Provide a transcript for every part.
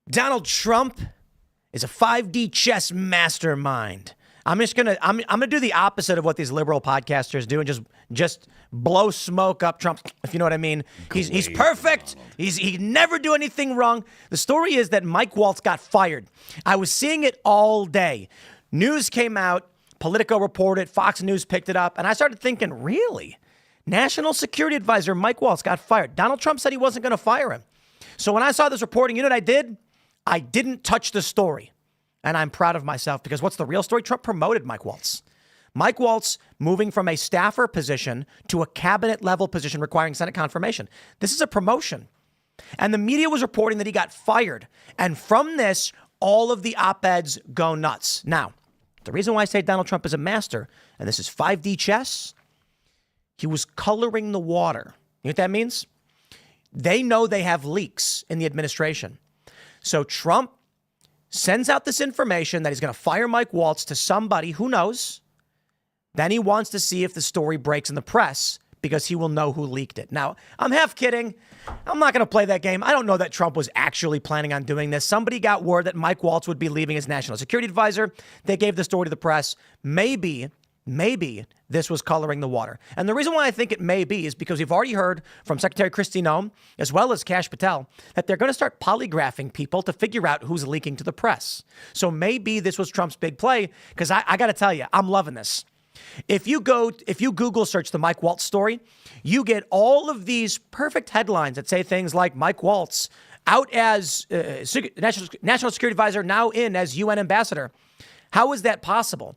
Donald Trump is a 5D chess mastermind. I'm gonna do the opposite of what these liberal podcasters do and just blow smoke up Trump, if you know what I mean. He's perfect. He never do anything wrong. The story is that Mike Waltz got fired. I was seeing it all day. News came out, Politico reported, Fox News picked it up, and I started thinking, really? National Security Advisor Mike Waltz got fired. Donald Trump said he wasn't going to fire him. So when I saw this reporting, you know what I did? I didn't touch the story. And I'm proud of myself because what's the real story? Trump promoted Mike Waltz. Mike Waltz moving from a staffer position to a cabinet level position requiring Senate confirmation. This is a promotion. And the media was reporting that he got fired. And from this, all of the op-eds go nuts. Now, the reason why I say Donald Trump is a master, and this is 5D chess, he was coloring the water. You know what that means? They know they have leaks in the administration. So Trump sends out this information that he's going to fire Mike Waltz to somebody who knows. Then he wants to see if the story breaks in the press because he will know who leaked it. Now, I'm half kidding. I'm not going to play that game. I don't know that Trump was actually planning on doing this. Somebody got word that Mike Waltz would be leaving as national security advisor. They gave the story to the press. Maybe this was coloring the water. And the reason why I think it may be is because we've already heard from Secretary Kristi Noem, as well as Kash Patel, that they're going to start polygraphing people to figure out who's leaking to the press. So maybe this was Trump's big play, because I got to tell you, I'm loving this. If you Google search the Mike Waltz story, you get all of these perfect headlines that say things like Mike Waltz out as National Security Advisor, now in as UN ambassador. How is that possible?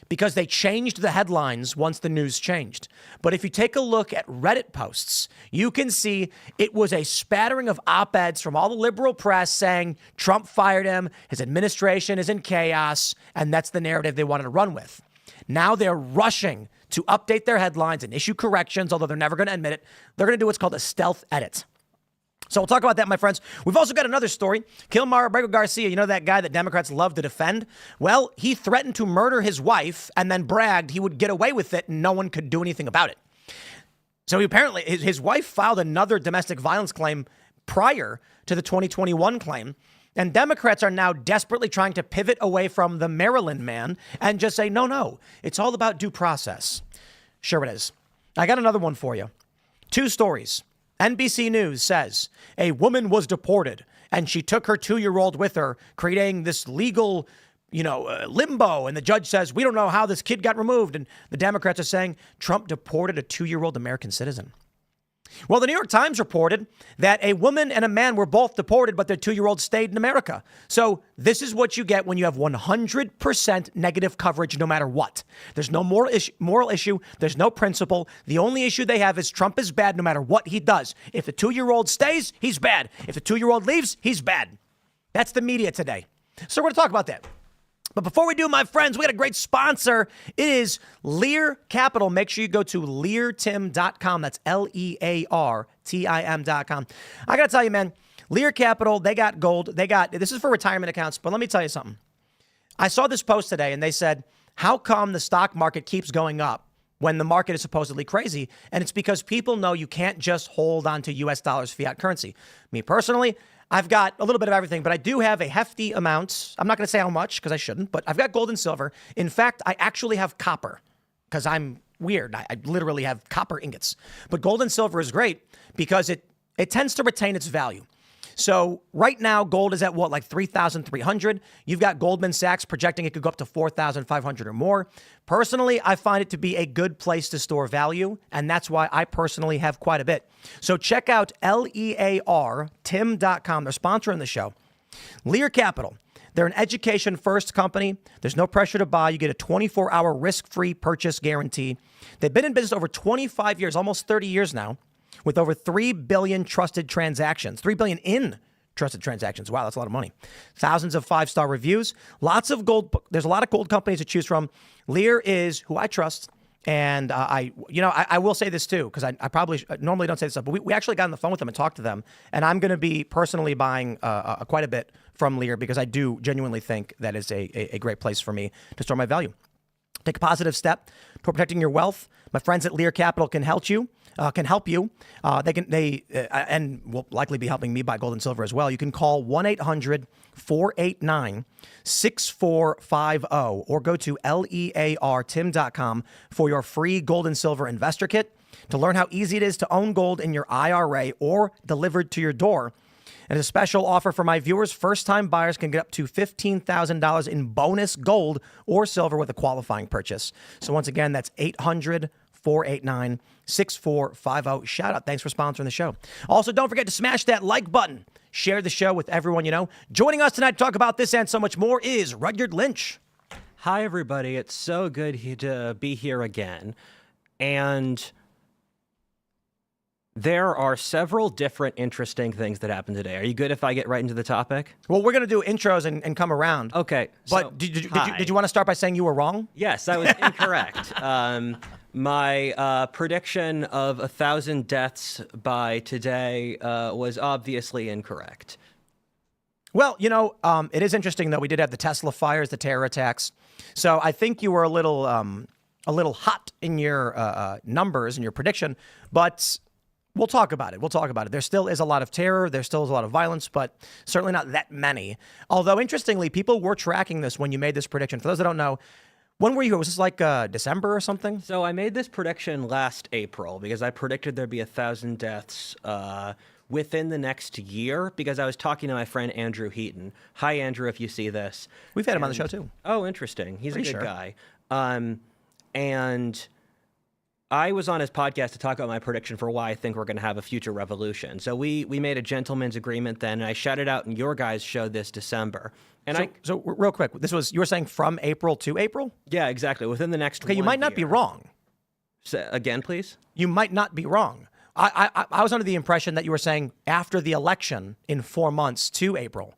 Because they changed the headlines once the news changed. But if you take a look at Reddit posts, you can see it was a spattering of op-eds from all the liberal press saying Trump fired him, his administration is in chaos, and that's the narrative they wanted to run with. Now they're rushing to update their headlines and issue corrections, although they're never going to admit it. They're going to do what's called a stealth edit. So we'll talk about that, my friends. We've also got another story. Kilmar Abrego Garcia, you know that guy that Democrats love to defend? Well, he threatened to murder his wife and then bragged he would get away with it and no one could do anything about it. So apparently his wife filed another domestic violence claim prior to the 2021 claim. And Democrats are now desperately trying to pivot away from the Maryland man and just say, no, it's all about due process. Sure it is. I got another one for you. Two stories. NBC News says a woman was deported and she took her 2-year-old with her, creating this legal, limbo. And the judge says, we don't know how this kid got removed. And the Democrats are saying Trump deported a 2-year-old American citizen. Well, the New York Times reported that a woman and a man were both deported, but their 2-year-old stayed in America. So this is what you get when you have 100% negative coverage, no matter what. There's no moral issue. There's no principle. The only issue they have is Trump is bad no matter what he does. If the 2-year-old stays, he's bad. If the 2-year-old leaves, he's bad. That's the media today. So we're going to talk about that. But before we do, my friends, we got a great sponsor. It is Lear Capital. Make sure you go to leartim.com. That's LEARTIM.com. I got to tell you, man, Lear Capital, they got gold. This is for retirement accounts, but let me tell you something. I saw this post today and they said, how come the stock market keeps going up when the market is supposedly crazy? And it's because people know you can't just hold on to US dollars, fiat currency. Me personally, I've got a little bit of everything, but I do have a hefty amount. I'm not going to say how much because I shouldn't, but I've got gold and silver. In fact, I actually have copper because I'm weird. I literally have copper ingots. But gold and silver is great because it tends to retain its value. So right now, gold is at what, like 3,300. You've got Goldman Sachs projecting it could go up to 4,500 or more. Personally, I find it to be a good place to store value, and that's why I personally have quite a bit. So check out LEARTIM.com. They're sponsoring the show. Lear Capital. They're an education-first company. There's no pressure to buy. You get a 24-hour risk-free purchase guarantee. They've been in business over 25 years, almost 30 years now, with over 3 billion trusted transactions, 3 billion in trusted transactions. Wow, that's a lot of money. Thousands of 5-star reviews, lots of gold. There's a lot of gold companies to choose from. Lear is who I trust. And I will say this too, because I probably normally don't say this stuff, but we actually got on the phone with them and talked to them. And I'm going to be personally buying quite a bit from Lear because I do genuinely think that is a great place for me to store my value. Take a positive step toward protecting your wealth. My friends at Lear Capital can help you. can help you. And will likely be helping me buy gold and silver as well. You can call 1-800-489-6450 or go to leartim.com for your free gold and silver investor kit to learn how easy it is to own gold in your IRA or delivered to your door. And a special offer for my viewers, first-time buyers can get up to $15,000 in bonus gold or silver with a qualifying purchase. So once again, that's 800-489-6450. Shout out. Thanks for sponsoring the show. Also, don't forget to smash that like button. Share the show with everyone you know. Joining us tonight to talk about this and so much more is Rudyard Lynch. Hi, everybody. It's so good to be here again. And there are several different interesting things that happened today. Are you good if I get right into the topic? Well, we're going to do intros and come around. Okay. But So, did you want to start by saying you were wrong? Yes, I was incorrect. My prediction of 1,000 deaths by today was obviously incorrect. Well, it is interesting, though. We did have the Tesla fires, the terror attacks. So I think you were a little hot in your numbers and your prediction, but we'll talk about it. There still is a lot of terror. There still is a lot of violence, but certainly not that many. Although, interestingly, people were tracking this when you made this prediction. For those that don't know, when were you? Was this like December or something? So I made this prediction last April because I predicted there'd be 1,000 deaths within the next year because I was talking to my friend Andrew Heaton. Hi, Andrew, if you see this. We've had him on the show, too. Oh, interesting. He's Pretty a good sure. guy. And I was on his podcast to talk about my prediction for why I think we're going to have a future revolution. So we made a gentleman's agreement then, and I shouted out in your guys' show this December. And So real quick, you were saying from April to April? Yeah, exactly. Within the next Okay, you might not be wrong. Say again, please? You might not be wrong. I was under the impression that you were saying after the election in 4 months to April.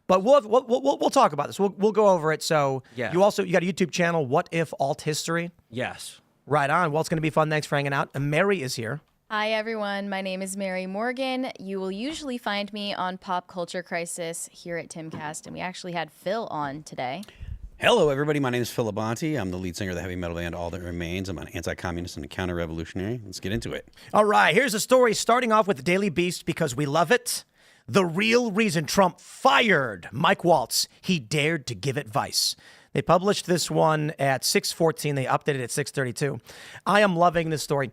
But we'll talk about this. We'll go over it. So Yeah. you got a YouTube channel, What If Alt History? Yes. Right on. Well, it's going to be fun. Thanks for hanging out. And Mary is here. Hi, everyone. My name is Mary Morgan. You will usually find me on Pop Culture Crisis here at Timcast, and we actually had Phil on today. Hello, everybody. My name is Phil Labonte. I'm the lead singer of the heavy metal band All That Remains. I'm an anti-communist and a counter-revolutionary. Let's get into it. All right. Here's a story starting off with the Daily Beast because we love it. The real reason Trump fired Mike Waltz. He dared to give advice. They published this one at 6:14. They updated it at 6:32. I am loving this story.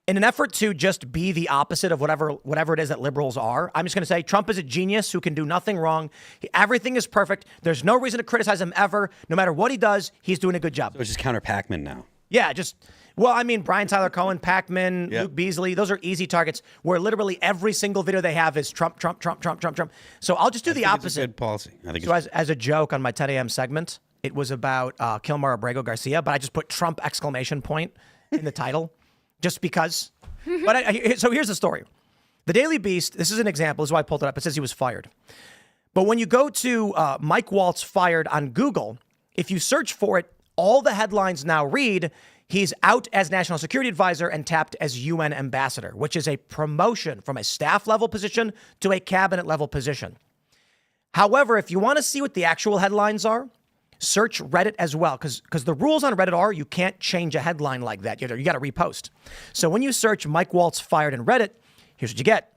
In an effort to just be the opposite of whatever it is that liberals are, I'm just going to say Trump is a genius who can do nothing wrong. Everything is perfect. There's no reason to criticize him ever. No matter what he does, he's doing a good job. So it's just counter Pac-Man now. Yeah, Brian Tyler Cohen, Pac-Man, Luke Beasley, those are easy targets where literally every single video they have is Trump, Trump, Trump, Trump, Trump, Trump. So I'll just do the opposite. It's a good policy. I think So as a joke on my 10 a.m. segment, it was about Kilmar Abrego Garcia, but I just put Trump exclamation point in the title just because. But so here's the story. The Daily Beast, this is an example. This is why I pulled it up. It says he was fired. But when you go to Mike Waltz fired on Google, if you search for it, all the headlines now read, he's out as national security advisor and tapped as UN ambassador, which is a promotion from a staff level position to a cabinet level position. However, if you want to see what the actual headlines are, search Reddit as well, because the rules on Reddit are you can't change a headline like that. You got to repost. So when you search Mike Waltz fired in Reddit, here's what you get.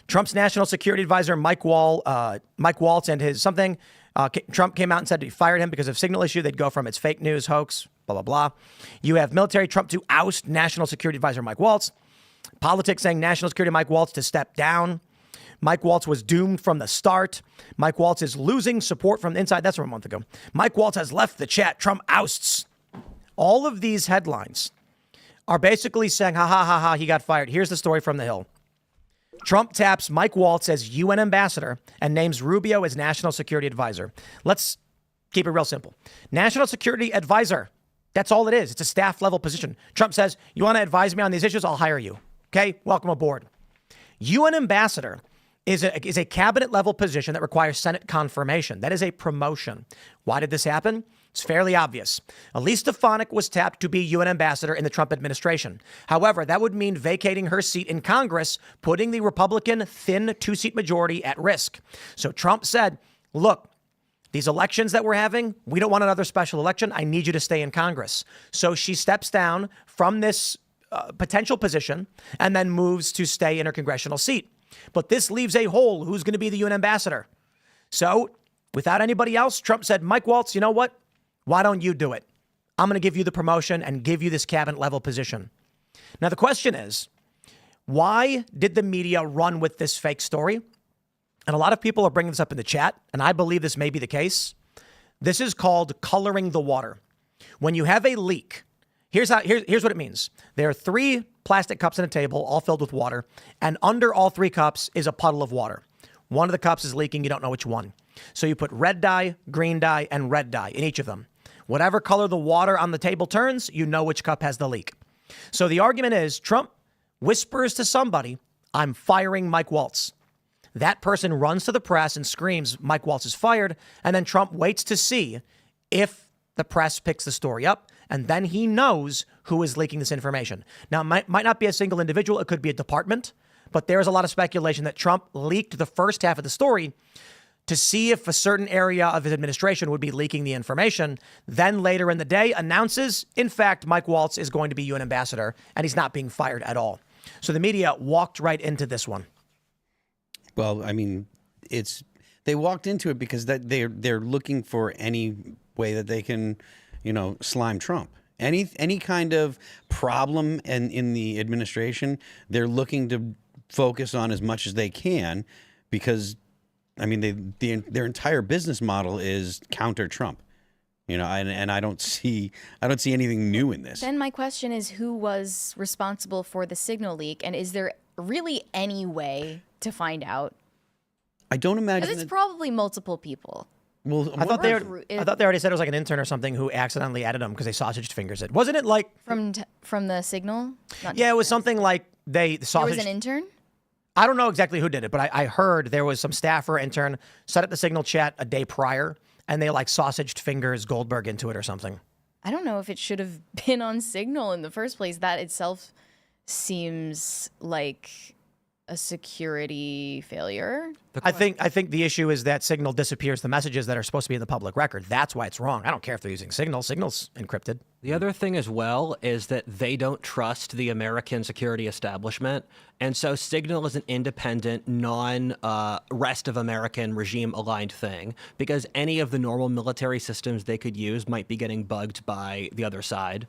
Trump's national security advisor, Mike Waltz, and his something. Trump came out and said he fired him because of signal issue. They'd go from it's fake news, hoax, blah, blah, blah. You have military Trump to oust national security advisor Mike Waltz. Politics saying national security Mike Waltz to step down. Mike Waltz was doomed from the start. Mike Waltz is losing support from the inside. That's from a month ago. Mike Waltz has left the chat. Trump ousts. All of these headlines are basically saying, ha, ha, ha, ha, he got fired. Here's the story from the Hill. Trump taps Mike Waltz as UN ambassador and names Rubio as national security advisor. Let's keep it real simple. National security advisor. That's all it is. It's a staff level position. Trump says, you want to advise me on these issues? I'll hire you. Okay. Welcome aboard. UN ambassador is a cabinet level position that requires Senate confirmation. That is a promotion. Why did this happen? It's fairly obvious. Elise Stefanik was tapped to be UN ambassador in the Trump administration. However, that would mean vacating her seat in Congress, putting the Republican thin two-seat majority at risk. So Trump said, look, these elections that we're having, we don't want another special election. I need you to stay in Congress. So she steps down from this potential position and then moves to stay in her congressional seat. But this leaves a hole. Who's going to be the UN ambassador? So without anybody else, Trump said, Mike Waltz, you know what? Why don't you do it? I'm going to give you the promotion and give you this cabinet level position. Now, the question is, why did the media run with this fake story? And a lot of people are bringing this up in the chat, and I believe this may be the case. This is called coloring the water. When you have a leak, here's what it means. There are 3 plastic cups on a table, all filled with water, and under all 3 cups is a puddle of water. One of the cups is leaking. You don't know which one. So you put red dye, green dye, and red dye in each of them. Whatever color the water on the table turns, you know which cup has the leak. So the argument is Trump whispers to somebody, I'm firing Mike Waltz. That person runs to the press and screams, Mike Waltz is fired. And then Trump waits to see if the press picks the story up. And then he knows who is leaking this information. Now, it might not be a single individual. It could be a department. But there is a lot of speculation that Trump leaked the first half of the story to see if a certain area of his administration would be leaking the information. Then later in the day announces, in fact, Mike Waltz is going to be UN ambassador and he's not being fired at all. So the media walked right into this one. Well, I mean, they walked into it because they're looking for any way that they can, slime Trump. Any kind of problem in the administration, they're looking to focus on as much as they can because, I mean, their entire business model is counter Trump. And I don't see anything new in this. Then my question is, who was responsible for the signal leak, and is there really any way to find out? I don't imagine It's probably multiple people. Well, I thought they already said it was like an intern or something who accidentally added them because they sausage fingers it. Wasn't it like from the signal? Yeah, it was something like they sausage. There was an intern? I don't know exactly who did it, but I heard there was some staff or intern set up the signal chat a day prior, and they like sausaged fingers Goldberg into it or something. I don't know if it should have been on Signal in the first place. That itself seems like a security failure. I think the issue is that Signal disappears the messages that are supposed to be in the public record. That's why it's wrong. I don't care if they're using Signal. Signal's encrypted. The other thing as well is that they don't trust the American security establishment. And so Signal is an independent, non-rest of American regime-aligned thing because any of the normal military systems they could use might be getting bugged by the other side.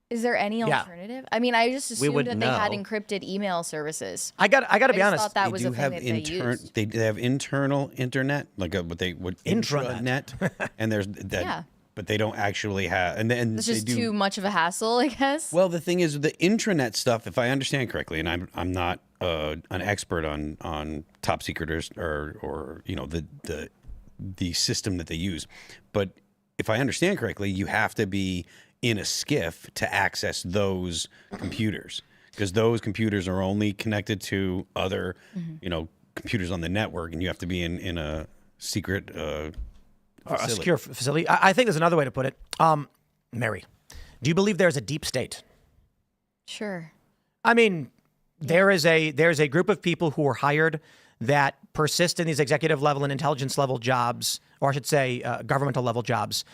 Is there any alternative? I mean, I just assumed that they had know. encrypted email services. I got to be honest. Thought that was a thing that they used. They have internal internet, like intranet, and there's that. Yeah. But they don't actually have, and It's just too much of a hassle, I guess. Well, the thing is, the intranet stuff, if I understand correctly, and I'm not an expert on top secret or the system that they use, but if I understand correctly, you have to be in a skiff to access those computers because those computers are only connected to other, computers on the network, and you have to be in a secret A secure facility. I think there's another way to put it. Mary, do you believe there's a deep state? Sure. I mean, there's a group of people who are hired that persist in these executive level and intelligence level jobs, or I should say governmental level jobs,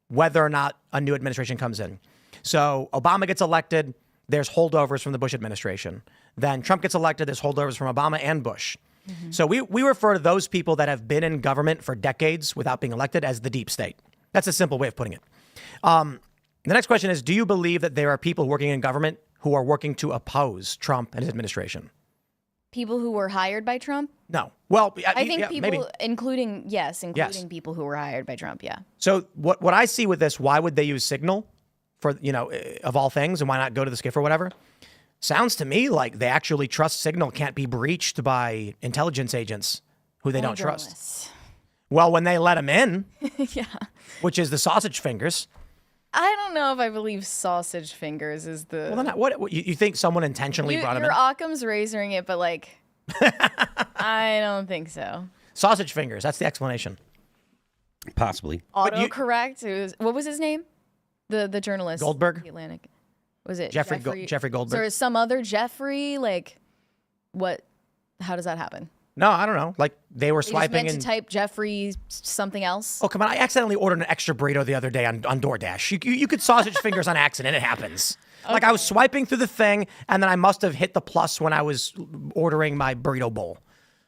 whether or not a new administration comes in. So Obama gets elected, there's holdovers from the Bush administration. Then Trump gets elected, there's holdovers from Obama and Bush. Mm-hmm. So we refer to those people that have been in government for decades without being elected as the deep state. That's a simple way of putting it. The next question is, do you believe that there are people working in government who are working to oppose Trump and his administration? People who were hired by Trump? No. Well, I think people, maybe. including people who were hired by Trump, yeah. So what I see with this, why would they use Signal for, of all things, and why not go to the skiff or whatever? Sounds to me like they actually trust Signal can't be breached by intelligence agents who they don't trust. Well, when they let them in, yeah, which is the sausage fingers. I don't know if I believe sausage fingers is the. Well, then what you think someone intentionally brought them in? Your Occam's razoring it, but I don't think so. Sausage fingers. That's the explanation. Possibly. Autocorrect. What was his name? The journalist. Goldberg. The Atlantic. Was it Jeffrey Goldberg? Or some other Jeffrey? What? How does that happen? No, I don't know. Like they were They just swiping meant and to type Jeffrey something else. oh, come on. I accidentally ordered an extra burrito the other day on DoorDash. You could sausage fingers on accident. It happens. Like I was swiping through the thing, and then I must have hit the plus when I was ordering my burrito bowl.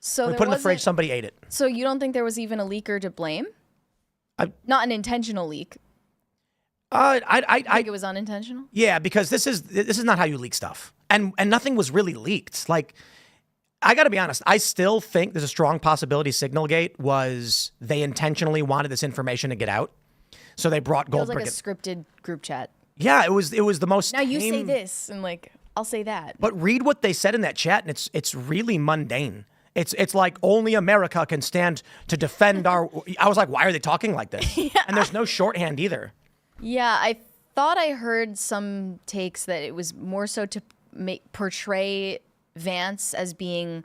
So We there put it in the fridge, wasn't- somebody ate it. So you don't think there was even a leaker to blame? Not an intentional leak. I think it was unintentional. Yeah, because this is not how you leak stuff. And nothing was really leaked. Like, I got to be honest, I still think there's a strong possibility Signalgate was they intentionally wanted this information to get out. So they brought Feels Goldberg like a in. scripted group chat. Yeah, it was the most Now you say tame- this, and like I'll say that. But read what they said in that chat, and it's really mundane. It's like only America can stand to defend our. I was like, why are they talking like this? And there's no shorthand either. Yeah, I thought I heard some takes that it was more so to portray Vance as being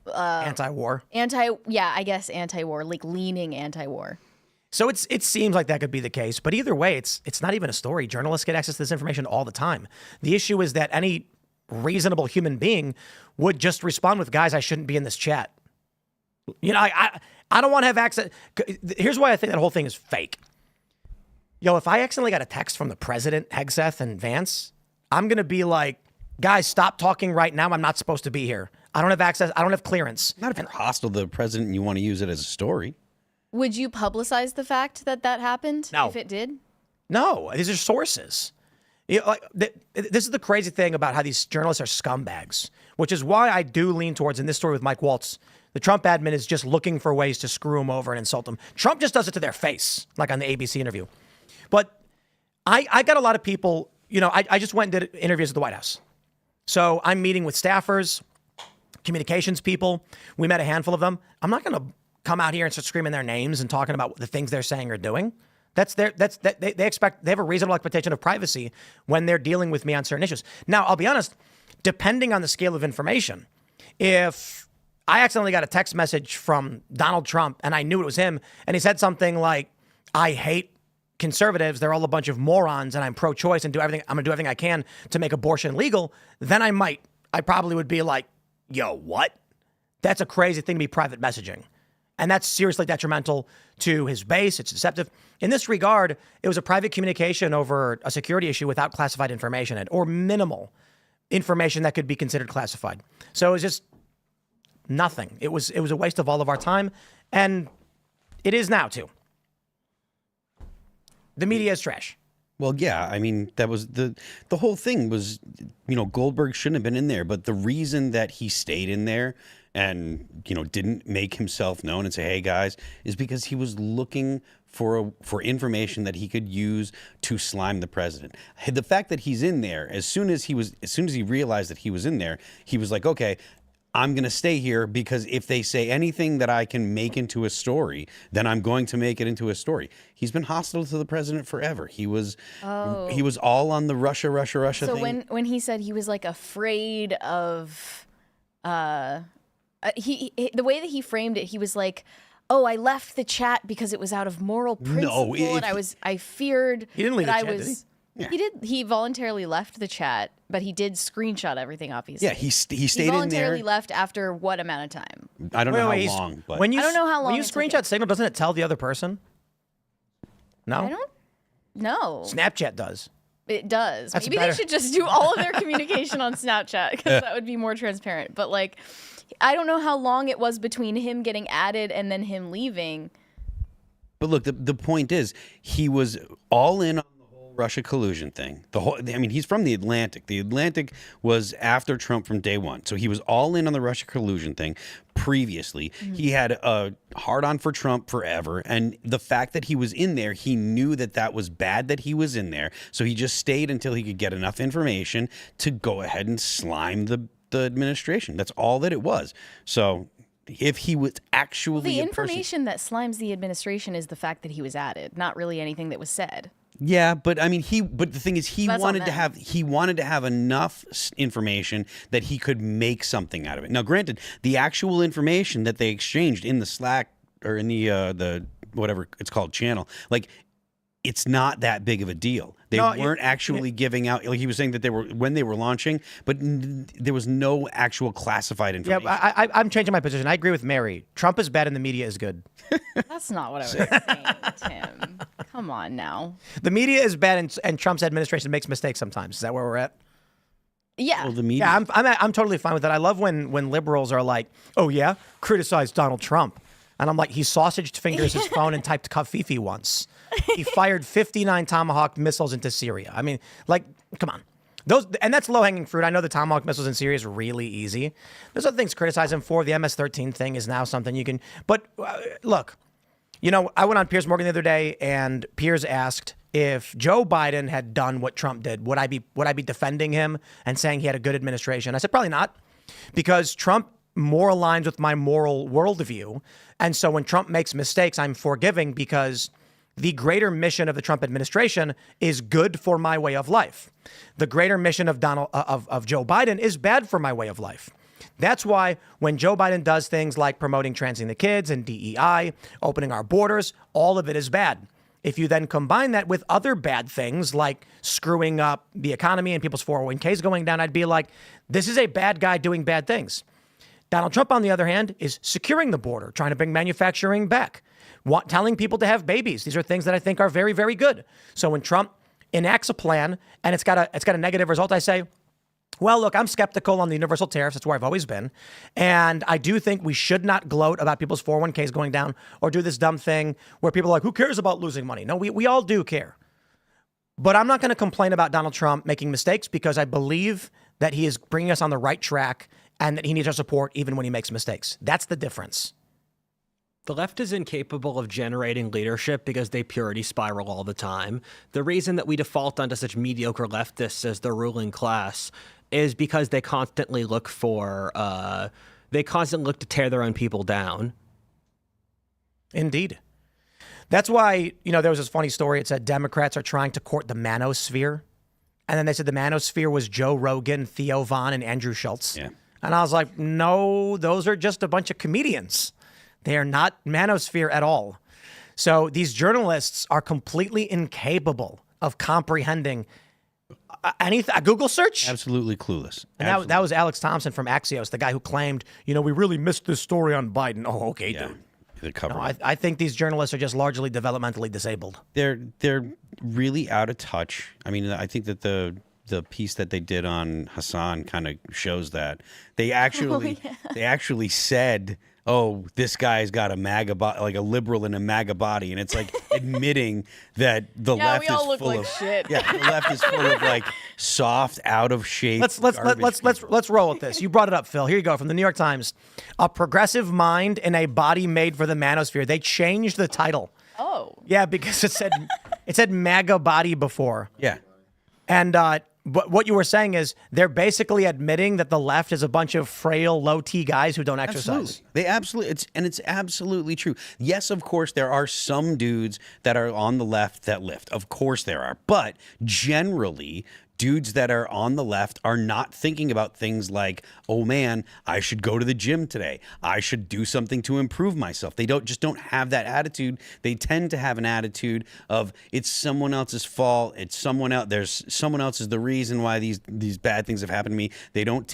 Anti-war. anti-war, like leaning anti-war. So it seems like that could be the case, but either way, it's not even a story. Journalists get access to this information all the time. The issue is that any reasonable human being would just respond with, guys, I shouldn't be in this chat. You know, I don't want to have access. Here's why I think that whole thing is fake. Yo, if I accidentally got a text from the president, Hegseth, and Vance, I'm going to be like, guys, stop talking right now. I'm not supposed to be here. I don't have access. I don't have clearance. Not if you're hostile to the president and you want to use it as a story. Would you publicize the fact that happened? No. If it did? No, these are sources. You know, like, this is the crazy thing about how these journalists are scumbags, which is why I do lean towards, in this story with Mike Waltz, the Trump admin is just looking for ways to screw him over and insult him. Trump just does it to their face, like on the ABC interview. But I got a lot of people, you know, I just went and did interviews at the White House. So I'm meeting with staffers, communications people. We met a handful of them. I'm not going to come out here and start screaming their names and talking about the things they're saying or doing. They have a reasonable expectation of privacy when they're dealing with me on certain issues. Now, I'll be honest, depending on the scale of information, if I accidentally got a text message from Donald Trump and I knew it was him and he said something like, I hate conservatives, they're all a bunch of morons and I'm pro-choice and I'm going to do everything I can to make abortion legal, then I probably would be like, yo, what? That's a crazy thing to be private messaging. And that's seriously detrimental to his base. It's deceptive. In this regard, it was a private communication over a security issue without classified information or minimal information that could be considered classified. So it was just nothing. It was a waste of all of our time. And it is now too. The media is trash. Well, yeah, I mean, that was the whole thing was, you know, Goldberg shouldn't have been in there. But the reason that he stayed in there and, you know, didn't make himself known and say, hey, guys, is because he was looking for information that he could use to slime the president. The fact that he's in there, as soon as he realized that he was in there, he was like, okay, I'm going to stay here because if they say anything that I can make into a story, then I'm going to make it into a story. He's been hostile to the president forever. He was all on the Russia So thing. when he said he was like afraid of, the way that he framed it, he was like, "Oh, I left the chat because it was out of moral principle, and I feared He didn't leave that the I chat, did was." he? Yeah. He did. He voluntarily left the chat, but he did screenshot everything. Obviously, Yeah, he stayed he in there. voluntarily left after what amount of time? I don't know Wait, how long, but when you, I don't know how long When you it took screenshot it. Signal, doesn't it tell the other person? No? I don't know. Snapchat does. It does. That's Maybe better. they should just do all of their communication on Snapchat because that would be more transparent. But like, I don't know how long it was between him getting added and then him leaving. But look, the point is, he was all in on the whole Russia collusion thing. I mean, he's from the Atlantic. The Atlantic was after Trump from day one. So he was all in on the Russia collusion thing previously. Mm-hmm. He had a hard-on for Trump forever. And the fact that he was in there, he knew that was bad that he was in there. So he just stayed until he could get enough information to go ahead and slime the administration. That's all that it was. So if he was actually The a person- information that slimes the administration is the fact that he was added, not really anything that was said. Yeah, but I mean, but the thing is, he That's on wanted to them. have enough information that he could make something out of it. Now, granted, the actual information that they exchanged in the Slack or in the whatever it's called channel, like, it's not that big of a deal. They No, weren't actually giving out. Like he was saying that they were when they were launching, but there was no actual classified Yeah, information. I'm changing my position. I agree with Mary. Trump is bad and the media is good. That's not what I was saying, Tim. Come on now. The media is bad and Trump's administration makes mistakes sometimes. Is that where we're at? Yeah. Well, the media. Yeah, I'm totally fine with that. I love when liberals are like, oh yeah, criticize Donald Trump. And I'm like, he sausaged fingers his phone and typed Kafifi once. He fired 59 Tomahawk missiles into Syria. I mean, like, come on. And that's low-hanging fruit. I know the Tomahawk missiles in Syria is really easy. There's other things to criticize him for. The MS-13 thing is now something you can... But look, I went on Piers Morgan the other day, and Piers asked if Joe Biden had done what Trump did, would I be defending him and saying he had a good administration? I said, probably not, because Trump more aligns with my moral worldview. And so when Trump makes mistakes, I'm forgiving because the greater mission of the Trump administration is good for my way of life. The greater mission of Joe Biden is bad for my way of life. That's why when Joe Biden does things like promoting transing the kids and DEI, opening our borders, all of it is bad. If you then combine that with other bad things like screwing up the economy and people's 401ks going down, I'd be like, this is a bad guy doing bad things. Donald Trump, on the other hand, is securing the border, trying to bring manufacturing back, telling people to have babies. These are things that I think are very, very good. So when Trump enacts a plan and it's got a negative result, I say, well, look, I'm skeptical on the universal tariffs. That's where I've always been. And I do think we should not gloat about people's 401ks going down or do this dumb thing where people are like, who cares about losing money? No, we all do care. But I'm not going to complain about Donald Trump making mistakes because I believe that he is bringing us on the right track and that he needs our support even when he makes mistakes. That's the difference. The left is incapable of generating leadership because they purity spiral all the time. The reason that we default onto such mediocre leftists as the ruling class is because they constantly look to tear their own people down. Indeed. That's why, there was this funny story. It said Democrats are trying to court the manosphere. And then they said the manosphere was Joe Rogan, Theo Von, and Andrew Schultz. Yeah. And I was like, no, those are just a bunch of comedians. They are not manosphere at all. So these journalists are completely incapable of comprehending anything. A Google search? Absolutely clueless. And that was Alex Thompson from Axios, the guy who claimed, we really missed this story on Biden. Oh, okay, Yeah. dude. The cover. No, I think these journalists are just largely developmentally disabled. They're really out of touch. I mean, I think that the piece that they did on Hassan kind of shows that they actually said, oh, this guy's got a MAGA body, like a liberal in a MAGA body, and it's like admitting that the left we all is look full like of shit. Yeah, the left is full of like soft, out of shape. Let's roll with this. You brought it up, Phil. Here you go from the New York Times. A progressive mind in a body made for the manosphere. They changed the title. Oh. Yeah, because it said MAGA body before. Yeah. And but what you were saying is they're basically admitting that the left is a bunch of frail, low-T guys who don't exercise. Absolutely. It's absolutely true. Yes, of course, there are some dudes that are on the left that lift. Of course there are. But generally, dudes that are on the left are not thinking about things like, oh man, I should go to the gym today. I should do something to improve myself. They don't have that attitude. They tend to have an attitude of it's someone else's fault. It's someone else. There's someone else is the reason why these bad things have happened to me. They don't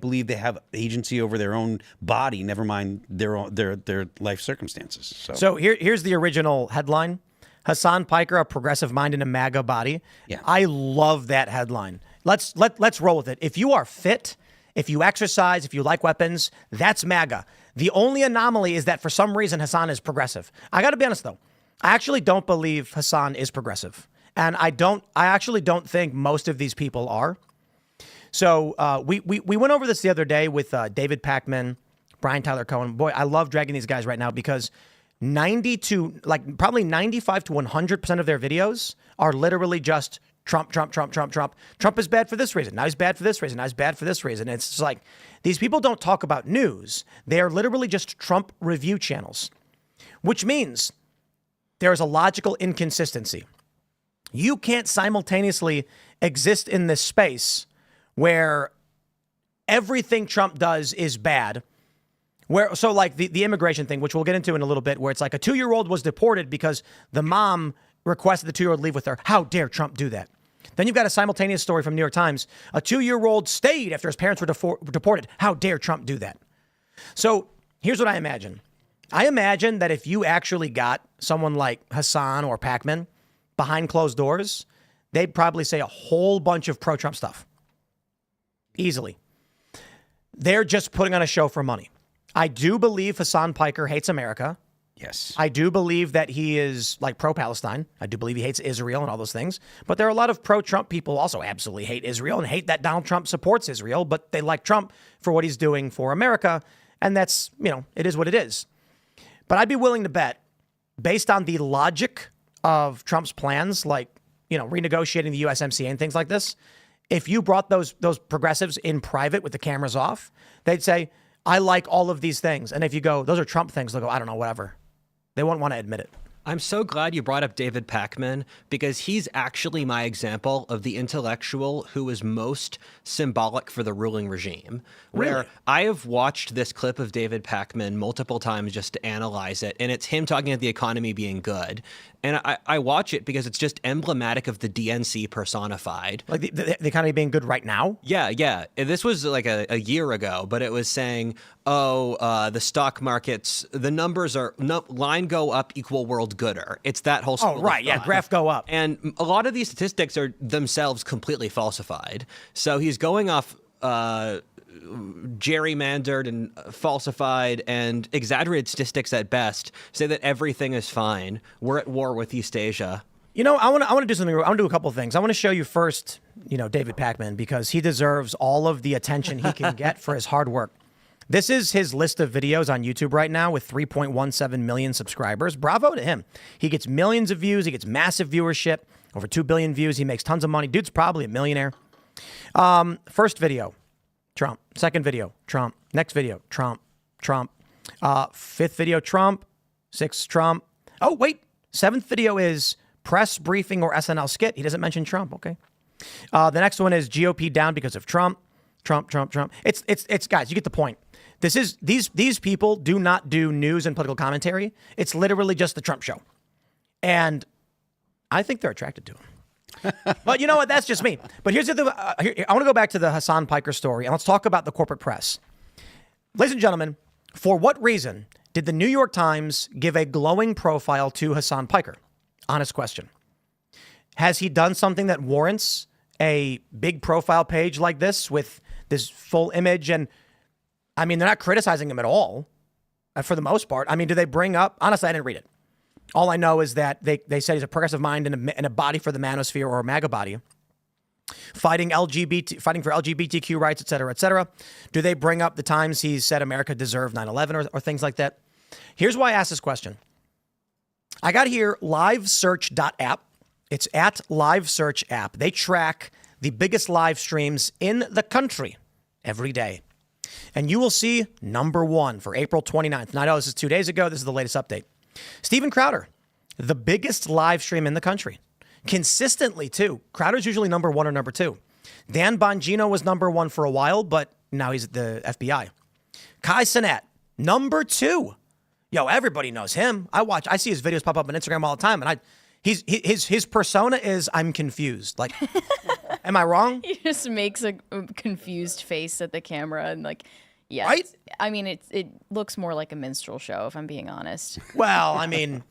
believe they have agency over their own body, never mind their life circumstances. So here's the original headline. Hassan Piker, a progressive mind in a MAGA body. Yeah. I love that headline. Let's roll with it. If you are fit, if you exercise, if you like weapons, that's MAGA. The only anomaly is that for some reason Hassan is progressive. I got to be honest though. I actually don't believe Hassan is progressive. And I actually don't think most of these people are. So we went over this the other day with David Pakman, Brian Tyler Cohen. Boy, I love dragging these guys right now because probably 95 to 100% of their videos are literally just Trump. Trump is bad for this reason. Now he's bad for this reason. Now he's bad for this reason. It's just like these people don't talk about news. They are literally just Trump review channels, which means there is a logical inconsistency. You can't simultaneously exist in this space where everything Trump does is bad. So like the immigration thing, which we'll get into in a little bit, where it's like a 2-year-old was deported because the mom requested the 2-year-old leave with her. How dare Trump do that? Then you've got a simultaneous story from New York Times. A 2-year-old stayed after his parents were deported. How dare Trump do that? So here's what I imagine. I imagine that if you actually got someone like Hassan or Pacman behind closed doors, they'd probably say a whole bunch of pro-Trump stuff. Easily. They're just putting on a show for money. I do believe Hassan Piker hates America. Yes. I do believe that he is like pro-Palestine. I do believe he hates Israel and all those things. But there are a lot of pro-Trump people also absolutely hate Israel and hate that Donald Trump supports Israel, but they like Trump for what he's doing for America. And that's, it is what it is. But I'd be willing to bet, based on the logic of Trump's plans, like, renegotiating the USMCA and things like this, if you brought those progressives in private with the cameras off, they'd say, I like all of these things. And if you go, those are Trump things, they'll go, I don't know, whatever. They won't want to admit it. I'm so glad you brought up David Pacman, because he's actually my example of the intellectual who is most symbolic for the ruling regime. Where Really? I have watched this clip of David Pacman multiple times just to analyze it, and it's him talking about the economy being good. And I watch it because it's just emblematic of the DNC personified. Like the economy being good right now? Yeah. This was like a year ago, but it was saying, the stock markets, the numbers are, line go up equal world gooder. It's that whole school Oh, right. of Yeah. thought. Graph go up. And a lot of these statistics are themselves completely falsified. So he's going off gerrymandered and falsified and exaggerated statistics at best, say that everything is fine. We're at war with East Asia. I want to do something. I want to do a couple of things. I want to show you first, David Pacman, because he deserves all of the attention he can get for his hard work. This is his list of videos on YouTube right now with 3.17 million subscribers. Bravo to him. He gets millions of views. He gets massive viewership, over 2 billion views. He makes tons of money. Dude's probably a millionaire. First video, Trump. Second video, Trump. Next video, Trump. Fifth video, Trump. Sixth, Trump. Oh, wait. Seventh video is press briefing or SNL skit. He doesn't mention Trump. Okay. The next one is GOP down because of Trump. Trump. It's guys, you get the point. These people do not do news and political commentary. It's literally just the Trump show. And I think they're attracted to him. But you know what? That's just me. But here's the I want to go back to the Hassan Piker story, and let's talk about the corporate press. Ladies and gentlemen, for what reason did the New York Times give a glowing profile to Hassan Piker? Honest question. Has he done something that warrants a big profile page like this with this full image? And I mean, they're not criticizing him at all for the most part. I mean, do they bring up? Honestly, I didn't read it. All I know is that they said he's a progressive mind and a body for the manosphere, or a MAGA body, fighting for LGBTQ rights, et cetera, et cetera. Do they bring up the times he said America deserved 9/11 or things like that? Here's why I asked this question. I got here livesearch.app. It's at livesearch app. They track the biggest live streams in the country every day. And you will see number one for April 29th. Now, I know this is 2 days ago. This is the latest update. Steven Crowder, the biggest live stream in the country. Consistently, too. Crowder's usually number one or number two. Dan Bongino was number one for a while, but now he's at the FBI. Kai Cenat, number two. Yo, everybody knows him. I see his videos pop up on Instagram all the time, and his persona is I'm confused. Like, am I wrong? He just makes a confused face at the camera and yes. Right? I mean, it looks more like a minstrel show, if I'm being honest. Well, I mean,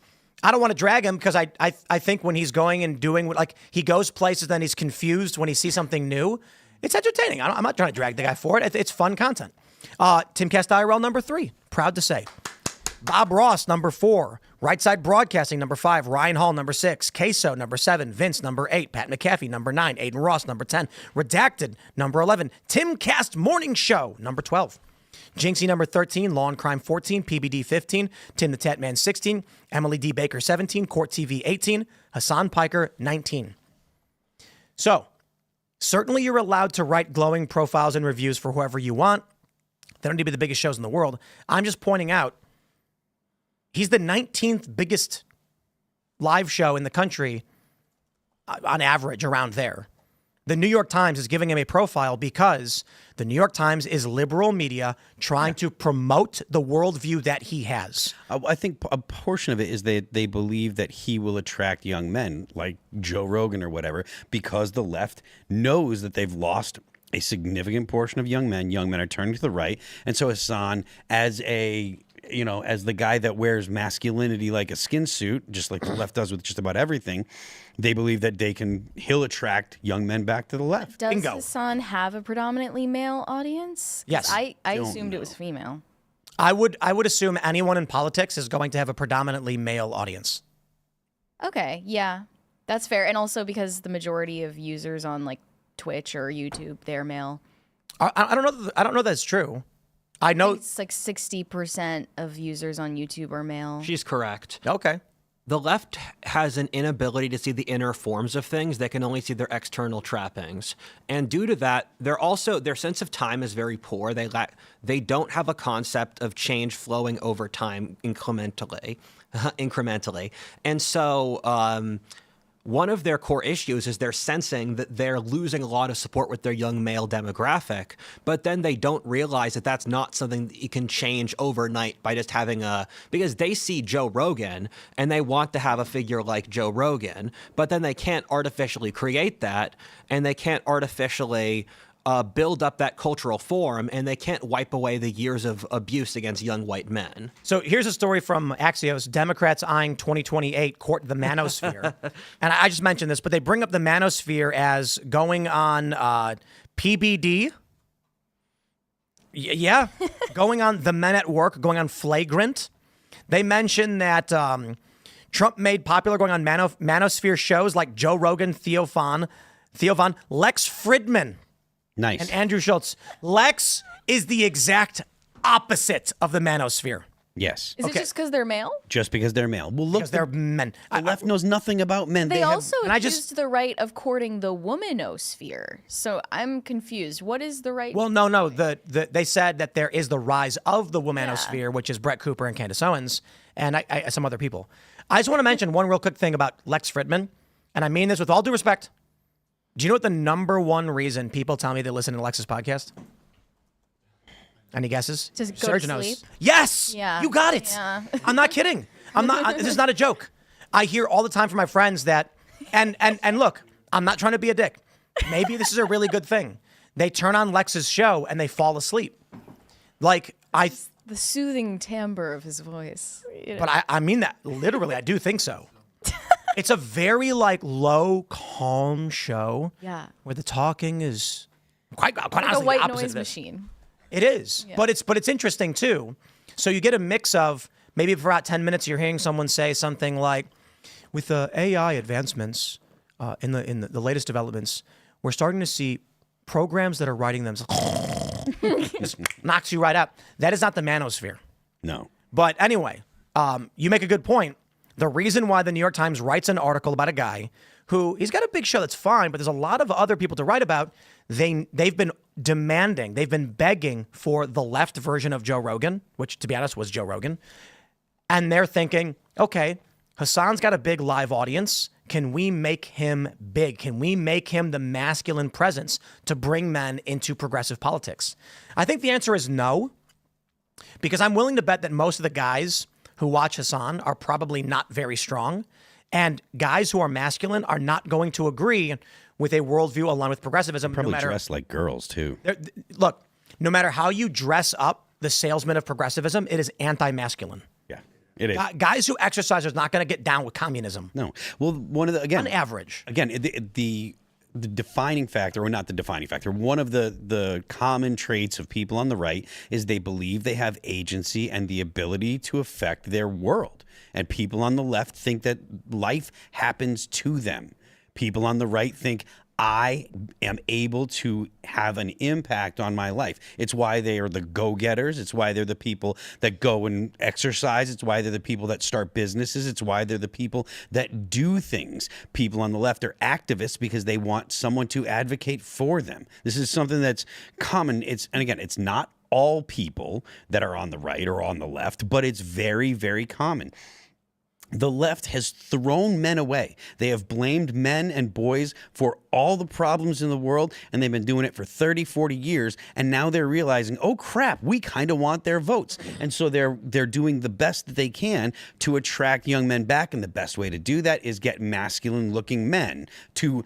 I don't want to drag him because I think when he's going and doing what, he goes places, then he's confused when he sees something new. It's entertaining. I'm not trying to drag the guy for it. It's fun content. Timcast IRL number 3, proud to say. Bob Ross, number 4. Right Side Broadcasting, number 5. Ryan Hall, number 6. Queso, number 7. Vince, number 8. Pat McAfee, number 9. Aiden Ross, number 10. Redacted, number 11. Timcast Morning Show, number 12. Jinxie, number 13. Law and Crime, 14. PBD, 15. Tim the Tatman, 16. Emily D. Baker, 17. Court TV, 18. Hassan Piker, 19. So, certainly you're allowed to write glowing profiles and reviews for whoever you want. They don't need to be the biggest shows in the world. I'm just pointing out, he's the 19th biggest live show in the country on average, around there. The New York Times is giving him a profile because the New York Times is liberal media trying to promote the worldview that he has. I think a portion of it is that they believe that he will attract young men like Joe Rogan or whatever, because the left knows that they've lost a significant portion of young men. Young men are turning to the right. And so Hassan, as the guy that wears masculinity like a skin suit, just like the left does with just about everything, they believe that he'll attract young men back to the left. Does Bingo. Hassan have a predominantly male audience? 'Cause Yes. I assumed it was female. I would assume anyone in politics is going to have a predominantly male audience. Okay, yeah, that's fair. And also because the majority of users on like Twitch or YouTube, they're male. I don't know. I don't know that's true. I know. It's like 60% of users on YouTube are male. She's correct. Okay. The left has an inability to see the inner forms of things. They can only see their external trappings. And due to that, their sense of time is very poor. They don't have a concept of change flowing over time incrementally. And so one of their core issues is they're sensing that they're losing a lot of support with their young male demographic, but then they don't realize that that's not something that you can change overnight by just having because they see Joe Rogan and they want to have a figure like Joe Rogan, but then they can't artificially create that, and they can't artificially build up that cultural form, and they can't wipe away the years of abuse against young white men. So here's a story from Axios. Democrats eyeing 2028 court the manosphere. And I just mentioned this, but they bring up the manosphere as going on PBD. Yeah. Going on The Men at Work, going on Flagrant. They mention that Trump made popular going on manosphere shows like Joe Rogan, Theo Von, Lex Fridman. Nice. And Andrew Schultz. Lex is the exact opposite of the manosphere. Yes. Is it just because they're male? Just because they're male. Well, look, Because they're men. the left knows nothing about men. They also and I accused the right of courting the womanosphere. So I'm confused. What is the right? Well, no. They said that there is the rise of the womanosphere, which is Brett Cooper and Candace Owens and some other people. I just want to mention one real quick thing about Lex Fridman, and I mean this with all due respect. Do you know what the number one reason people tell me they listen to Lex's podcast? Any guesses? Just go Serge to knows. sleep? Yes. Yeah. You got it. Yeah. I'm not kidding. This is not a joke. I hear all the time from my friends that, and look, I'm not trying to be a dick. Maybe this is a really good thing. They turn on Lex's show and they fall asleep. Like The soothing timbre of his voice. But I mean that literally. I do think so. It's a very low, calm show. Yeah. Where the talking is quite like honestly a the white opposite noise of this. machine. It is, but it's interesting too. So you get a mix of maybe for about 10 minutes you're hearing someone say something like, with the AI advancements in the latest developments, we're starting to see programs that are writing them. Just knocks you right up. That is not the manosphere. No. But anyway, you make a good point. The reason why the New York Times writes an article about a guy who, he's got a big show, that's fine, but there's a lot of other people to write about. They've been demanding, they've been begging for the left version of Joe Rogan, which to be honest was Joe Rogan. And they're thinking, okay, Hassan's got a big live audience. Can we make him big? Can we make him the masculine presence to bring men into progressive politics? I think the answer is no, because I'm willing to bet that most of the guys who watch Hassan are probably not very strong. And guys who are masculine are not going to agree with a worldview aligned with progressivism. Probably no matter, dress like girls, too. Look, no matter how you dress up the salesman of progressivism, it is anti-masculine. Yeah, it is. Guys who exercise are not going to get down with communism. No. Well, one of the, again, on average. Again, the defining factor, or not the defining factor, one of the common traits of people on the right is they believe they have agency and the ability to affect their world. And people on the left think that life happens to them. People on the right think, I am able to have an impact on my life. It's why they are the go-getters. It's why they're the people that go and exercise. It's why they're the people that start businesses. It's why they're the people that do things. People on the left are activists because they want someone to advocate for them. This is something that's common. And again, it's not all people that are on the right or on the left, but it's very, very common. The left has thrown men away. They have blamed men and boys for all the problems in the world, and they've been doing it for 30, 40 years, and now they're realizing, oh crap, we kind of want their votes. And so they're doing the best that they can to attract young men back, and the best way to do that is get masculine-looking men to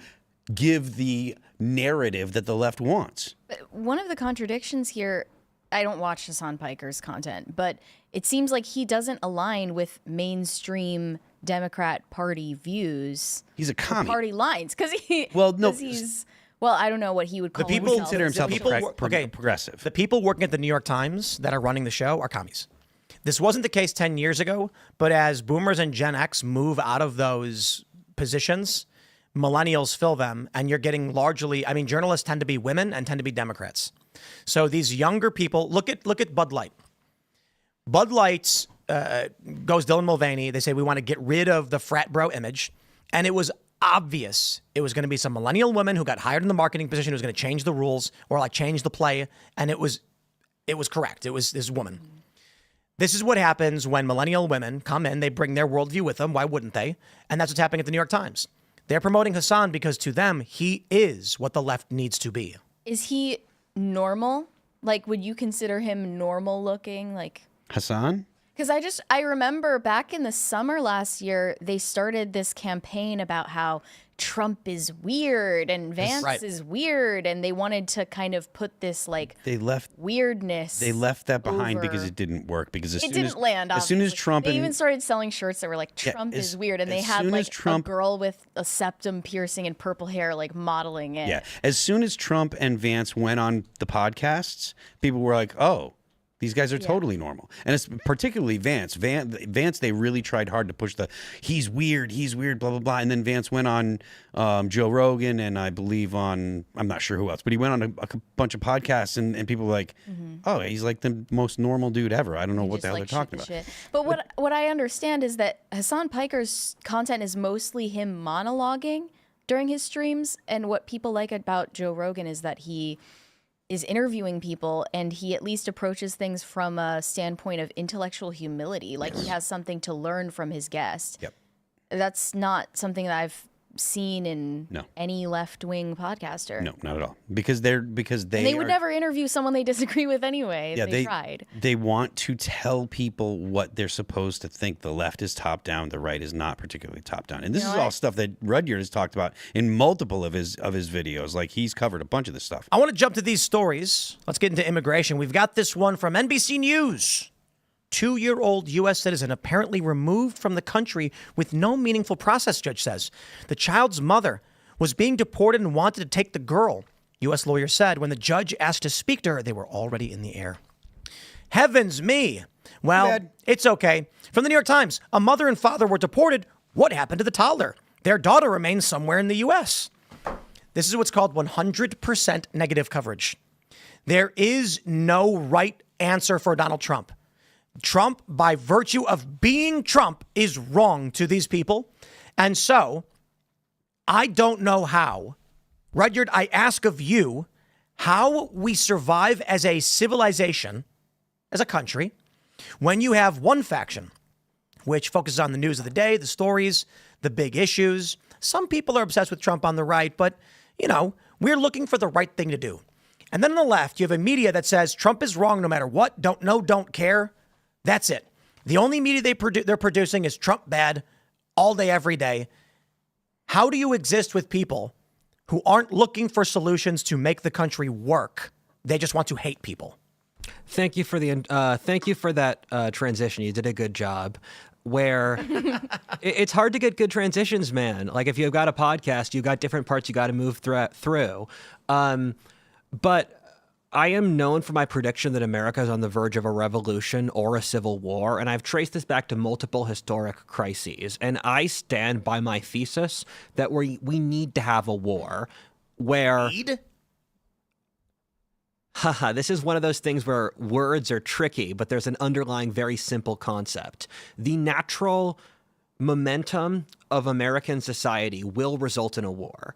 give the narrative that the left wants. One of the contradictions here, I don't watch Hassan Piker's content, but it seems like he doesn't align with mainstream Democrat Party views. He's a commie. Party lines, because he's I don't know what he would call people himself. Consider himself progressive. The people working at the New York Times that are running the show are commies. This wasn't the case 10 years ago, but as boomers and Gen X move out of those positions, millennials fill them, and you're getting largely, I mean, journalists tend to be women and tend to be Democrats. So these younger people, look at Bud Light. Bud Light's goes Dylan Mulvaney. They say we want to get rid of the frat bro image, and it was obvious it was going to be some millennial woman who got hired in the marketing position who was going to change the rules or like change the play, and it was correct. It was this woman. This is what happens when millennial women come in. They bring their worldview with them. Why wouldn't they? And that's what's happening at the New York Times. They're promoting Hassan because to them, he is what the left needs to be. Is he normal? Like, would you consider him normal looking? Like Hassan? Because I remember back in the summer last year, they started this campaign about how Trump is weird and Vance is weird, and they wanted to kind of put this like weirdness. They left that behind because it didn't work. Because it didn't land. As soon as Trump, they even started selling shirts that were like Trump is weird, and they had like a girl with a septum piercing and purple hair like modeling it. Yeah, as soon as Trump and Vance went on the podcasts, people were like, "Oh, these guys are totally normal." And it's particularly Vance. Vance, they really tried hard to push he's weird, blah, blah, blah. And then Vance went on Joe Rogan and I believe on, I'm not sure who else, but he went on a bunch of podcasts and people were like, oh, he's like the most normal dude ever. I don't know what the hell they're talking about. But what I understand is that Hassan Piker's content is mostly him monologuing during his streams. And what people like about Joe Rogan is that he is interviewing people and he at least approaches things from a standpoint of intellectual humility. Like he has something to learn from his guest. Yep. That's not something that I've seen in any left-wing podcaster. No, not at all. Because they would never interview someone they disagree with anyway. Yeah, they tried. They want to tell people what they're supposed to think. The left is top down, the right is not particularly top down. And this is all stuff that Rudyard has talked about in multiple of his videos. Like he's covered a bunch of this stuff. I want to jump to these stories. Let's get into immigration. We've got this one from NBC News. 2-year-old U.S. citizen apparently removed from the country with no meaningful process, judge says. The child's mother was being deported and wanted to take the girl. U.S. lawyer said when the judge asked to speak to her, they were already in the air. Heavens me. Well, it's okay. From the New York Times, a mother and father were deported. What happened to the toddler? Their daughter remains somewhere in the U.S. This is what's called 100% negative coverage. There is no right answer for Donald Trump. Trump, by virtue of being Trump, is wrong to these people. And so I don't know how. Rudyard, I ask of you how we survive as a civilization, as a country, when you have one faction, which focuses on the news of the day, the stories, the big issues. Some people are obsessed with Trump on the right, but, you know, we're looking for the right thing to do. And then on the left, you have a media that says Trump is wrong no matter what, don't know, don't care. That's it. The only media they're producing is Trump bad all day, every day. How do you exist with people who aren't looking for solutions to make the country work? They just want to hate people. Thank you for that transition. You did a good job. Where it's hard to get good transitions, man. Like if you've got a podcast, you've got different parts you got to move through. But I am known for my prediction that America is on the verge of a revolution or a civil war, and I've traced this back to multiple historic crises. And I stand by my thesis that we need to have a war where... Haha, this is one of those things where words are tricky, but there's an underlying very simple concept. The natural momentum of American society will result in a war.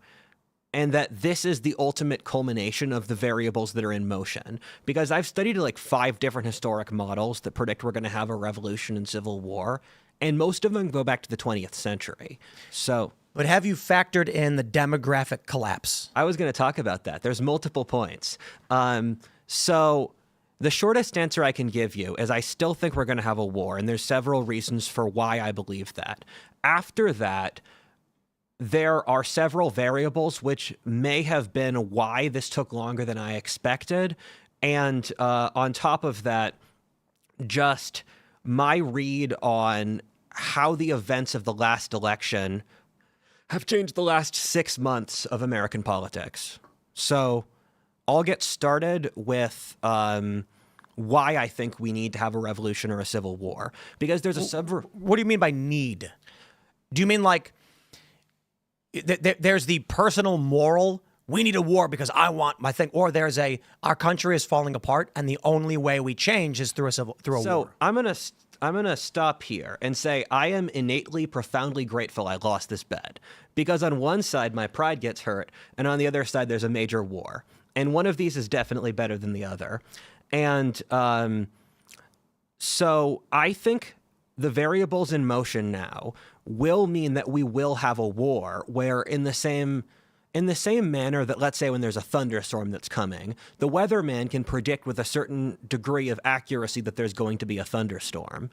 And that this is the ultimate culmination of the variables that are in motion. Because I've studied like 5 different historic models that predict we're going to have a revolution and civil war. and most of them go back to the 20th century. So But have you factored in the demographic collapse? I was going to talk about that. There's multiple points. So the shortest answer I can give you is I still think we're going to have a war, and there's several reasons for why I believe that. After that, there are several variables which may have been why this took longer than I expected. And on top of that, just my read on how the events of the last election have changed the last 6 months of American politics. So I'll get started with why I think we need to have a revolution or a civil war. Because there's a What do you mean by need? Do you mean like there's the personal moral, we need a war because I want my thing, or there's our country is falling apart and the only way we change is through a war? So I'm gonna stop here and say I am innately, profoundly grateful I lost this bet, because on one side my pride gets hurt, and on the other side there's a major war, and one of these is definitely better than the other, and so I think the variables in motion now will mean that we will have a war where in the same manner that, let's say, when there's a thunderstorm that's coming, the weatherman can predict with a certain degree of accuracy that there's going to be a thunderstorm.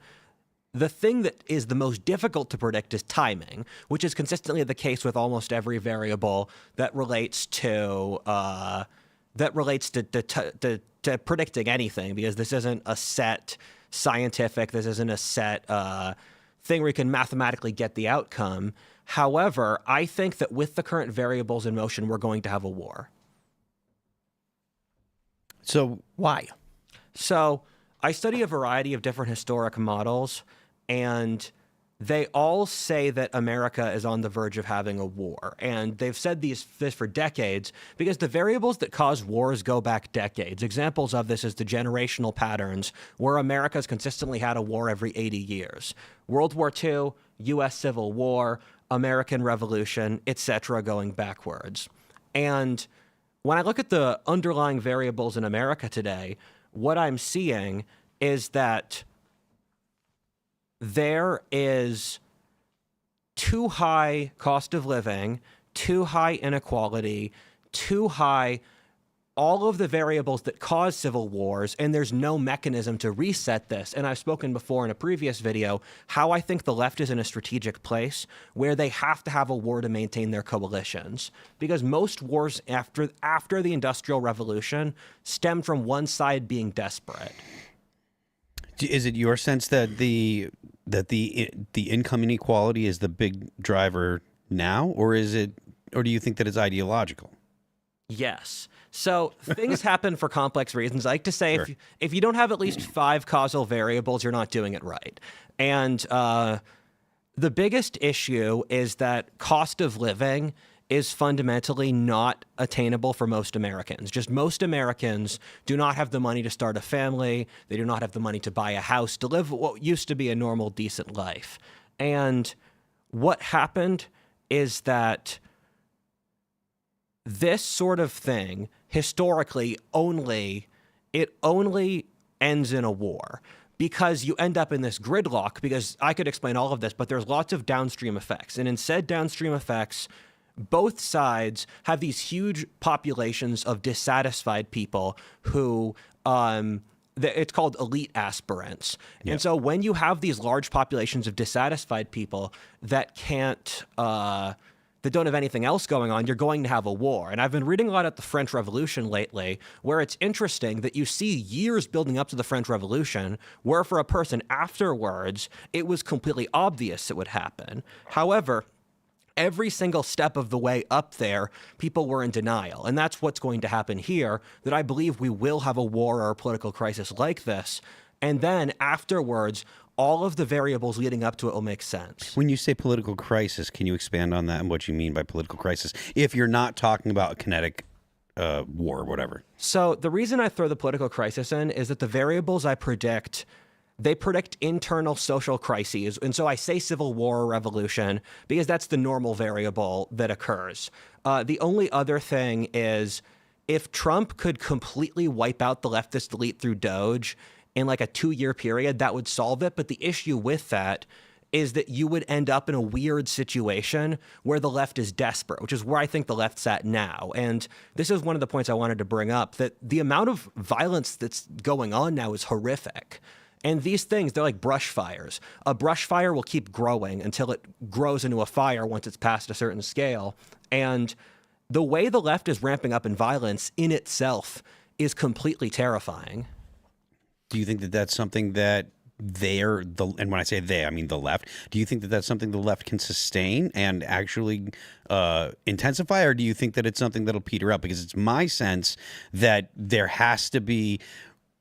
The thing that is the most difficult to predict is timing, which is consistently the case with almost every variable that relates to predicting anything, because this isn't a set scientific, this isn't a set thing where you can mathematically get the outcome. However, I think that with the current variables in motion, we're going to have a war. So Why? So I study a variety of different historic models, and they all say that America is on the verge of having a war. And they've said this for decades because the variables that cause wars go back decades. Examples of this is the generational patterns where America's consistently had a war every 80 years. World War II, U.S. Civil War, American Revolution, etc., going backwards. And when I look at the underlying variables in America today, what I'm seeing is that there is too high cost of living, too high inequality, too high all of the variables that cause civil wars, and there's no mechanism to reset this. And I've spoken before in a previous video how I think the left is in a strategic place where they have to have a war to maintain their coalitions. Because most wars after the Industrial Revolution stemmed from one side being desperate. is it your sense that the income inequality is the big driver now, or do you think that it's ideological? Yes. So things happen for complex reasons. I like to say, Sure. if you don't have at least 5 causal variables, you're not doing it right. And the biggest issue is that cost of living is fundamentally not attainable for most Americans. Just most Americans do not have the money to start a family. They do not have the money to buy a house, to live what used to be a normal, decent life. And what happened is that this sort of thing, historically, only ends in a war, because you end up in this gridlock, because I could explain all of this, but there's lots of downstream effects. And in said downstream effects, both sides have these huge populations of dissatisfied people who it's called elite aspirants. Yeah. And so when you have these large populations of dissatisfied people that can't that don't have anything else going on, you're going to have a war. And I've been reading a lot about the French Revolution lately, where it's interesting that you see years building up to the French Revolution, where for a person afterwards, it was completely obvious it would happen. However, every single step of the way up there, people were in denial. And that's what's going to happen here, that I believe we will have a war or a political crisis like this. And then afterwards, all of the variables leading up to it will make sense. When you say political crisis, can you expand on that and what you mean by political crisis, if you're not talking about a kinetic war or whatever? So the reason I throw the political crisis in is that the variables I predict, they predict internal social crises. And so I say civil war or revolution because that's the normal variable that occurs. The only other thing is if Trump could completely wipe out the leftist elite through Doge in like a 2-year period, that would solve it. But the issue with that is that you would end up in a weird situation where the left is desperate, which is where I think the left's at now. And this is one of the points I wanted to bring up, that the amount of violence that's going on now is horrific. And these things, they're like brush fires. A brush fire will keep growing until it grows into a fire once it's past a certain scale. And the way the left is ramping up in violence in itself is completely terrifying. Do you think that that's something that and when I say they, I mean the left, do you think that that's something the left can sustain and actually intensify, or do you think that it's something that'll peter out? Because it's my sense that there has to be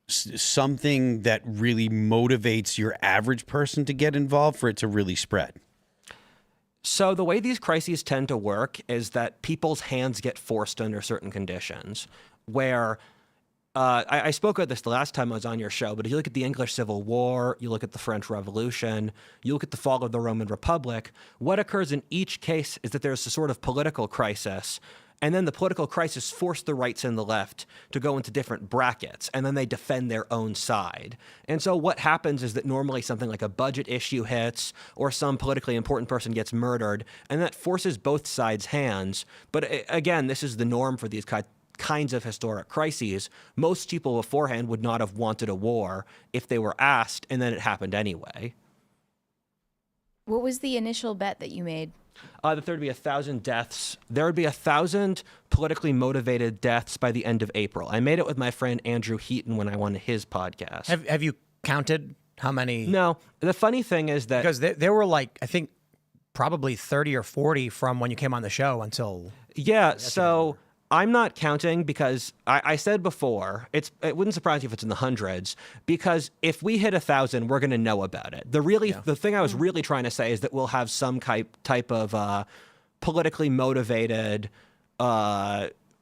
something that really motivates your average person to get involved for it to really spread. So the way these crises tend to work is that people's hands get forced under certain conditions where I spoke about this the last time I was on your show, but if you look at the English Civil War, you look at the French Revolution, you look at the fall of the Roman Republic, what occurs in each case is that there's a sort of political crisis, and then the political crisis forced the rights and the left to go into different brackets, and then they defend their own side. And so what happens is that normally something like a budget issue hits, or some politically important person gets murdered, and that forces both sides' hands. But again, this is the norm for these kinds of historic crises. Most people beforehand would not have wanted a war if they were asked, and then it happened anyway. What was the initial bet that you made? That there'd be 1,000 deaths. There would be 1,000 politically motivated deaths by the end of April. I made it with my friend Andrew Heaton when I won his podcast. Have you counted how many? No. The funny thing is that... Because there were like, I think, probably 30 or 40 from when you came on the show until... Yeah, so... I'm not counting because I said before, it wouldn't surprise you if it's in the hundreds, because if we hit 1,000, we're going to know about it. The thing I was really trying to say is that we'll have some type of politically motivated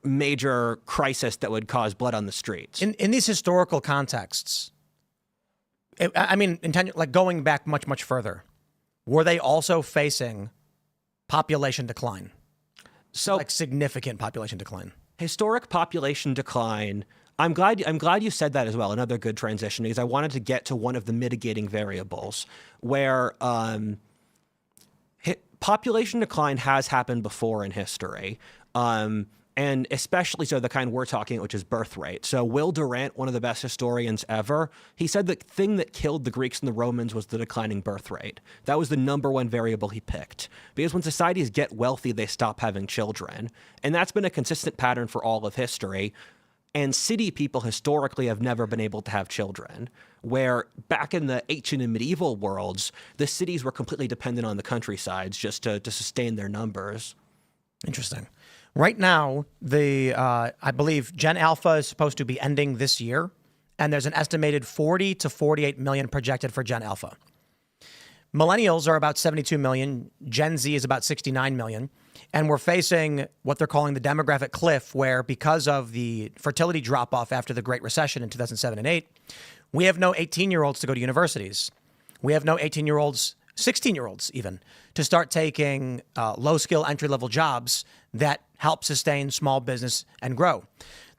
major crisis that would cause blood on the streets. In these historical contexts, like going back much, much further, were they also facing population decline? So like significant population decline. Historic population decline. I'm glad you said that as well. Another good transition, because I wanted to get to one of the mitigating variables where population decline has happened before in history. And especially so the kind we're talking, which is birth rate. So Will Durant, one of the best historians ever, he said the thing that killed the Greeks and the Romans was the declining birth rate. That was the number one variable he picked. Because when societies get wealthy, they stop having children. And that's been a consistent pattern for all of history. And city people historically have never been able to have children, where back in the ancient and medieval worlds, the cities were completely dependent on the countrysides just to sustain their numbers. Interesting. Right now, I believe Gen Alpha is supposed to be ending this year, and there's an estimated 40 to 48 million projected for Gen Alpha. Millennials are about 72 million. Gen Z is about 69 million. And we're facing what they're calling the demographic cliff, where because of the fertility drop-off after the Great Recession in 2007 and 8, we have no 18-year-olds to go to universities. We have no 18-year-olds, 16-year-olds even, to start taking low-skill entry-level jobs that help sustain small business and grow.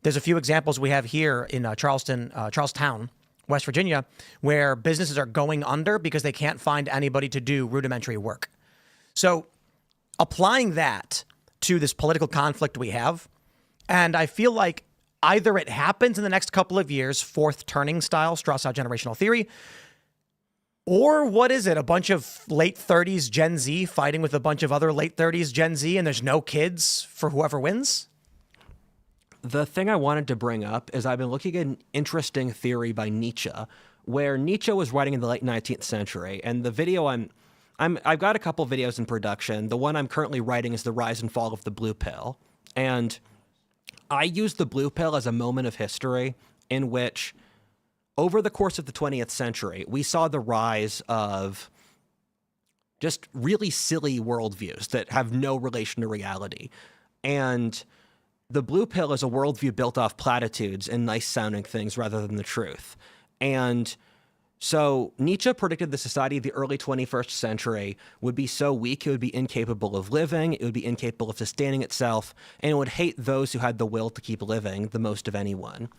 There's a few examples we have here in Charlestown, West Virginia, where businesses are going under because they can't find anybody to do rudimentary work. So applying that to this political conflict we have, and I feel like either it happens in the next couple of years, fourth turning style, Strauss out generational theory, or what is it? A bunch of late 30s Gen Z fighting with a bunch of other late 30s Gen Z, and there's no kids for whoever wins? The thing I wanted to bring up is I've been looking at an interesting theory by Nietzsche, where Nietzsche was writing in the late 19th century. And the video I've got a couple videos in production. The one I'm currently writing is The Rise and Fall of the Blue Pill. And I use the blue pill as a moment of history in which, over the course of the 20th century, we saw the rise of just really silly worldviews that have no relation to reality. And the blue pill is a worldview built off platitudes and nice-sounding things rather than the truth. And so Nietzsche predicted the society of the early 21st century would be so weak it would be incapable of living, it would be incapable of sustaining itself, and it would hate those who had the will to keep living the most of anyone.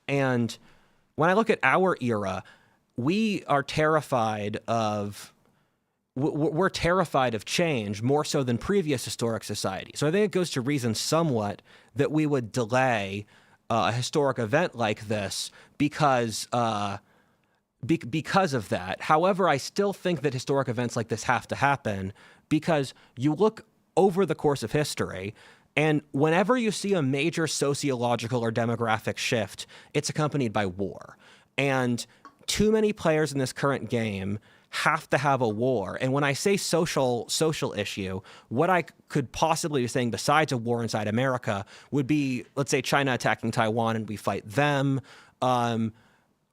And when I look at our era, we are terrified of we're terrified of change more so than previous historic societies. So I think it goes to reason somewhat that we would delay a historic event like this because of that. However, I still think that historic events like this have to happen because you look over the course of history, and whenever you see a major sociological or demographic shift, it's accompanied by war. And too many players in this current game have to have a war. And when I say social issue, what I could possibly be saying besides a war inside America would be, let's say, China attacking Taiwan and we fight them,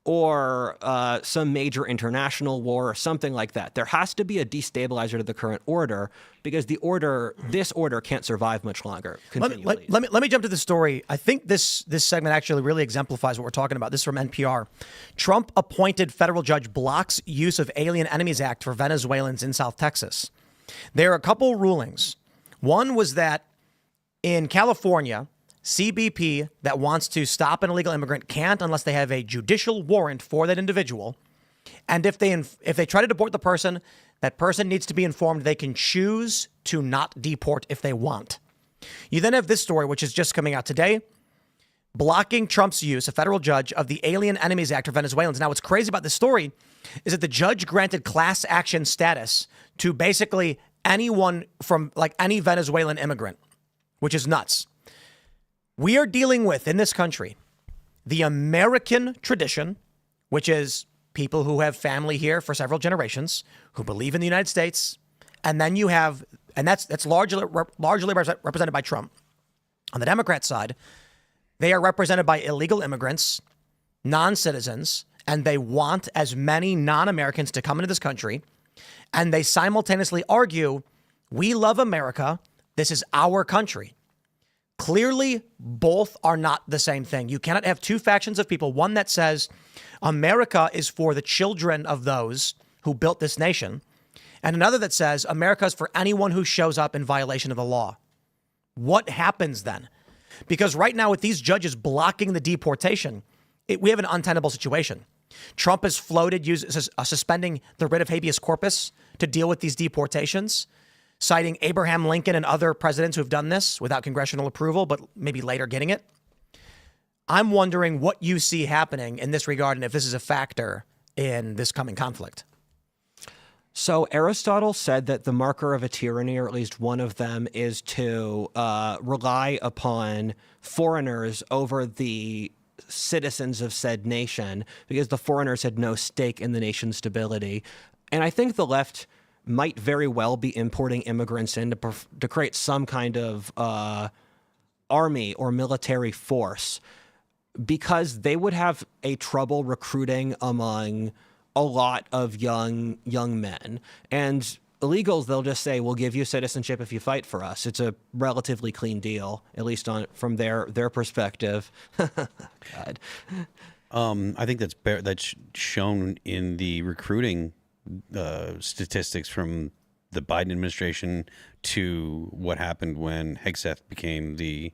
or some major international war or something like that. There has to be a destabilizer to the current order because this order can't survive much longer. Let me jump to the story. I think this segment actually really exemplifies what we're talking about. This is from NPR. Trump appointed federal judge blocks use of Alien Enemies Act for Venezuelans in South Texas. There are a couple rulings. One was that in California, CBP that wants to stop an illegal immigrant can't unless they have a judicial warrant for that individual. And if they try to deport the person, that person needs to be informed they can choose to not deport if they want. You then have this story, which is just coming out today, blocking Trump's use, a federal judge, of the Alien Enemies Act for Venezuelans. Now, what's crazy about this story is that the judge granted class action status to basically anyone from like any Venezuelan immigrant, which is nuts. We are dealing with, in this country, the American tradition, which is people who have family here for several generations, who believe in the United States. And then you have, and that's largely represented by Trump. On the Democrat side, they are represented by illegal immigrants, non-citizens, and they want as many non-Americans to come into this country. And they simultaneously argue, we love America. This is our country. Clearly, both are not the same thing. You cannot have two factions of people, one that says America is for the children of those who built this nation, and another that says America is for anyone who shows up in violation of the law. What happens then? Because right now, with these judges blocking the deportation, we have an untenable situation. Trump has floated suspending the writ of habeas corpus to deal with these deportations, citing Abraham Lincoln and other presidents who have done this without congressional approval, but maybe later getting it. I'm wondering what you see happening in this regard and if this is a factor in this coming conflict. So Aristotle said that the marker of a tyranny, or at least one of them, is to rely upon foreigners over the citizens of said nation because the foreigners had no stake in the nation's stability. And I think the left might very well be importing immigrants in to create some kind of army or military force because they would have a trouble recruiting among a lot of young men. And illegals, they'll just say, we'll give you citizenship if you fight for us. It's a relatively clean deal, at least from their perspective. God. I think that's shown in the recruiting statistics from the Biden administration to what happened when Hegseth became the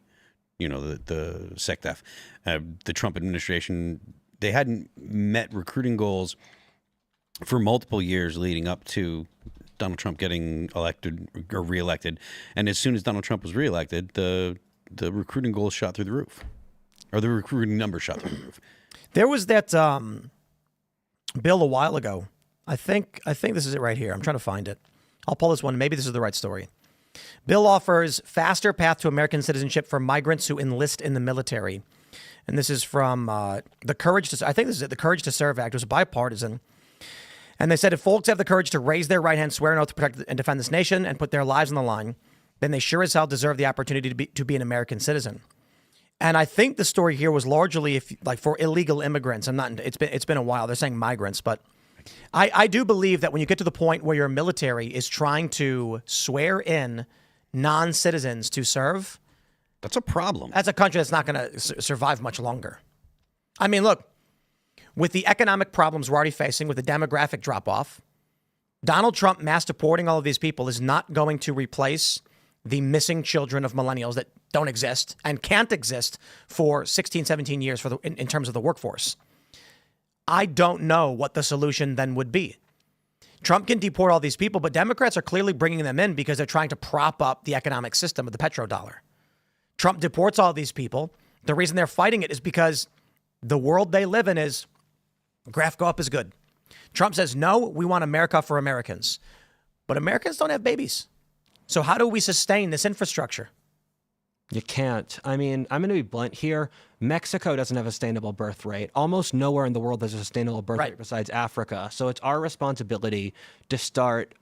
SecDef. The Trump administration, they hadn't met recruiting goals for multiple years leading up to Donald Trump getting elected or reelected. And as soon as Donald Trump was reelected, the recruiting goals shot through the roof, or the recruiting numbers shot through the roof. There was that bill a while ago. I think this is it right here. I'm trying to find it. I'll pull this one. Maybe this is the right story. Bill offers faster path to American citizenship for migrants who enlist in the military. And this is from the Courage to Serve Act. It was bipartisan. And they said if folks have the courage to raise their right hand, swear an oath to protect and defend this nation and put their lives on the line, then they sure as hell deserve the opportunity to be an American citizen. And I think the story here was largely for illegal immigrants. It's been a while. They're saying migrants, but I do believe that when you get to the point where your military is trying to swear in non-citizens to serve, that's a problem. That's a country that's not going to survive much longer. I mean, look, with the economic problems we're already facing, with the demographic drop-off, Donald Trump mass deporting all of these people is not going to replace the missing children of millennials that don't exist and can't exist for 16, 17 years in terms of the workforce. I don't know what the solution then would be. Trump can deport all these people, but Democrats are clearly bringing them in because they're trying to prop up the economic system of the petrodollar. Trump deports all these people. The reason they're fighting it is because the world they live in is graph go up is good. Trump says, no, we want America for Americans. But Americans don't have babies. So how do we sustain this infrastructure? You can't. I mean, I'm going to be blunt here. Mexico doesn't have a sustainable birth rate. Almost nowhere in the world there's a sustainable birth rate besides Africa. So it's our responsibility to start.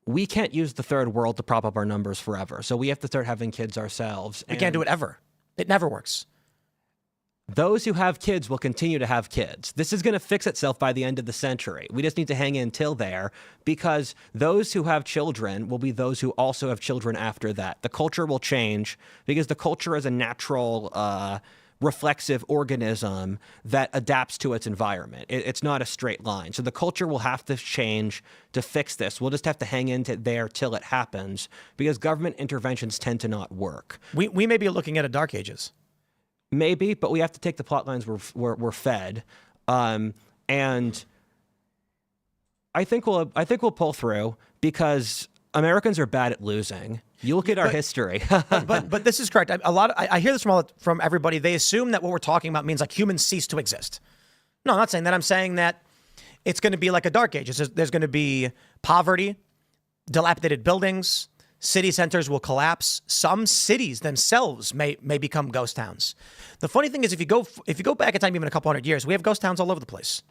We can't use the third world to prop up our numbers forever. So we have to start having kids ourselves. We can't do it ever. It never works. Those who have kids will continue to have kids. This is going to fix itself by the end of the century. We just need to hang in till there, because those who have children will be those who also have children after that. The culture will change because the culture is a natural, reflexive organism that adapts to its environment. It's not a straight line. So the culture will have to change to fix this. We'll just have to hang in there till it happens, because government interventions tend to not work. We may be looking at a dark ages. Maybe, but we have to take the plot lines we're fed, and I think we'll pull through, because Americans are bad at losing. You look at our history. but this is correct. I hear this from everybody. They assume that what we're talking about means like humans cease to exist. No, I'm not saying that. I'm saying that it's going to be like a dark age. There's going to be poverty, dilapidated buildings. City centers will collapse. Some cities themselves may become ghost towns. The funny thing is, if you go back in time even a couple hundred years, we have ghost towns all over the place.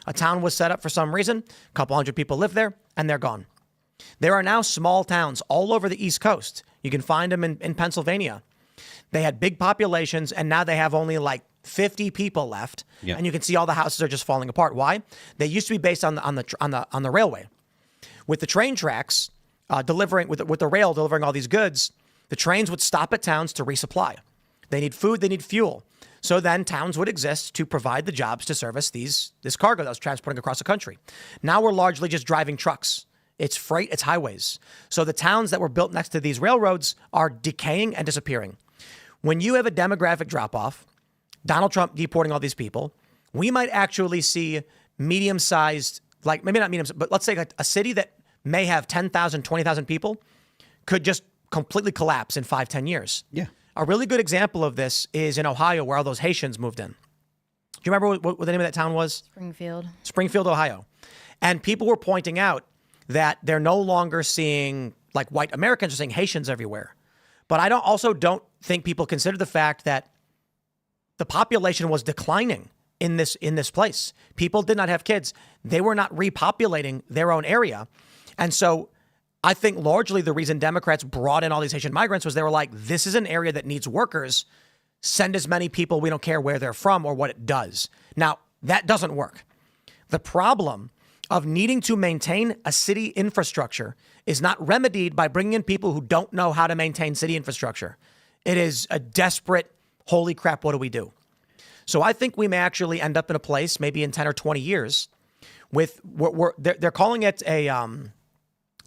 A town was set up for some reason. A couple hundred people live there, and they're gone. There are now small towns all over the East Coast. You can find them in Pennsylvania. They had big populations, and now they have only like 50 people left. Yeah. And you can see all the houses are just falling apart. Why? They used to be based on the railway. With the train tracks, delivering with the rail delivering all these goods, the trains would stop at towns to resupply. They need food, they need fuel. So then towns would exist to provide the jobs to service this cargo that was transporting across the country. Now we're largely just driving trucks. It's freight, it's highways. So the towns that were built next to these railroads are decaying and disappearing. When you have a demographic drop-off, Donald Trump deporting all these people, we might actually see medium-sized, like maybe not medium, but let's say like a city that may have 10,000, 20,000 people could just completely collapse in 5-10 years. Yeah. A really good example of this is in Ohio, where all those Haitians moved in. Do you remember what the name of that town was? Springfield, Ohio. And people were pointing out that they're no longer seeing like white Americans, are seeing Haitians everywhere. But I don't think people consider the fact that the population was declining in this place. People did not have kids. They were not repopulating their own area. And so I think largely the reason Democrats brought in all these Haitian migrants was they were like, this is an area that needs workers. Send as many people. We don't care where they're from or what it does. Now, that doesn't work. The problem of needing to maintain a city infrastructure is not remedied by bringing in people who don't know how to maintain city infrastructure. It is a desperate, holy crap, what do we do? So I think we may actually end up in a place, maybe in 10 or 20 years, with they're calling it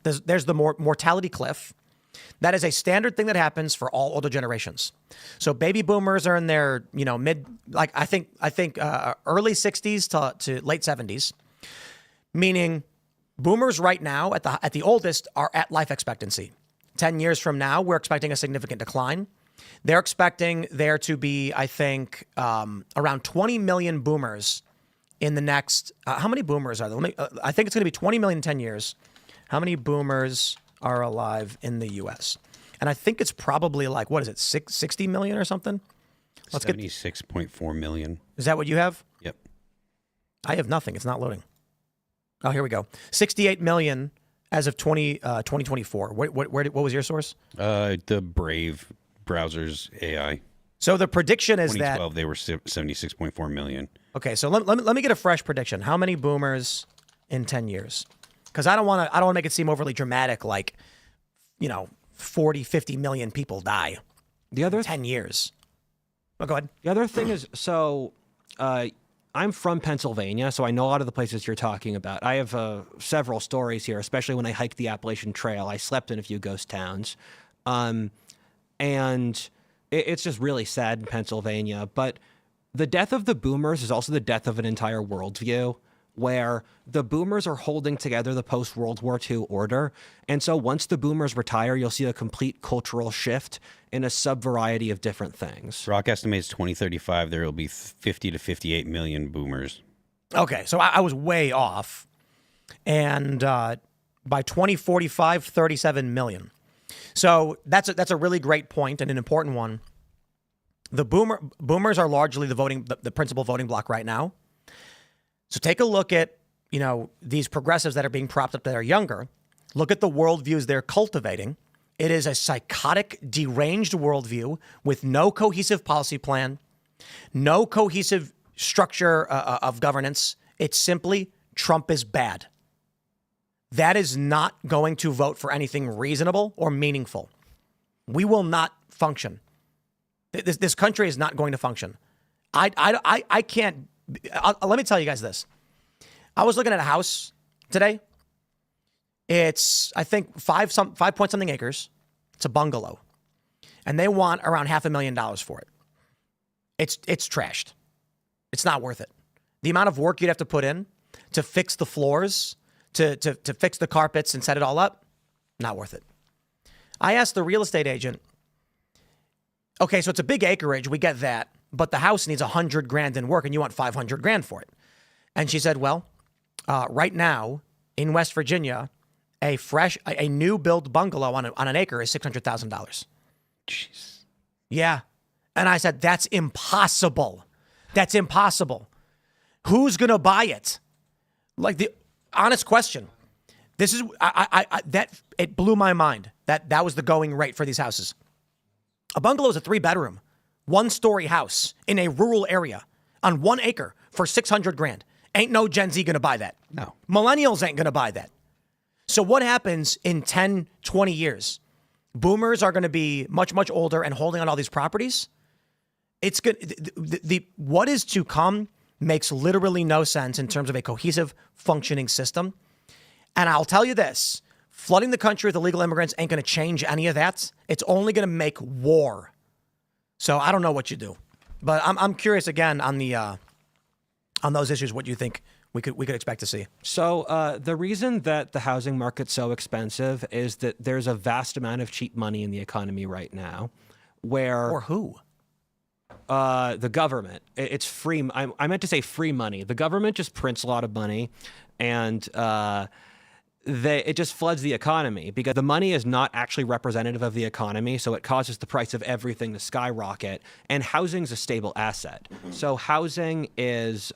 there's the mortality cliff. That is a standard thing that happens for all older generations. So baby boomers are in their I think early 60s to late 70s, meaning boomers right now at the oldest are at life expectancy. 10 years from now, we're expecting a significant decline. They're expecting there to be, I think, around 20 million boomers in the next. How many boomers are there? I think it's going to be 20 million in 10 years. How many boomers are alive in the U.S.? And I think it's probably like, what is it, 60 million or something? 76.4 million. Is that what you have? Yep. I have nothing. It's not loading. Oh, here we go. 68 million as of 2024. What was your source? The Brave browser's AI. So the prediction is that 2012 they were 76.4 million. Okay, so let me get a fresh prediction. How many boomers in 10 years? Because I don't want to make it seem overly dramatic, like 40, 50 million people die. The other 10 years. Oh, go ahead. The other thing is, I'm from Pennsylvania, so I know a lot of the places you're talking about. I have several stories here, especially when I hiked the Appalachian Trail. I slept in a few ghost towns. And it's just really sad in Pennsylvania. But the death of the boomers is also the death of an entire worldview. where the boomers are holding together the post-World War II order. And so once the boomers retire, you'll see a complete cultural shift in a sub-variety of different things. Rock estimates 2035 there will be 50 to 58 million boomers. Okay, so I was way off. And by 2045, 37 million. So that's a really great point and an important one. The boomers are largely the principal voting bloc right now. So take a look at, these progressives that are being propped up that are younger. Look at the worldviews they're cultivating. It is a psychotic, deranged worldview with no cohesive policy plan, no cohesive structure of governance. It's simply Trump is bad. That is not going to vote for anything reasonable or meaningful. We will not function. This country is not going to function. I can't. Let me tell you guys this. I was looking at a house today. It's, I think, 5 point something acres. It's a bungalow. And they want around $500,000 for it. It's trashed. It's not worth it. The amount of work you'd have to put in to fix the floors, to fix the carpets and set it all up, not worth it. I asked the real estate agent, okay, so it's a big acreage, we get that, but the house needs $100,000 in work and you want $500,000 for it. And she said, well, right now in West Virginia, a new build bungalow on an acre is $600,000. Jeez. Yeah. And I said, that's impossible. That's impossible. Who's going to buy it? Like, the honest question. This is, it blew my mind that was the going rate for these houses. A bungalow is a 3-bedroom, 1-story house in a rural area on 1 acre for $600,000. Ain't no Gen Z going to buy that. No. Millennials ain't going to buy that. So what happens in 10, 20 years? Boomers are going to be much, much older and holding on all these properties. It's good. What is to come makes literally no sense in terms of a cohesive, functioning system. And I'll tell you this, flooding the country with illegal immigrants ain't going to change any of that. It's only going to make war. So I don't know what you do. But I'm curious again on those issues, what you think we could expect to see. So the reason that the housing market's so expensive is that there's a vast amount of cheap money in the economy right now. Or who? The government. It's free. I meant to say free money. The government just prints a lot of money, and it just floods the economy because the money is not actually representative of the economy, so it causes the price of everything to skyrocket. And housing's a stable asset. So housing is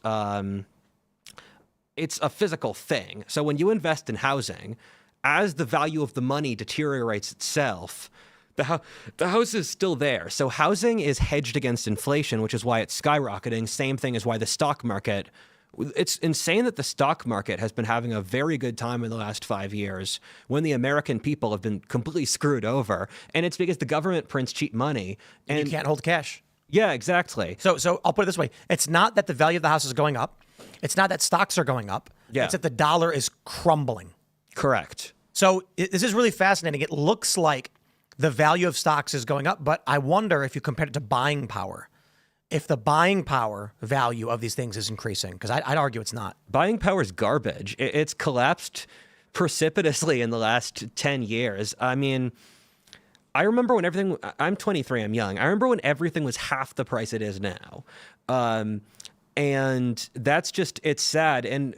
it's a physical thing. So when you invest in housing, as the value of the money deteriorates itself, the house is still there. So housing is hedged against inflation, which is why it's skyrocketing. Same thing as why the stock market. It's insane that the stock market has been having a very good time in the last 5 years when the American people have been completely screwed over. And it's because the government prints cheap money. And you can't hold cash. Yeah, exactly. So I'll put it this way. It's not that the value of the house is going up. It's not that stocks are going up. Yeah. It's that the dollar is crumbling. Correct. So this is really fascinating. It looks like the value of stocks is going up, but I wonder if you compare it to buying power, if the buying power value of these things is increasing, because I'd argue it's not. Buying power is garbage. It's collapsed precipitously in the last 10 years. I mean, I remember when everything, I'm 23, I'm young. I remember when everything was half the price it is now. And that's just, it's sad. And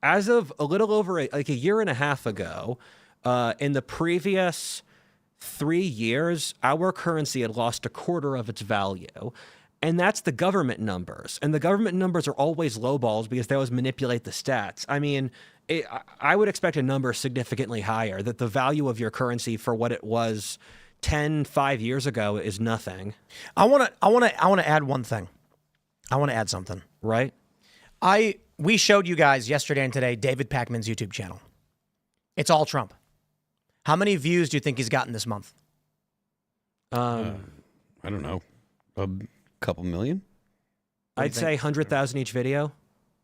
as of a little over a year and a half ago, in the previous 3 years, our currency had lost a quarter of its value. And that's the government numbers. And the government numbers are always lowballs because they always manipulate the stats. I mean, I would expect a number significantly higher, that the value of your currency for what it was 5 years ago is nothing. I want to add one thing. I want to add something. Right? We showed you guys yesterday and today David Pakman's YouTube channel. It's all Trump. How many views do you think he's gotten this month? I don't know. A couple million? I'd say 100,000 each video.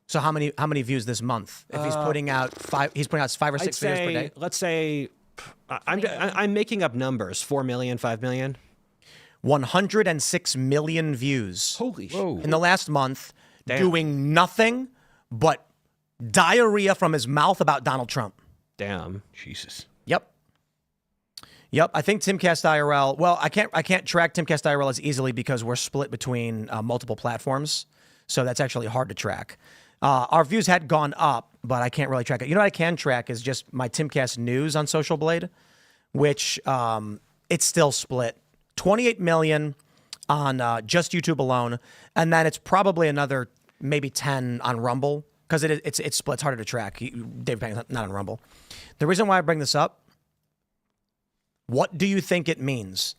So how many views this month? If he's putting out 5 or 6 videos per day. Let's say I'm making up numbers. 4 million, 5 million. 106 million views. Holy shit. In the last month, doing nothing but diarrhea from his mouth about Donald Trump. Damn. Jesus. Yep. I think Timcast IRL. Well, I can't track Timcast IRL as easily because we're split between multiple platforms, so that's actually hard to track. Our views had gone up, but I can't really track it. You know what I can track is just my Timcast news on Social Blade, which it's still split. 28 million on just YouTube alone, and then it's probably another maybe 10 on Rumble because it's split. It's harder to track. David Pang's not on Rumble. The reason why I bring this up. What do you think it means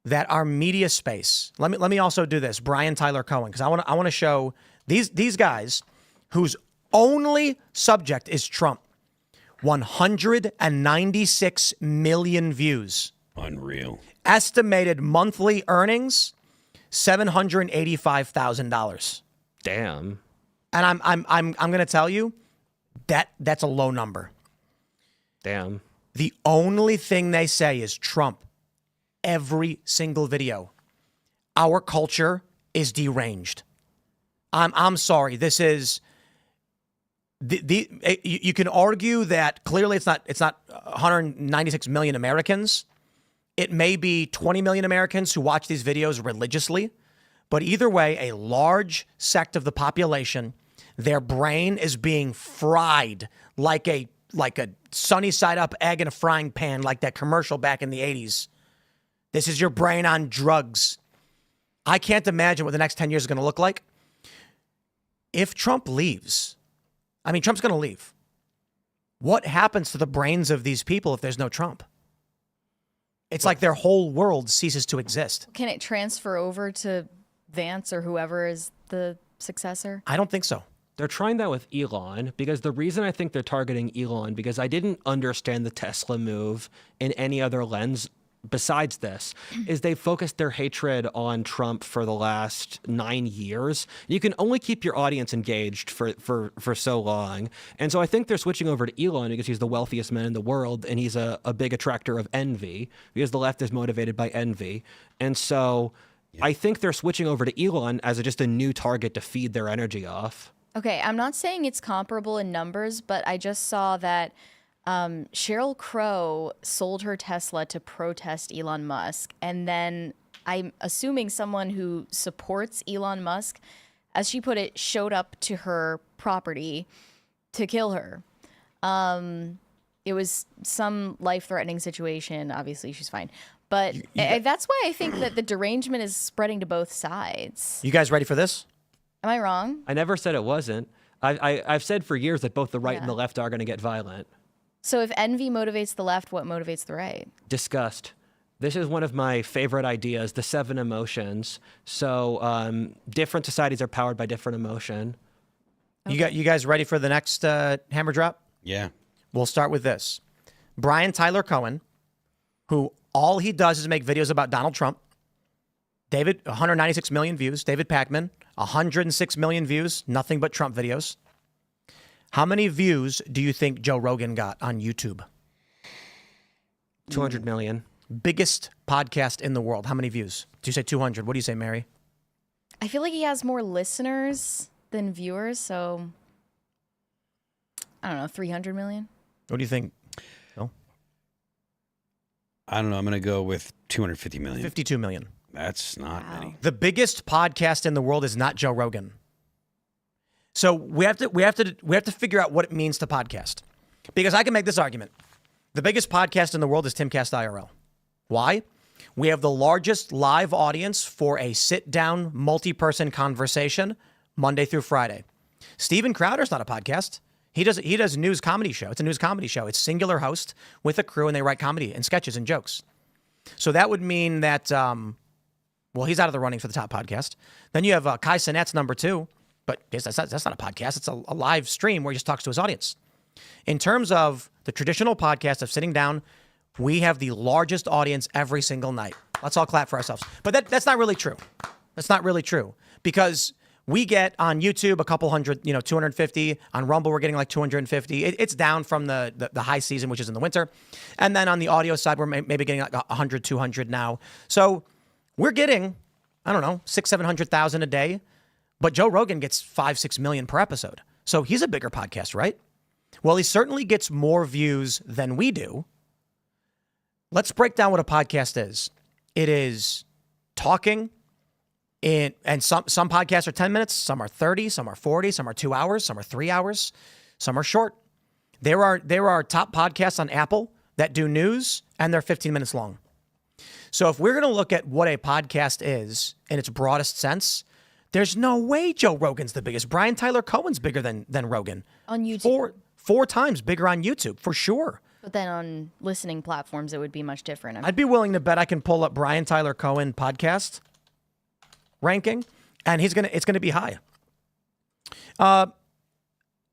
that our media space? Let me also do this. Brian Tyler Cohen, because I want to show these guys whose only subject is Trump. 196 million views. Unreal. Estimated monthly earnings $785,000. Damn. And I'm going to tell you that's a low number. Damn. The only thing they say is Trump. Every single video. Our culture is deranged. I'm sorry. This is you can argue that clearly it's not 196 million Americans. It may be 20 million Americans who watch these videos religiously, but either way, a large sect of the population, their brain is being fried like a sunny side up egg in a frying pan, like that commercial back in the 80s. This is your brain on drugs. I can't imagine what the next 10 years is going to look like. If Trump leaves, I mean, Trump's going to leave. What happens to the brains of these people if there's no Trump? It's like their whole world ceases to exist. Can it transfer over to Vance or whoever is the successor? I don't think so. They're trying that with Elon because the reason I think they're targeting Elon, because I didn't understand the Tesla move in any other lens besides this, is they focused their hatred on Trump for the last 9 years. You can only keep your audience engaged for so long. And so I think they're switching over to Elon because he's the wealthiest man in the world and he's a big attractor of envy because the left is motivated by envy. And so I think they're switching over to Elon as just a new target to feed their energy off. Okay, I'm not saying it's comparable in numbers, but I just saw that Sheryl Crow sold her Tesla to protest Elon Musk. And then I'm assuming someone who supports Elon Musk, as she put it, showed up to her property to kill her. It was some life-threatening situation. Obviously, she's fine. But that's why I think that the derangement is spreading to both sides. You guys ready for this? Am I wrong? I never said it wasn't. I've said for years that both the right and the left are going to get violent. So if envy motivates the left, what motivates the right? Disgust. This is one of my favorite ideas, the 7 emotions. So different societies are powered by different emotion. Okay. You guys ready for the next hammer drop? Yeah. We'll start with this. Brian Tyler Cohen, who all he does is make videos about Donald Trump. David, 196 million views. David Pakman, 106 million views. Nothing but Trump videos. How many views do you think Joe Rogan got on YouTube? 200 million. Biggest podcast in the world. How many views? Do you say 200? What do you say, Mary? I feel like he has more listeners than viewers, so I don't know, 300 million? What do you think? Phil? I don't know. I'm going to go with 250 million. 52 million. That's not many. The biggest podcast in the world is not Joe Rogan. So we have to figure out what it means to podcast. Because I can make this argument. The biggest podcast in the world is Timcast IRL. Why? We have the largest live audience for a sit-down, multi-person conversation Monday through Friday. Steven Crowder's not a podcast. He does a news comedy show. It's a news comedy show. It's singular host with a crew, and they write comedy and sketches and jokes. So that would mean that, well, he's out of the running for the top podcast. Then you have Kai Cenat's number 2. But that's not a podcast. It's a live stream where he just talks to his audience. In terms of the traditional podcast of sitting down, we have the largest audience every single night. Let's all clap for ourselves. But that's not really true. That's not really true. Because we get on YouTube a couple hundred, 250. On Rumble, we're getting like 250. It's down from the high season, which is in the winter. And then on the audio side, we're maybe getting like 100, 200 now. So we're getting, I don't know, 600,000, 700,000 a day. But Joe Rogan gets 5-6 million per episode. So he's a bigger podcast, right? Well, he certainly gets more views than we do. Let's break down what a podcast is. It is talking, and some podcasts are 10 minutes, some are 30, some are 40, some are 2 hours, some are 3 hours, some are short. There are top podcasts on Apple that do news, and they're 15 minutes long. So if we're going to look at what a podcast is in its broadest sense, there's no way Joe Rogan's the biggest. Brian Tyler Cohen's bigger than Rogan. On YouTube. Four times bigger on YouTube, for sure. But then on listening platforms, it would be much different. I'd be willing to bet I can pull up Brian Tyler Cohen podcast ranking, and it's gonna be high.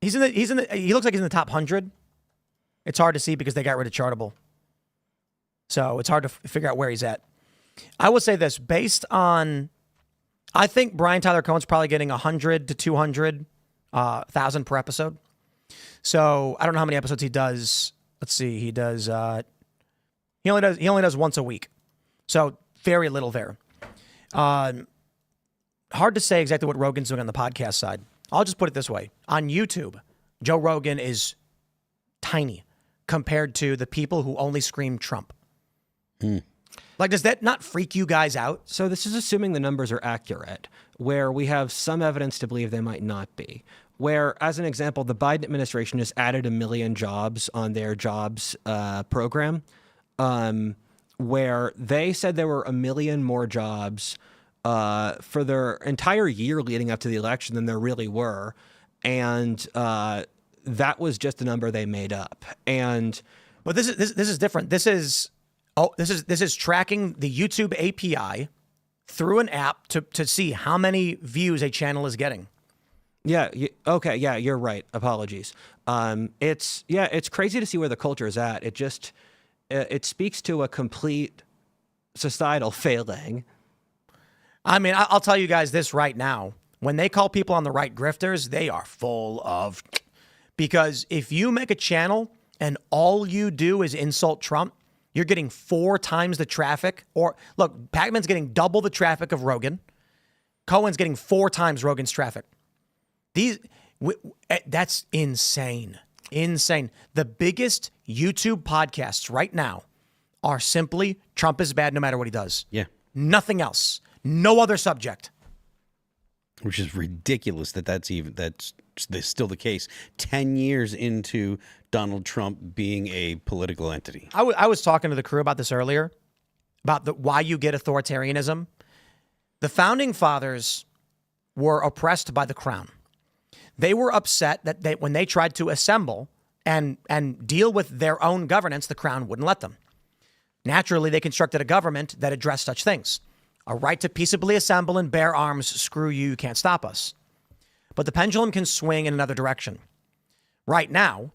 He looks like he's in the top 100. It's hard to see because they got rid of Chartable. So it's hard to figure out where he's at. I will say this, based on, I think Brian Tyler Cohen's probably getting 100 to 200,000 per episode. So I don't know how many episodes he does. Let's see. He does. He only does once a week. So very little there. Hard to say exactly what Rogan's doing on the podcast side. I'll just put it this way. On YouTube, Joe Rogan is tiny compared to the people who only scream Trump. Like, does that not freak you guys out? So this is assuming the numbers are accurate, where we have some evidence to believe they might not be. Where, as an example, the Biden administration has added 1 million jobs on their jobs program, where they said there were 1 million more jobs for their entire year leading up to the election than there really were. And that was just the number they made up. But this is different. This is tracking the YouTube API through an app to see how many views a channel is getting. Yeah. Okay. Yeah, you're right. Apologies. It's crazy to see where the culture is at. It speaks to a complete societal failing. I mean, I'll tell you guys this right now. When they call people on the right grifters, they are full of, because if you make a channel and all you do is insult Trump, you're getting 4 times the traffic. Or look, Pacman's getting double the traffic of Rogan. Cohen's getting 4 times Rogan's traffic. That's insane. Insane. The biggest YouTube podcasts right now are simply Trump is bad no matter what he does. Yeah. Nothing else. No other subject. Which is ridiculous that's still the case 10 years into Donald Trump being a political entity. I was talking to the crew about this earlier, about why you get authoritarianism. The founding fathers were oppressed by the crown. They were upset that when they tried to assemble and deal with their own governance, the crown wouldn't let them. Naturally, they constructed a government that addressed such things. A right to peaceably assemble and bear arms, screw you, you can't stop us. But the pendulum can swing in another direction. Right now,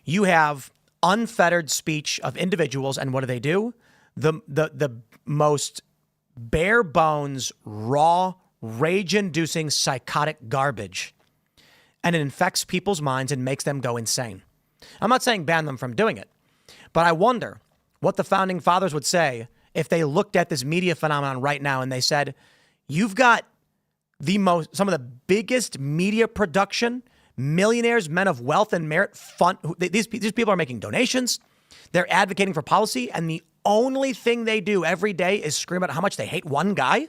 you have unfettered speech of individuals, and what do? The most bare bones, raw, rage-inducing, psychotic garbage. And it infects people's minds and makes them go insane. I'm not saying ban them from doing it, but I wonder what the founding fathers would say if they looked at this media phenomenon right now and they said, you've got some of the biggest media production, millionaires, men of wealth and merit, these people are making donations, they're advocating for policy, and the only thing they do every day is scream about how much they hate one guy?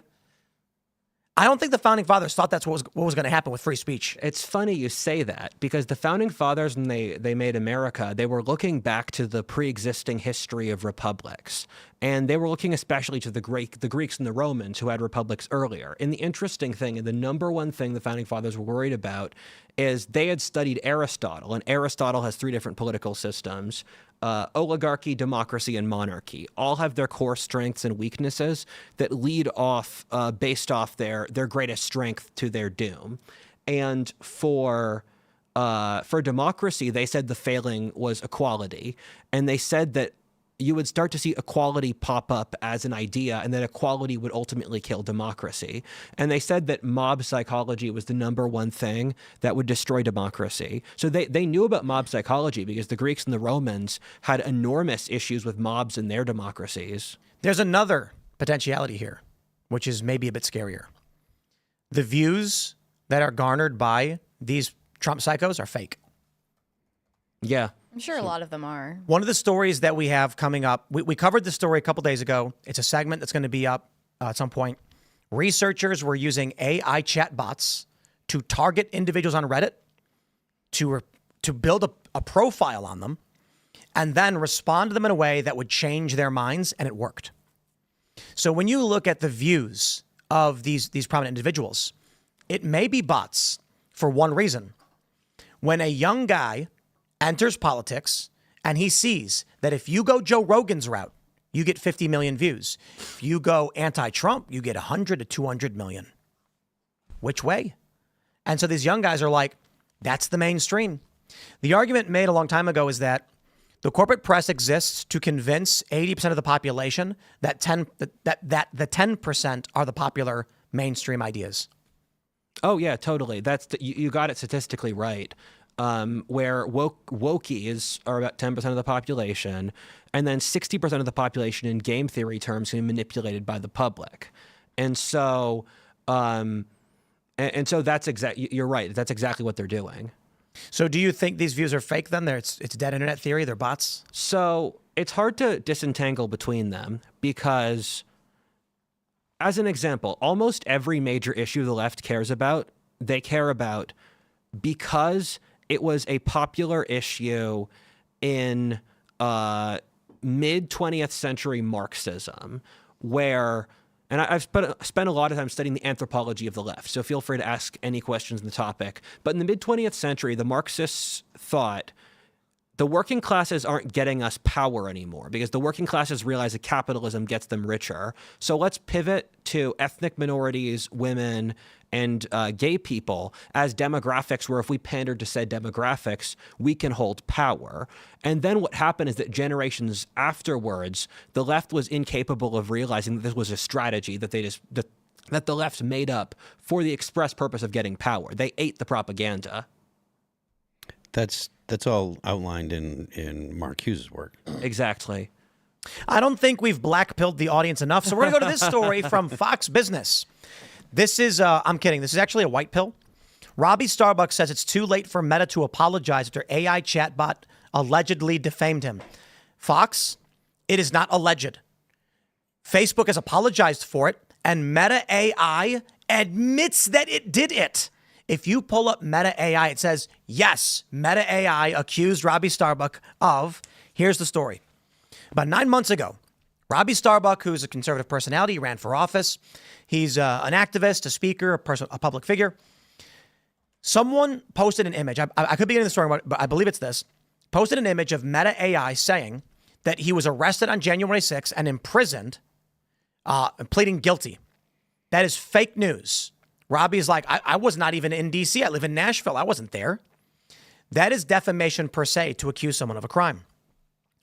I don't think the founding fathers thought that's what was going to happen with free speech. It's funny you say that, because the founding fathers, when they made America, they were looking back to the pre-existing history of republics. And they were looking especially to the Greeks and the Romans who had republics earlier. And the interesting thing, and the number one thing the founding fathers were worried about, is they had studied Aristotle. And Aristotle has 3 different political systems: oligarchy, democracy, and monarchy. All have their core strengths and weaknesses that lead off, based off their greatest strength to their doom. And for democracy, they said the failing was equality. And they said that you would start to see equality pop up as an idea, and that equality would ultimately kill democracy. And they said that mob psychology was the number one thing that would destroy democracy. So they knew about mob psychology because the Greeks and the Romans had enormous issues with mobs in their democracies. There's another potentiality here, which is maybe a bit scarier. The views that are garnered by these Trump psychos are fake. Yeah. I'm sure a lot of them are. One of the stories that we have coming up, we covered this story a couple days ago. It's a segment that's going to be up at some point. Researchers were using AI chatbots to target individuals on Reddit to build a profile on them and then respond to them in a way that would change their minds, and it worked. So when you look at the views of these prominent individuals, it may be bots for one reason. When a young guy enters politics and he sees that if you go Joe Rogan's route, you get 50 million views. If you go anti-Trump, you get 100 to 200 million. Which way? And so these young guys are like, that's the mainstream. The argument made a long time ago is that the corporate press exists to convince 80% of the population that the 10% are the popular mainstream ideas. Oh yeah, totally. You got it statistically right. Where wokies are about 10% of the population, and then 60% of the population in game theory terms can be manipulated by the public. And so, so that's you're right. That's exactly what they're doing. So do you think these views are fake then? It's dead internet theory, they're bots? So it's hard to disentangle between them because, as an example, almost every major issue the left cares about, they care about because it was a popular issue in mid 20th century Marxism, where, and I've spent a lot of time studying the anthropology of the left, so feel free to ask any questions on the topic. But in the mid 20th century, the Marxists thought the working classes aren't getting us power anymore because the working classes realize that capitalism gets them richer. So let's pivot to ethnic minorities, women, and gay people as demographics where if we pander to said demographics, we can hold power. And then what happened is that generations afterwards, the left was incapable of realizing that this was a strategy that that the left made up for the express purpose of getting power. They ate the propaganda. That's all outlined in Mark Hughes' work. Exactly. I don't think we've black-pilled the audience enough, so we're going to go to this story from Fox Business. This is, I'm kidding, this is actually a white pill. Robbie Starbuck says it's too late for Meta to apologize after AI chatbot allegedly defamed him. Fox, it is not alleged. Facebook has apologized for it, and Meta AI admits that it did it. If you pull up Meta AI, it says, yes, Meta AI accused Robbie Starbuck of, here's the story. About 9 months ago, Robbie Starbuck, who's a conservative personality, ran for office. He's an activist, a speaker, a public figure. Someone posted an image. I could be getting the story, but I believe it's this. Posted an image of Meta AI saying that he was arrested on January 6th and imprisoned, pleading guilty. That is fake news. Robbie's like, I was not even in D.C. I live in Nashville. I wasn't there. That is defamation per se to accuse someone of a crime.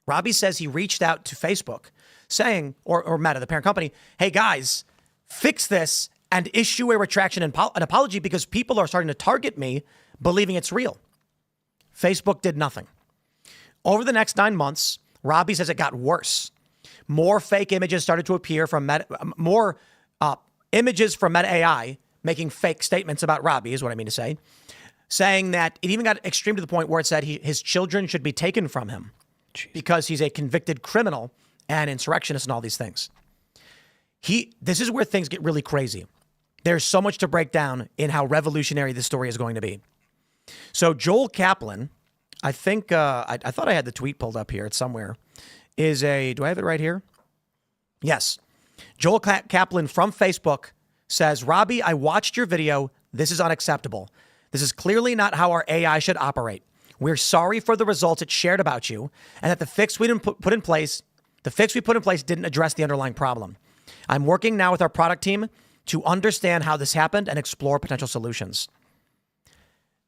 Robbie says he reached out to Facebook saying, or Meta, the parent company, hey guys, fix this and issue a retraction and an apology because people are starting to target me believing it's real. Facebook did nothing. Over the next 9 months, Robbie says it got worse. More fake images started to appear from Meta, more images from Meta AI making fake statements about Robbie is what I mean to say, saying that it even got extreme to the point where it said his children should be taken from him because he's a convicted criminal and insurrectionist and all these things. This is where things get really crazy. There's so much to break down in how revolutionary this story is going to be. So Joel Kaplan, I think, I thought I had the tweet pulled up here. It's somewhere. Do I have it right here? Yes. Joel Kaplan from Facebook says, Robbie, I watched your video. This is unacceptable. This is clearly not how our AI should operate. We're sorry for the results it shared about you and that the fix we put in place didn't address the underlying problem. I'm working now with our product team to understand how this happened and explore potential solutions.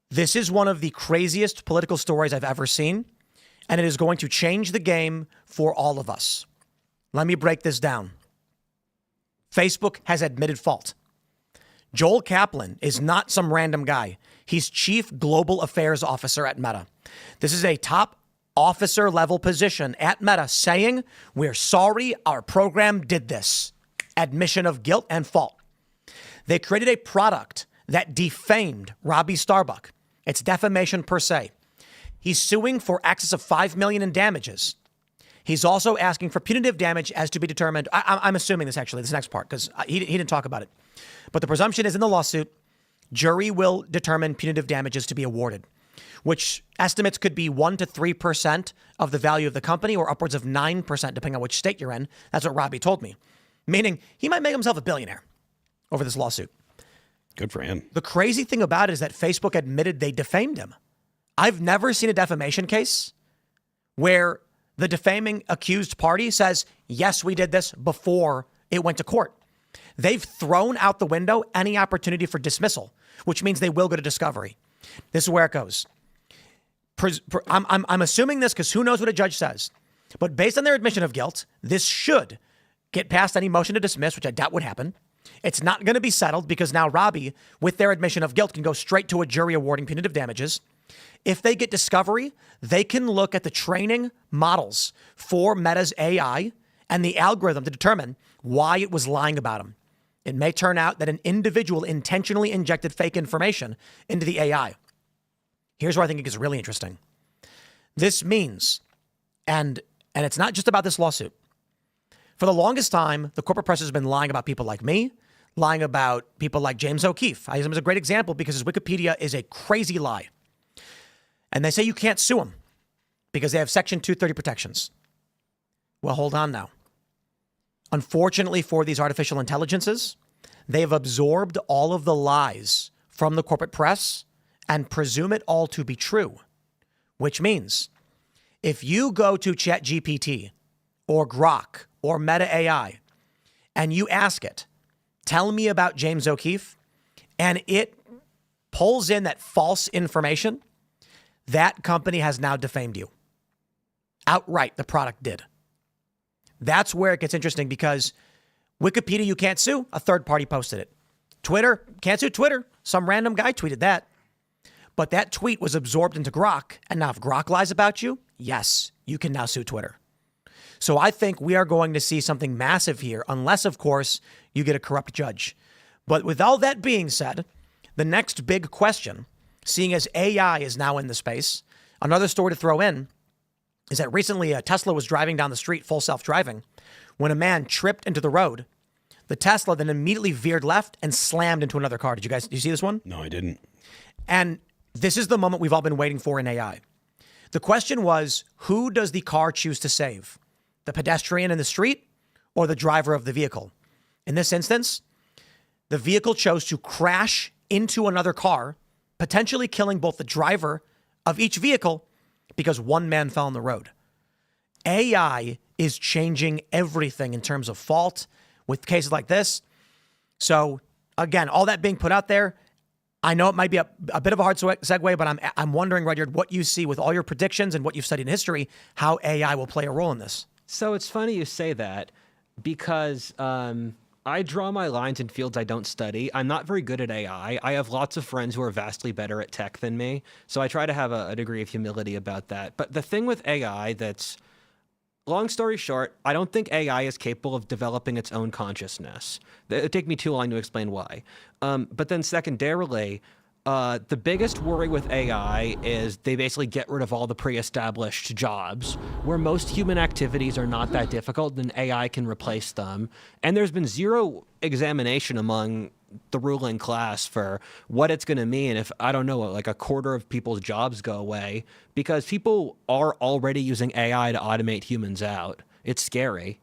This is one of the craziest political stories I've ever seen, and it is going to change the game for all of us. Let me break this down. Facebook has admitted fault. Joel Kaplan is not some random guy. He's Chief Global Affairs Officer at Meta. This is a top officer level position at Meta saying, we're sorry our program did this. Admission of guilt and fault. They created a product that defamed Robbie Starbuck It's defamation per se. He's suing for excess of $5 million in damages. He's also asking for punitive damage as to be determined. I'm assuming this actually, this next part, because he didn't talk about it. But the presumption is in the lawsuit, jury will determine punitive damages to be awarded, which estimates could be 1% to 3% of the value of the company or upwards of 9% depending on which state you're in. That's what Robbie told me. Meaning he might make himself a billionaire over this lawsuit. Good for him. The crazy thing about it is that Facebook admitted they defamed him. I've never seen a defamation case where the defaming accused party says, yes, we did this before it went to court. They've thrown out the window any opportunity for dismissal, which means they will go to discovery. This is where it goes. I'm assuming this because who knows what a judge says. But based on their admission of guilt, this should get past any motion to dismiss, which I doubt would happen. It's not going to be settled because now Robbie, with their admission of guilt, can go straight to a jury awarding punitive damages. If they get discovery, they can look at the training models for Meta's AI and the algorithm to determine why it was lying about him. It may turn out that an individual intentionally injected fake information into the AI. Here's where I think it gets really interesting. This means, and it's not just about this lawsuit. For the longest time, the corporate press has been lying about people like me, lying about people like James O'Keefe. I use him as a great example because his Wikipedia is a crazy lie. And they say you can't sue them because they have Section 230 protections. Well, hold on now. Unfortunately for these artificial intelligences, they have absorbed all of the lies from the corporate press and presume it all to be true, which means if you go to ChatGPT or Grok or Meta AI and you ask it, tell me about James O'Keefe, and it pulls in that false information, that company has now defamed you. Outright, the product did. That's where it gets interesting because Wikipedia, you can't sue. A third party posted it. Twitter, can't sue Twitter. Some random guy tweeted that. But that tweet was absorbed into Grok. And now if Grok lies about you, yes, you can now sue Twitter. So I think we are going to see something massive here, unless, of course, you get a corrupt judge. But with all that being said, the next big question, seeing as AI is now in the space, another story to throw in is that recently a Tesla was driving down the street, full self-driving, when a man tripped into the road. The Tesla then immediately veered left and slammed into another car. Did you see this one? No, I didn't. And this is the moment we've all been waiting for in AI. The question was, who does the car choose to save? The pedestrian in the street or the driver of the vehicle? In this instance, the vehicle chose to crash into another car, potentially killing both the driver of each vehicle because one man fell on the road. AI is changing everything in terms of fault with cases like this. So again, all that being put out there, I know it might be a bit of a hard segue, but I'm wondering, Rudyard, what you see with all your predictions and what you've studied in history, how AI will play a role in this. So it's funny you say that because I draw my lines in fields I don't study. I'm not very good at AI. I have lots of friends who are vastly better at tech than me. So I try to have a degree of humility about that. But the thing with AI that's, long story short, I don't think AI is capable of developing its own consciousness. It would take me too long to explain why. But then secondarily, the biggest worry with AI is they basically get rid of all the pre-established jobs where most human activities are not that difficult, then AI can replace them. And there's been zero examination among the ruling class for what it's going to mean if, I don't know, like a quarter of people's jobs go away because people are already using AI to automate humans out. It's scary.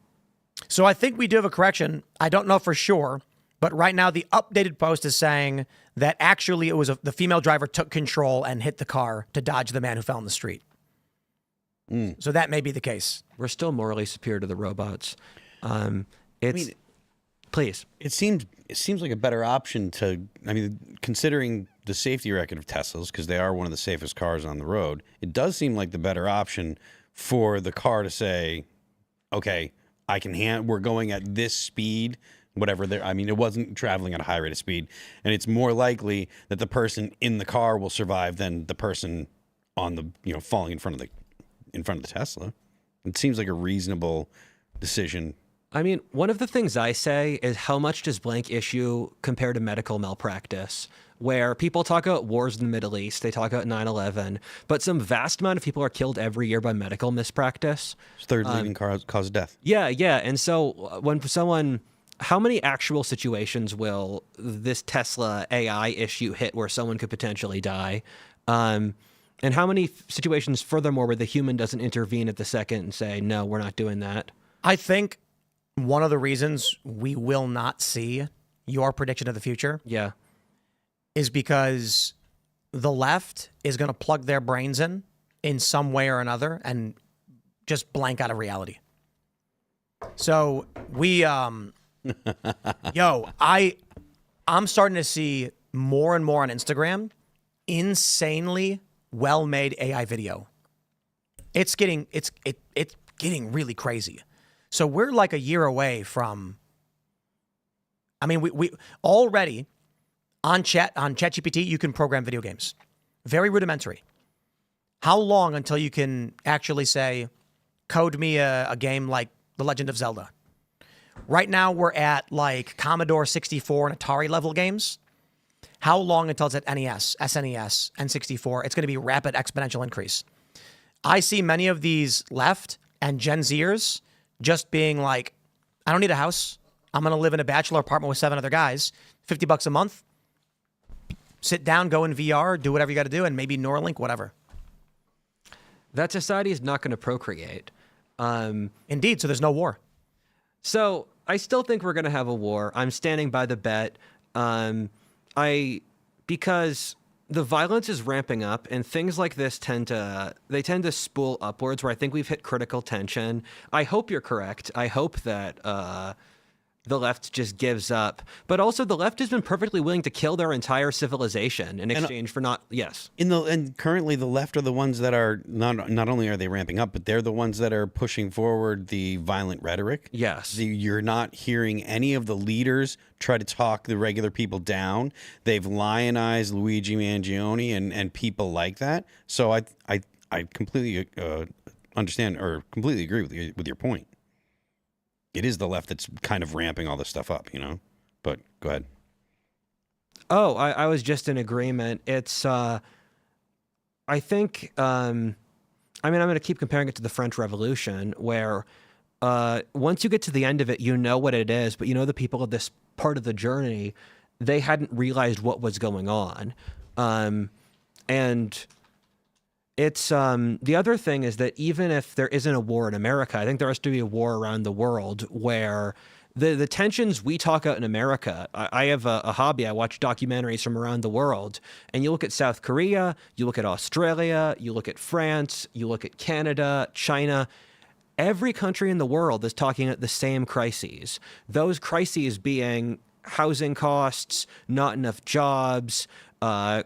So I think we do have a correction. I don't know for sure. But right now, the updated post is saying that actually it was the female driver took control and hit the car to dodge the man who fell in the street. So that may be the case. We're still morally superior to the robots. Please. It seems like a better option considering the safety record of Teslas, because they are one of the safest cars on the road, it does seem like the better option for the car to say, okay, we're going at this speed, whatever. It wasn't traveling at a high rate of speed, and it's more likely that the person in the car will survive than the person on the falling in front of the Tesla. It seems like a reasonable decision. I mean, one of the things I say is how much does blank issue compare to medical malpractice? where people talk about wars in the Middle East, they talk about 9/11, but some vast amount of people are killed every year by medical mispractice. Third leading cause of death. Yeah, yeah. And so when someone, how many actual situations will this Tesla AI issue hit where someone could potentially die? And how many situations, furthermore, where the human doesn't intervene at the second and say, no, we're not doing that? I think one of the reasons we will not see your prediction of the future Yeah. is because the left is going to plug their brains in some way or another and just blank out of reality. So we, I'm starting to see more and more on Instagram insanely well-made AI video. It's getting really crazy. So we're like a year away from. I mean, we already on ChatGPT you can program video games, very rudimentary. How long until you can actually say, code me a game like The Legend of Zelda? Right now we're at like Commodore 64 and Atari level games. How long until it's at NES, SNES, N64? It's going to be rapid exponential increase. I see many of these left and Gen Zers just being like, I don't need a house. I'm going to live in a bachelor apartment with 7 other guys, $50 a month. Sit down, go in VR, do whatever you got to do, and maybe Neuralink, whatever. That society is not going to procreate. Indeed, so there's no war. So I still think we're going to have a war. I'm standing by the bet. Because the violence is ramping up and things like this tend to spool upwards where I think we've hit critical tension. I hope you're correct. I hope that the left just gives up. But also the left has been perfectly willing to kill their entire civilization in exchange for not, yes. And currently the left are the ones that are, not only are they ramping up, but they're the ones that are pushing forward the violent rhetoric. Yes. You're not hearing any of the leaders try to talk the regular people down. They've lionized Luigi Mangione and people like that. So I completely understand or completely agree with your point. It is the left that's kind of ramping all this stuff up, But go ahead. Oh, I was just in agreement. It's, I think, I'm going to keep comparing it to the French Revolution, where once you get to the end of it, you know what it is, but the people of this part of the journey, they hadn't realized what was going on. And it's the other thing is that even if there isn't a war in America, I think there has to be a war around the world where the tensions we talk about in America. I have a hobby. I watch documentaries from around the world, and you look at South Korea, you look at Australia, you look at France, you look at Canada, China. Every country in the world is talking about the same crises. Those crises being housing costs, not enough jobs,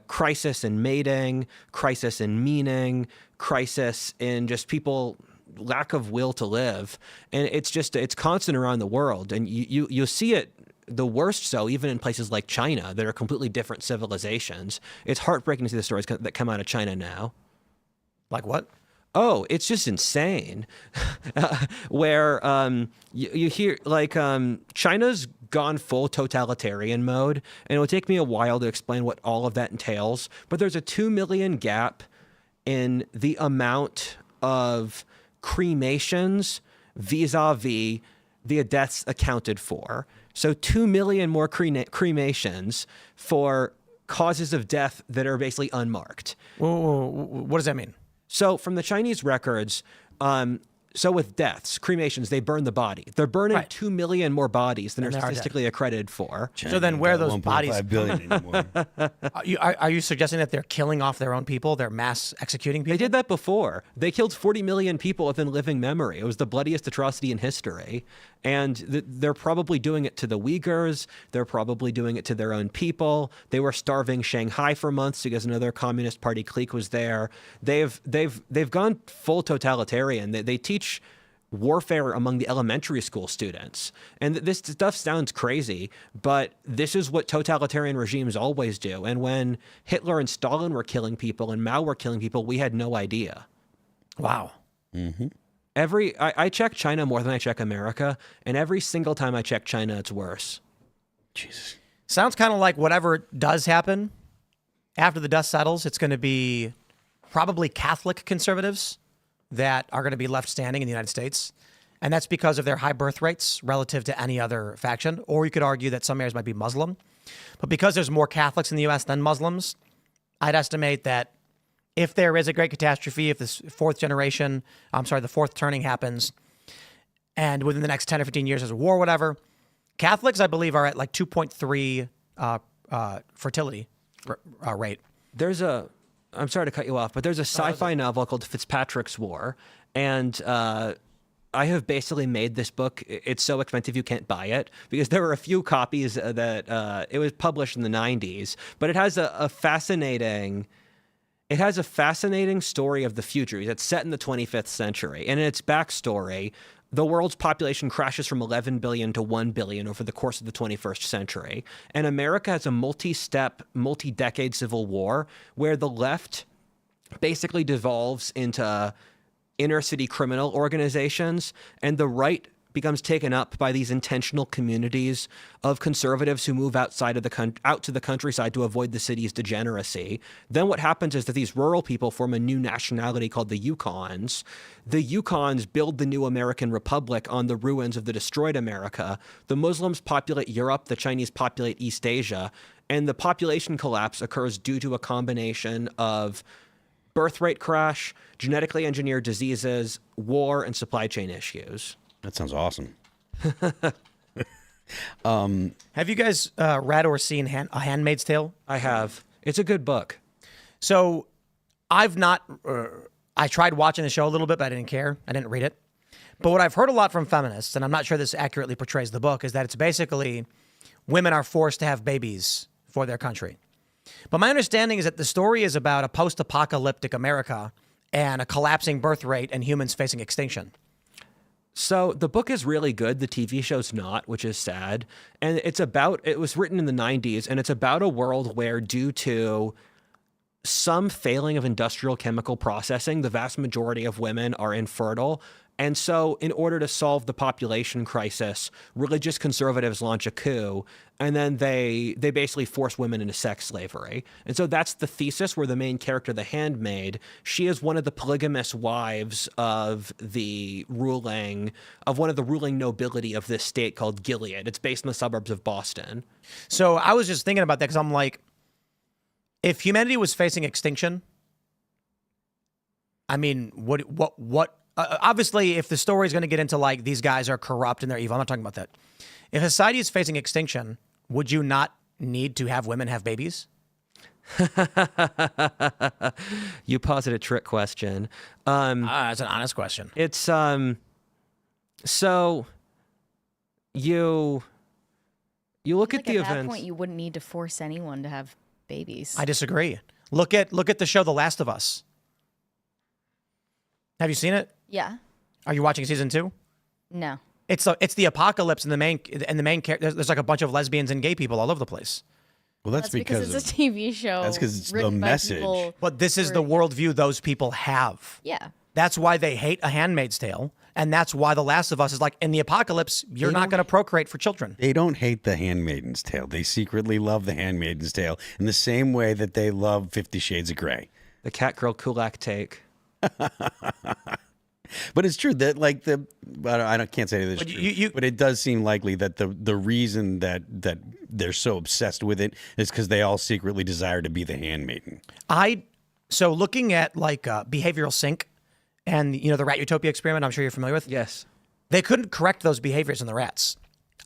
crisis in mating, crisis in meaning, crisis in just people lack of will to live. And it's constant around the world. And you see it the worst so even in places like China that are completely different civilizations. It's heartbreaking to see the stories that come out of China now. Like what? Oh, it's just insane. Where you hear like China's gone full totalitarian mode, and it will take me a while to explain what all of that entails. But there's a 2 million gap in the amount of cremations vis-a-vis the deaths accounted for. So 2 million more cremations for causes of death that are basically unmarked. Whoa, what does that mean? So from the Chinese records, so with deaths, cremations, they burn the body. They're burning 2 million more bodies than are statistically accredited for. So then where are those bodies? 1.5 billion anymore. Are you suggesting that they're killing off their own people? They're mass executing people? They did that before. They killed 40 million people within living memory. It was the bloodiest atrocity in history. And they're probably doing it to the Uyghurs. They're probably doing it to their own people. They were starving Shanghai for months because another Communist Party clique was there. They've gone full totalitarian. They teach warfare among the elementary school students. And this stuff sounds crazy, but this is what totalitarian regimes always do. And when Hitler and Stalin were killing people and Mao were killing people, we had no idea. Wow. Mm-hmm. I check China more than I check America, and every single time I check China, it's worse. Jesus. Sounds kind of like whatever does happen, after the dust settles, it's going to be probably Catholic conservatives that are going to be left standing in the United States. And that's because of their high birth rates relative to any other faction. Or you could argue that some areas might be Muslim. But because there's more Catholics in the U.S. than Muslims, I'd estimate that if there is a great catastrophe, if the fourth turning happens, and within the next 10 or 15 years there's a war or whatever, Catholics, I believe, are at like 2.3 fertility rate. I'm sorry to cut you off, but there's a sci-fi novel called Fitzpatrick's War, and I have basically made this book. It's so expensive you can't buy it because there were a few copies that it was published in the 90s, but it has a fascinating story of the future. It's set in the 25th century, and in its backstory, the world's population crashes from 11 billion to 1 billion over the course of the 21st century. And America has a multi-step, multi-decade civil war where the left basically devolves into inner city criminal organizations, and the right becomes taken up by these intentional communities of conservatives who move out to the countryside to avoid the city's degeneracy. Then what happens is that these rural people form a new nationality called the Yukons. The Yukons build the new American Republic on the ruins of the destroyed America. The Muslims populate Europe, the Chinese populate East Asia, and the population collapse occurs due to a combination of birth rate crash, genetically engineered diseases, war, and supply chain issues. That sounds awesome. Have you guys read or seen A Handmaid's Tale? I have. It's a good book. So I've not, I tried watching the show a little bit, but I didn't care. I didn't read it. But what I've heard a lot from feminists, and I'm not sure this accurately portrays the book, is that it's basically women are forced to have babies for their country. But my understanding is that the story is about a post-apocalyptic America and a collapsing birth rate and humans facing extinction. So the book is really good. The TV show's not, which is sad. And it was written in the 90s, and it's about a world where, due to some failing of industrial chemical processing, the vast majority of women are infertile. And so in order to solve the population crisis, religious conservatives launch a coup, and then they basically force women into sex slavery. And so that's the thesis where the main character, the handmaid, she is one of the polygamous wives of one of the ruling nobility of this state called Gilead. It's based in the suburbs of Boston. So I was just thinking about that because I'm like, if humanity was facing extinction, I mean, what? Obviously, if the story is going to get into like these guys are corrupt and they're evil, I'm not talking about that. If society is facing extinction, would you not need to have women have babies? You posit a trick question. That's an honest question. It's so you look at the events. At that point, you wouldn't need to force anyone to have babies. I disagree. Look at the show The Last of Us. Have you seen it? Yeah. Are you watching season 2? No. It's the apocalypse, and the main character. There's like a bunch of lesbians and gay people all over the place. Well, that's because it's a TV show. That's because it's the message. But this is the worldview those people have. Yeah. That's why they hate A Handmaid's Tale, and that's why The Last of Us is like, in the apocalypse, you're not going to procreate for children. They don't hate The Handmaid's Tale. They secretly love The Handmaid's Tale in the same way that they love 50 Shades of Grey. The cat girl Kulak take. But it's true that I can't say this is true, but it does seem likely that the reason that they're so obsessed with it is because they all secretly desire to be the handmaiden. So looking at like behavioral sync and the rat utopia experiment, I'm sure you're familiar with. Yes. They couldn't correct those behaviors in the rats.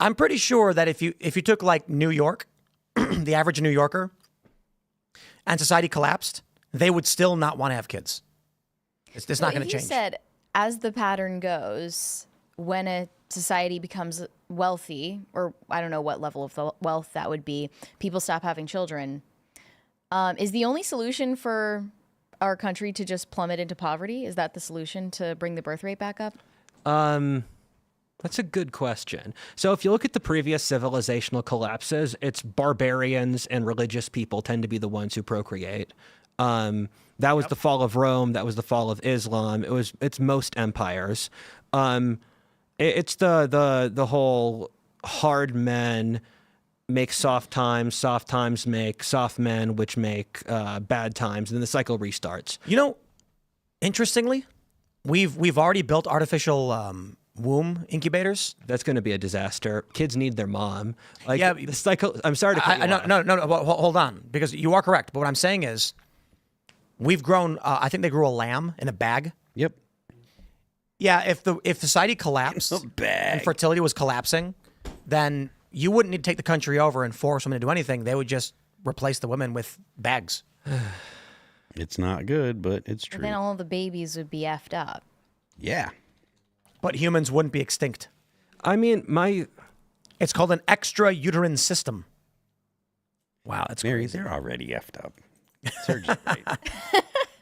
I'm pretty sure that if you took like New York, the average New Yorker, and society collapsed, they would still not want to have kids. It's not going to change. You said, as the pattern goes, when a society becomes wealthy, or I don't know what level of wealth that would be, people stop having children. Is the only solution for our country to just plummet into poverty? Is that the solution to bring the birth rate back up? That's a good question. So if you look at the previous civilizational collapses, it's barbarians and religious people tend to be the ones who procreate. That was the fall of Rome. That was the fall of Islam. It's most empires. It's the whole hard men make soft times make soft men, which make bad times, and then the cycle restarts. You know, interestingly, we've already built artificial womb incubators. That's going to be a disaster. Kids need their mom. Like, Yeah, the cycle. I'm sorry to cut you off. No, well, hold on, because you are correct. But what I'm saying is, we've grown. I think they grew a lamb in a bag. Yep. Yeah, if society collapsed and fertility was collapsing, then you wouldn't need to take the country over and force women to do anything. They would just replace the women with bags. It's not good, but it's true. But then all the babies would be effed up. Yeah. But humans wouldn't be extinct. I mean, It's called an extra-uterine system. Wow, that's Mary, crazy. they're already effed up. Serge is great.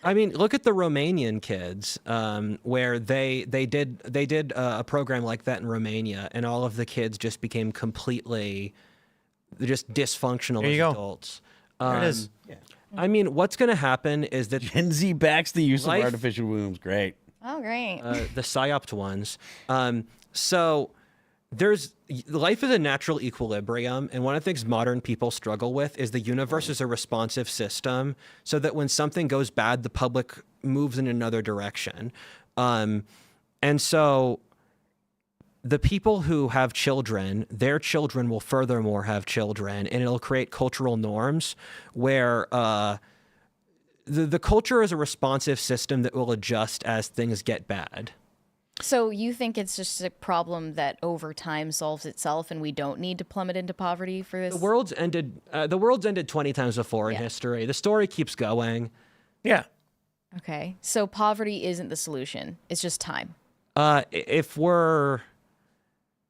I mean, look at the Romanian kids, where they did a program like that in Romania, and all of the kids just became completely just dysfunctional There as you go. adults. There it is. I mean, what's going to happen is that Gen Z backs the use Life- of artificial wombs. Great. Oh, great. the psyoped ones. So life is a natural equilibrium, and one of the things modern people struggle with is the universe is a responsive system, so that when something goes bad, the public moves in another direction. And so the people who have children, their children will furthermore have children, and it'll create cultural norms where the culture is a responsive system that will adjust as things get bad. So you think it's just a problem that over time solves itself, and we don't need to plummet into poverty for this? The world's ended 20 times before in history. The story keeps going. Yeah. Okay. So poverty isn't the solution. It's just time.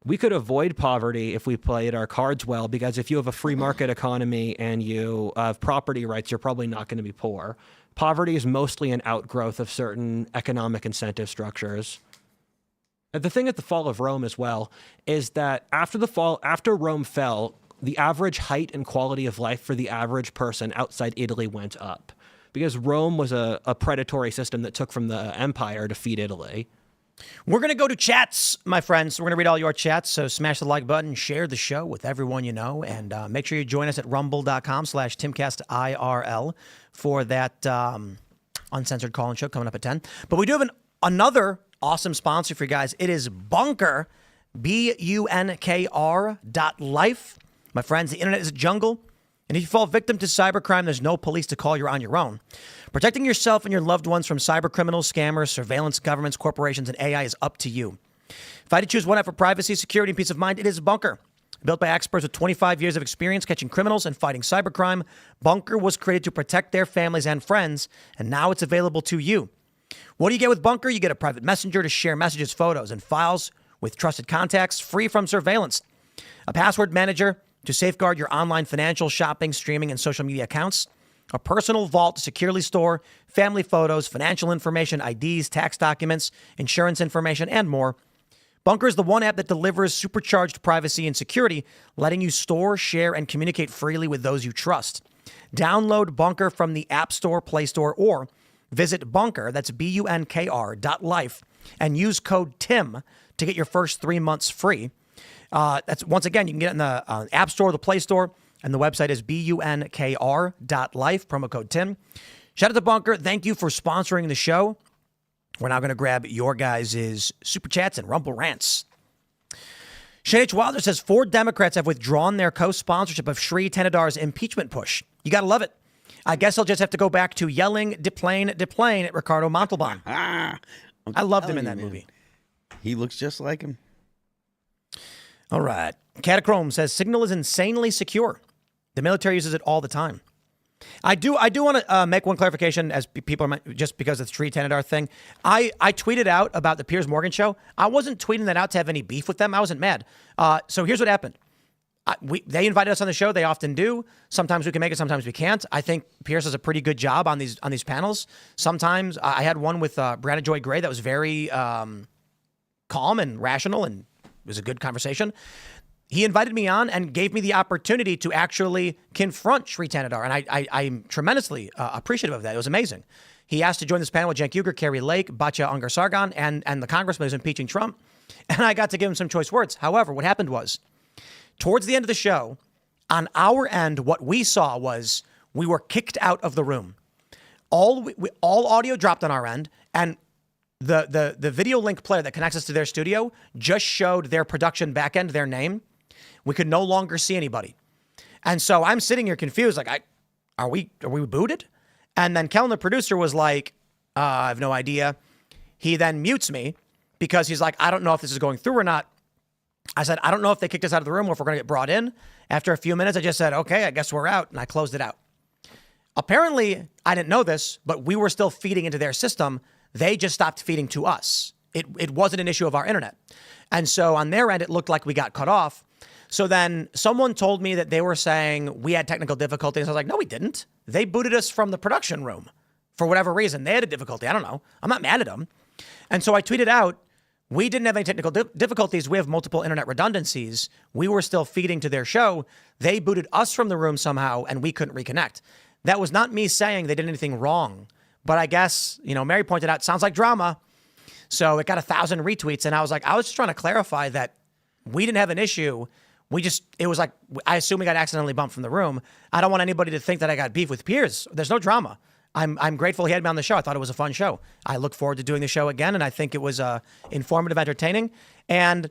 We could avoid poverty if we played our cards well, because if you have a free market economy and you have property rights, you're probably not going to be poor. Poverty is mostly an outgrowth of certain economic incentive structures. And the thing at the fall of Rome as well is that after Rome fell, the average height and quality of life for the average person outside Italy went up, because Rome was a predatory system that took from the empire to feed Italy. We're going to go to chats, my friends. We're going to read all your chats, so smash the like button, share the show with everyone you know, and make sure you join us at rumble.com/Timcast IRL for that uncensored call-in show coming up at 10. But we do have another awesome sponsor for you guys. It is Bunker, BUNKR.life. My friends, the internet is a jungle, and if you fall victim to cybercrime, there's no police to call. You're on your own. Protecting yourself and your loved ones from cyber criminals, scammers, surveillance, governments, corporations, and AI is up to you. If I had to choose one app for privacy, security, and peace of mind, it is Bunker. Built by experts with 25 years of experience catching criminals and fighting cybercrime, Bunker was created to protect their families and friends, and now it's available to you. What do you get with Bunker? You get a private messenger to share messages, photos, and files with trusted contacts, free from surveillance. A password manager to safeguard your online financial, shopping, streaming, and social media accounts. A personal vault to securely store family photos, financial information, IDs, tax documents, insurance information, and more. Bunker is the one app that delivers supercharged privacy and security, letting you store, share, and communicate freely with those you trust. Download Bunker from the App Store, Play Store, or visit Bunker, that's BUNKR.life, and use code TIM to get your first 3 months free. That's once again, you can get it in the App Store, the Play Store, and the website is BUNKR.life, promo code TIM. Shout out to Bunker. Thank you for sponsoring the show. We're now going to grab your guys' super chats and rumble rants. Shane H. Wilder says 4 Democrats have withdrawn their co-sponsorship of Shri Tanadar's impeachment push. You got to love it. I guess I'll just have to go back to yelling deplane at Ricardo Montalban. I loved him in that movie. He looks just like him. All right. Catachrome says Signal is insanely secure. The military uses it all the time. I do want to make one clarification, as people are just because of the Shri Tanadar thing. I tweeted out about the Piers Morgan show. I wasn't tweeting that out to have any beef with them. I wasn't mad. So here's what happened. They invited us on the show. They often do. Sometimes we can make it. Sometimes we can't. I think Piers does a pretty good job on these panels. Sometimes I had one with Brianna Joy Gray that was very calm and rational, and it was a good conversation. He invited me on and gave me the opportunity to actually confront Shri Tanadar, and I'm tremendously appreciative of that. It was amazing. He asked to join this panel with Cenk Uygur, Carrie Lake, Batya Ungar-Sargon, and the congressman who's impeaching Trump, and I got to give him some choice words. However, what happened was, towards the end of the show, On our end, what we saw was we were kicked out of the room. All audio dropped on our end, and the video link player that connects us to their studio just showed their production backend, their name. We could no longer see anybody. And so I'm sitting here confused, like, are we booted? And then Kellen, the producer, was like, I have no idea. He then mutes me because he's like, I don't know if this is going through or not. I said, I don't know if they kicked us out of the room or if we're going to get brought in. After a few minutes, I just said, okay, I guess we're out. And I closed it out. Apparently, I didn't know this, but we were still feeding into their system. They just stopped feeding to us. It wasn't an issue of our internet. And so on their end, it looked like we got cut off. So then someone told me that they were saying we had technical difficulties. I was like, no, we didn't. They booted us from the production room for whatever reason. They had a difficulty. I don't know. I'm not mad at them. And so I tweeted out, we didn't have any technical difficulties. We have multiple internet redundancies. We were still feeding to their show. They booted us from the room somehow, and we couldn't reconnect. That was not me saying they did anything wrong. But I guess, Mary pointed out, sounds like drama. So it got 1,000 retweets. And I was like, I was just trying to clarify that we didn't have an issue. It was like, I assume we got accidentally bumped from the room. I don't want anybody to think that I got beef with Piers. There's no drama. I'm grateful he had me on the show. I thought it was a fun show. I look forward to doing the show again, and I think it was informative, entertaining, and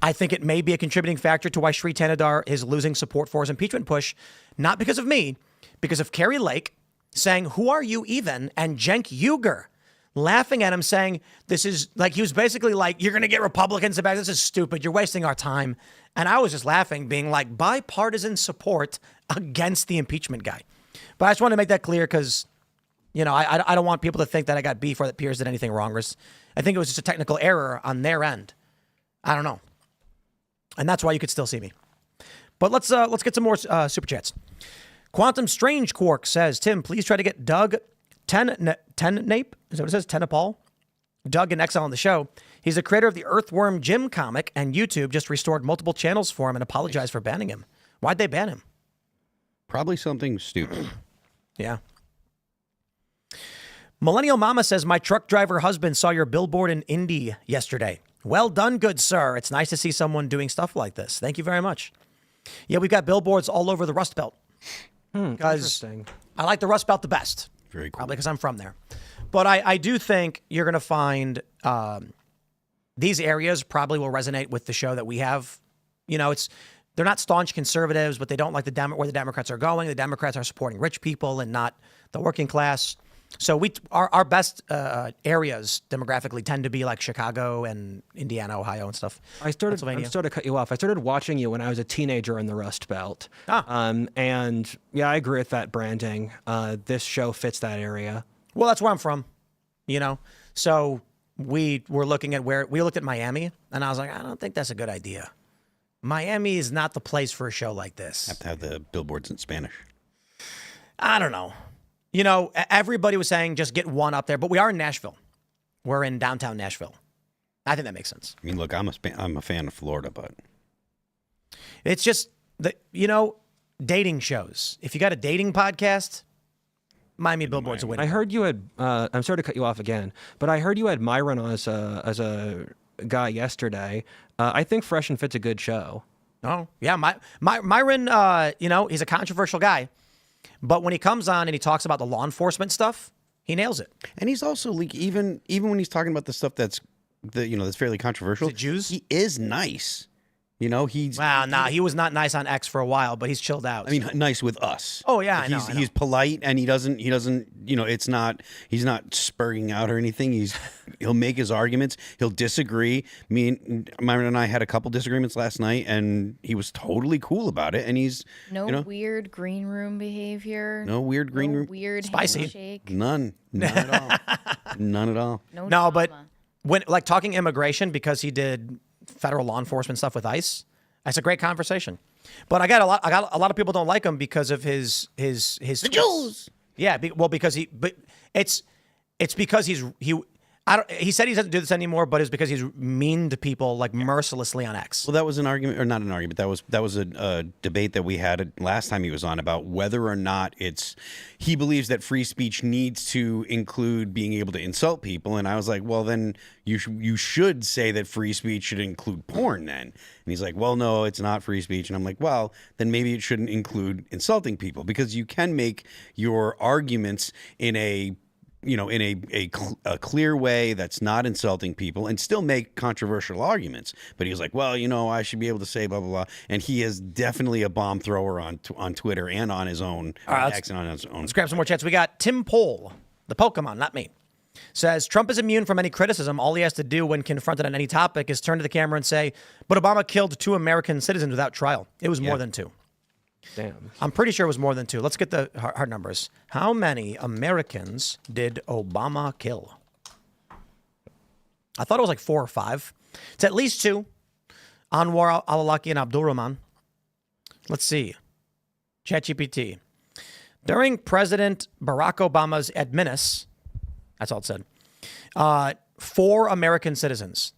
I think it may be a contributing factor to why Shri Tanadar is losing support for his impeachment push, not because of me, because of Carrie Lake saying, who are you even? And Cenk Uygur laughing at him saying, this is like, he was basically like, you're going to get Republicans back. This is stupid. You're wasting our time. And I was just laughing, being like, bipartisan support against the impeachment guy. But I just want to make that clear because, I don't want people to think that I got beef or that Piers did anything wrong. I think it was just a technical error on their end. I don't know. And that's why you could still see me. But let's get some more super chats. Quantum Strange Quark says, Tim, please try to get Doug Tennape. Is that what it says? Tenapal? Doug in exile on the show. He's the creator of the Earthworm Jim comic, and YouTube just restored multiple channels for him and apologized for banning him. Why'd they ban him? Probably something stupid. Yeah. Millennial Mama says, my truck driver husband saw your billboard in Indy yesterday. Well done, good sir. It's nice to see someone doing stuff like this. Thank you very much. Yeah, we've got billboards all over the Rust Belt. Because I like the Rust Belt the best. Very cool. Probably because I'm from there. But I do think you're going to find these areas probably will resonate with the show that we have. They're not staunch conservatives, but they don't like where the Democrats are going. The Democrats are supporting rich people and not the working class. So our best areas demographically tend to be like Chicago and Indiana, Ohio, and stuff. I'm sorry to cut you off. I started watching you when I was a teenager in the Rust Belt. And yeah, I agree with that branding. This show fits that area. Well, that's where I'm from, So we were looking at we looked at Miami, and I was like, I don't think that's a good idea. Miami is not the place for a show like this. Have to have the billboards in Spanish. I don't know. Everybody was saying just get one up there, but we are in Nashville. We're in downtown Nashville. I think that makes sense. I mean, look, I'm a fan of Florida, but it's just dating shows. If you got a dating podcast, Miami billboards a winner. I heard you had. I'm sorry to cut you off again, but I heard you had Myron on as a guy yesterday. I think Fresh and Fit's a good show. Oh yeah, Myron. He's a controversial guy. But when he comes on and he talks about the law enforcement stuff, he nails it. And he's also like even when he's talking about the stuff that's fairly controversial. Is it Jews? He is nice. He was not nice on X for a while, but he's chilled out. I mean, nice with us. Oh yeah, like I know. He's polite and he doesn't. He's not spurring out or anything. He'll make his arguments. He'll disagree. Myron and I had a couple disagreements last night, and he was totally cool about it. And he's weird green room behavior. No weird green room. Weird spicy. Handshake. None at all. None at all. No, but when talking immigration, because he did federal law enforcement stuff with ICE, that's a great conversation. But I got a lot of people don't like him because of his the Jews. Yeah, because it's because He said he doesn't do this anymore, but it's because he's mean to people like mercilessly on X. Well, that was an argument, or not an argument. That was a debate that we had last time he was on about whether or not he believes that free speech needs to include being able to insult people. And I was like, well, then you should say that free speech should include porn then. And he's like, well, no, it's not free speech. And I'm like, well, then maybe it shouldn't include insulting people, because you can make your arguments in a clear way that's not insulting people and still make controversial arguments. But he was like, well, I should be able to say blah, blah, blah. And he is definitely a bomb thrower on Twitter and on his own. Let's grab some more chats. We got Tim Pohl, the Pokemon, not me, says, Trump is immune from any criticism. All he has to do when confronted on any topic is turn to the camera and say, but Obama killed 2 American citizens without trial. It was more than 2. Damn. I'm pretty sure it was more than 2. Let's get the hard numbers. How many Americans did Obama kill? I thought it was like 4 or 5. It's at least 2. Anwar al-Awlaki and Abdul Rahman. Let's see. ChatGPT. During President Barack Obama's adminis, that's all it said, 4 American citizens.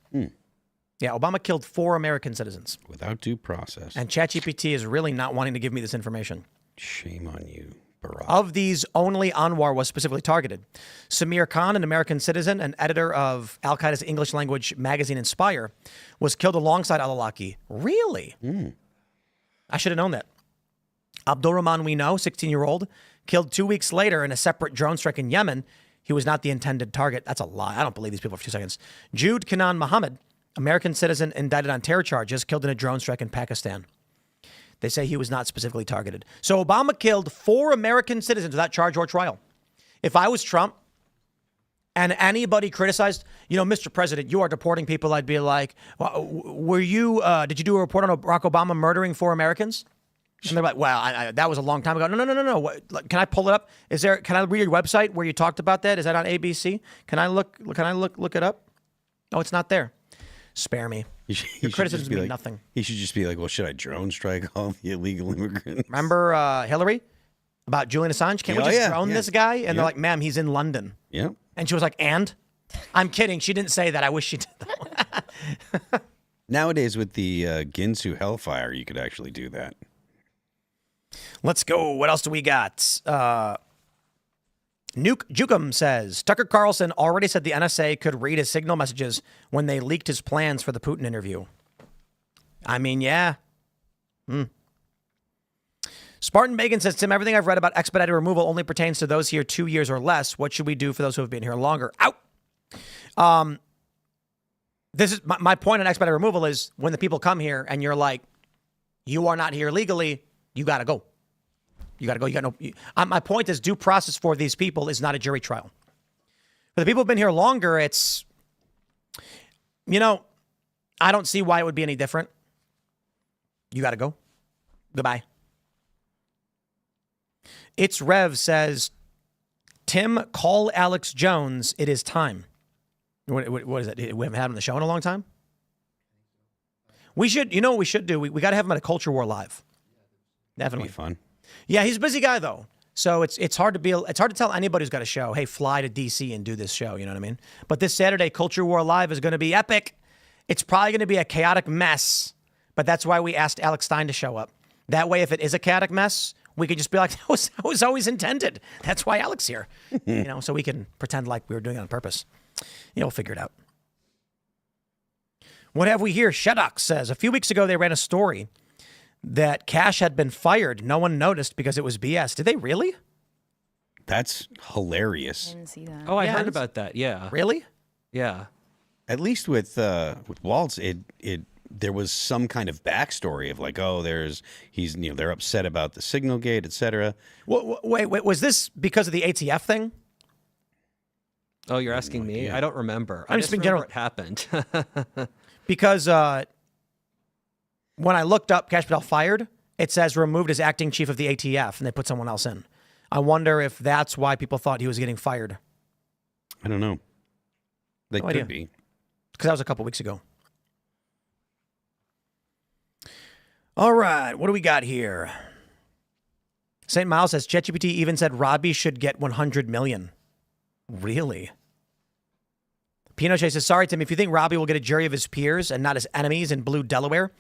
Yeah, Obama killed 4 American citizens. Without due process. And ChatGPT is really not wanting to give me this information. Shame on you, Barack. Of these, only Anwar was specifically targeted. Samir Khan, an American citizen and editor of Al-Qaeda's English language magazine Inspire, was killed alongside al-Awlaki. Really? I should have known that. Abdul Rahman, we know, 16-year-old, killed 2 weeks later in a separate drone strike in Yemen. He was not the intended target. That's a lie. I don't believe these people for 2 seconds. Jude Kanan Muhammad, American citizen indicted on terror charges, killed in a drone strike in Pakistan. They say he was not specifically targeted. So Obama killed 4 American citizens without charge or trial. If I was Trump and anybody criticized, Mr. President, you are deporting people, I'd be like, did you do a report on Barack Obama murdering 4 Americans? And they're like, well, that was a long time ago. No. What, can I pull it up? Can I read your website where you talked about that? Is that on ABC? Can I look it up? Oh, it's not there. Spare me. Your criticisms mean nothing. He should just be like, well, should I drone strike all the illegal immigrants? Remember Hillary? About Julian Assange? Can't we just drone this guy? And they're like, ma'am, he's in London. Yeah. And she was like, and? I'm kidding. She didn't say that. I wish she did that. Nowadays with the Ginsu Hellfire, you could actually do that. Let's go. What else do we got? Nuke Jukum says, Tucker Carlson already said the NSA could read his signal messages when they leaked his plans for the Putin interview. I mean, yeah. Spartan Megan says, Tim, everything I've read about expedited removal only pertains to those here 2 years or less. What should we do for those who have been here longer? Out. This is my point on expedited removal is when the people come here and you're like, you are not here legally, you got to go. You got to go. You got no. My point is, due process for these people is not a jury trial. For the people who've been here longer, it's, I don't see why it would be any different. You got to go. Goodbye. It's Rev says, Tim, call Alex Jones. It is time. What is it? We haven't had him on the show in a long time. We should. You know what we should do? We got to have him at a Culture War Live. Definitely. That'd be fun. Yeah, he's a busy guy though, so it's hard to tell anybody who's got a show, hey, fly to DC and do this show. You know what I mean? But this Saturday, Culture War Live is going to be epic. It's probably going to be a chaotic mess, but that's why we asked Alex Stein to show up. That way, if it is a chaotic mess, we could just be like, that was always intended. That's why Alex here, so we can pretend like we were doing it on purpose. We'll figure it out. What have we here? Sheddock says, a few weeks ago they ran a story that Cash had been fired. No one noticed because it was BS. Did they really? That's hilarious. I didn't see that. Oh, I heard about that. Yeah. Really? Yeah. At least with Waltz, there was some kind of backstory of like, oh, they're upset about the signal gate, etc. Wait, was this because of the ATF thing? Oh, you're asking me? I don't remember. I'm I just just being remember general. it happened. Because when I looked up Cash Patel fired, it says removed as acting chief of the ATF, and they put someone else in. I wonder if that's why people thought he was getting fired. I don't know. They No could idea. be. Because that was a couple weeks ago. All right, what do we got here? St. Miles says, ChatGPT even said Robbie should get $100 million. Really? Pinochet says, sorry, Tim, if you think Robbie will get a jury of his peers and not his enemies in blue Delaware,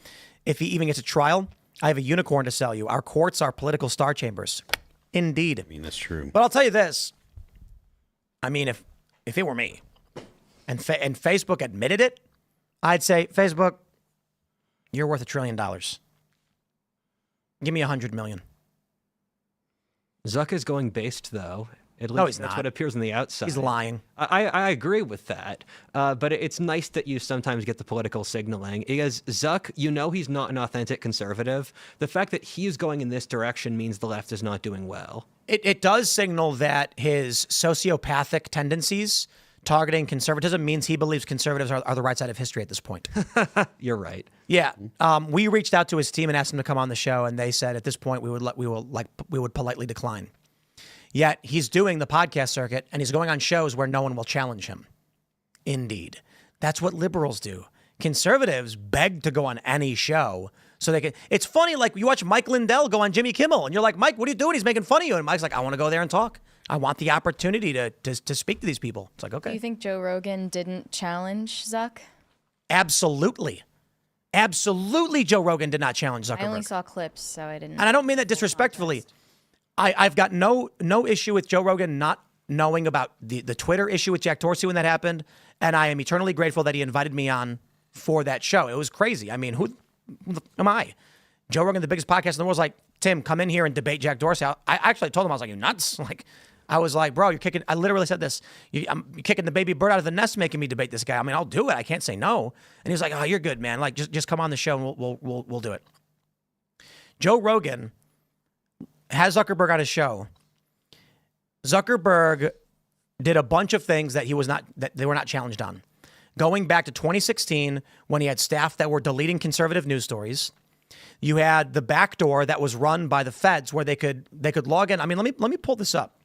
if he even gets a trial, I have a unicorn to sell you. Our courts are political star chambers. Indeed. I mean, that's true. But I'll tell you this. I mean, if it were me and Facebook admitted it, I'd say, Facebook, you're worth $1 trillion. Give me 100 million. Zuck is going based, though. At least No, he's that's not. what appears on the outside. He's lying. I agree with that, but it's nice that you sometimes get the political signaling. Because Zuck, he's not an authentic conservative. The fact that he's going in this direction means the left is not doing well. It does signal that his sociopathic tendencies targeting conservatism means he believes conservatives are the right side of history at this point. You're right. Yeah. We reached out to his team and asked him to come on the show, and they said at this point we would politely decline. Yet he's doing the podcast circuit, and he's going on shows where no one will challenge him. Indeed. That's what liberals do. Conservatives beg to go on any show so they can. It's funny, like you watch Mike Lindell go on Jimmy Kimmel, and you're like, Mike, what are you doing? He's making fun of you. And Mike's like, I want to go there and talk. I want the opportunity to speak to these people. It's like, okay. Do you think Joe Rogan didn't challenge Zuck? Absolutely. Absolutely, Joe Rogan did not challenge Zuckerberg. I only saw clips, so I didn't. And I don't mean that disrespectfully. I've got no issue with Joe Rogan not knowing about the Twitter issue with Jack Dorsey when that happened, and I am eternally grateful that he invited me on for that show. It was crazy. I mean, who am I? Joe Rogan, the biggest podcast in the world, was like, Tim, come in here and debate Jack Dorsey. I actually told him, I was like, you nuts? Like, I was like, bro, you're kicking. I literally said this. You're kicking the baby bird out of the nest, making me debate this guy. I mean, I'll do it. I can't say no. And he was like, oh, you're good, man. Like, just come on the show and we'll do it. Joe Rogan has Zuckerberg on his show. Zuckerberg did a bunch of things that they were not challenged on. Going back to 2016, when he had staff that were deleting conservative news stories, you had the backdoor that was run by the feds where they could log in. I mean, let me pull this up.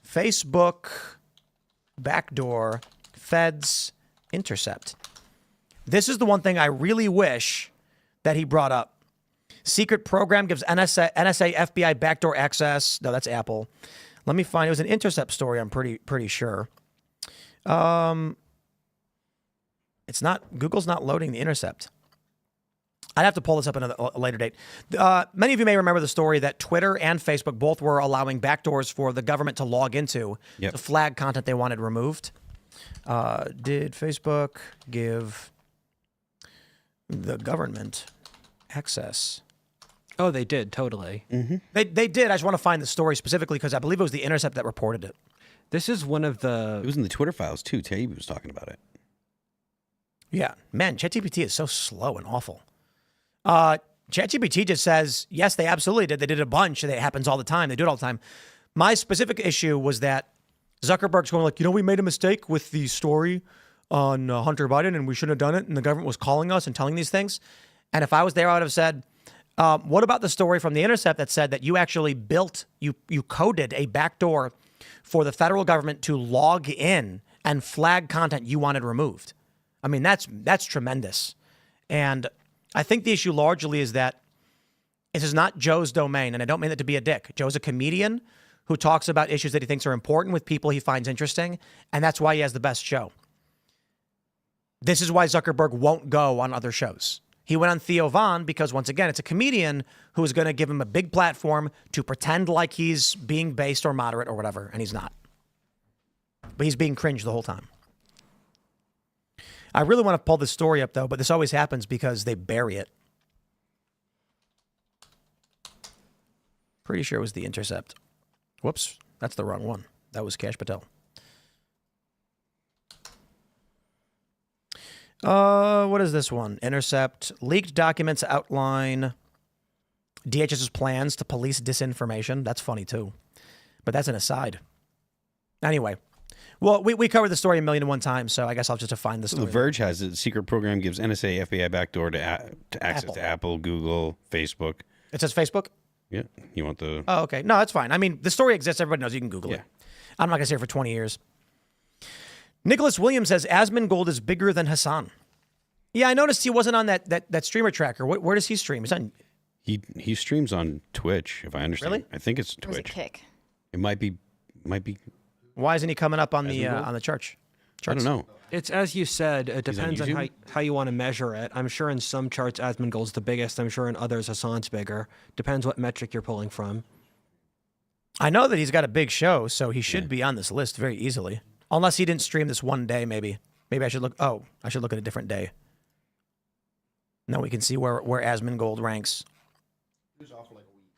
Facebook backdoor feds intercept. This is the one thing I really wish that he brought up. Secret program gives NSA, FBI backdoor access. No, that's Apple. Let me find. It was an Intercept story. I'm pretty sure. It's not. Google's not loading the Intercept. I'd have to pull this up at a later date. Many of you may remember the story that Twitter and Facebook both were allowing backdoors for the government to log into to flag content they wanted removed. Did Facebook give the government access? Oh, they did, totally. Mm-hmm. They did. I just want to find the story specifically because I believe it was the Intercept that reported it. This is one of the... It was in the Twitter files, too. Taib was talking about it. Yeah. Man, ChatGPT is so slow and awful. ChatGPT just says, yes, they absolutely did. They did a bunch. It happens all the time. They do it all the time. My specific issue was that Zuckerberg's going like, we made a mistake with the story on Hunter Biden and we shouldn't have done it. And the government was calling us and telling these things. And if I was there, I would have said, what about the story from the Intercept that said that you actually you coded a backdoor for the federal government to log in and flag content you wanted removed? I mean, that's tremendous. And I think the issue largely is that this is not Joe's domain, and I don't mean that to be a dick. Joe's a comedian who talks about issues that he thinks are important with people he finds interesting, and that's why he has the best show. This is why Zuckerberg won't go on other shows. He went on Theo Von because, once again, it's a comedian who is going to give him a big platform to pretend like he's being based or moderate or whatever, and he's not. But he's being cringe the whole time. I really want to pull this story up, though, but this always happens because they bury it. Pretty sure it was the Intercept. Whoops, that's the wrong one. That was Kash Patel. What is this one? Intercept. Leaked documents outline DHS's plans to police disinformation. That's funny, too. But that's an aside. Anyway. Well, we covered the story 1,000,001 times, so I guess I'll just define the story. The Verge has it. Secret program gives NSA, FBI backdoor to access Apple. to Apple, Google, Facebook. It says Facebook? Yeah. You want the... Oh, okay. No, that's fine. I mean, the story exists. Everybody knows. You can Google it. I'm not going to say it for 20 years. Nicholas Williams says Asmongold is bigger than Hassan. Yeah, I noticed he wasn't on that streamer tracker. Where does he stream? He's on... He streams on Twitch, if I understand. Really? I think it's It was a Twitch. kick. It might be... Why isn't he coming up on the church? I don't know. It's as you said, it depends on YouTube? how you want to measure it. I'm sure in some charts Asmongold's the biggest. I'm sure in others Hassan's bigger. Depends what metric you're pulling from. I know that he's got a big show, so he should be on this list very easily. Unless he didn't stream this one day, maybe. Maybe I should look. Oh, I should look at a different day. Now we can see where Asmongold ranks. He was off for like a week.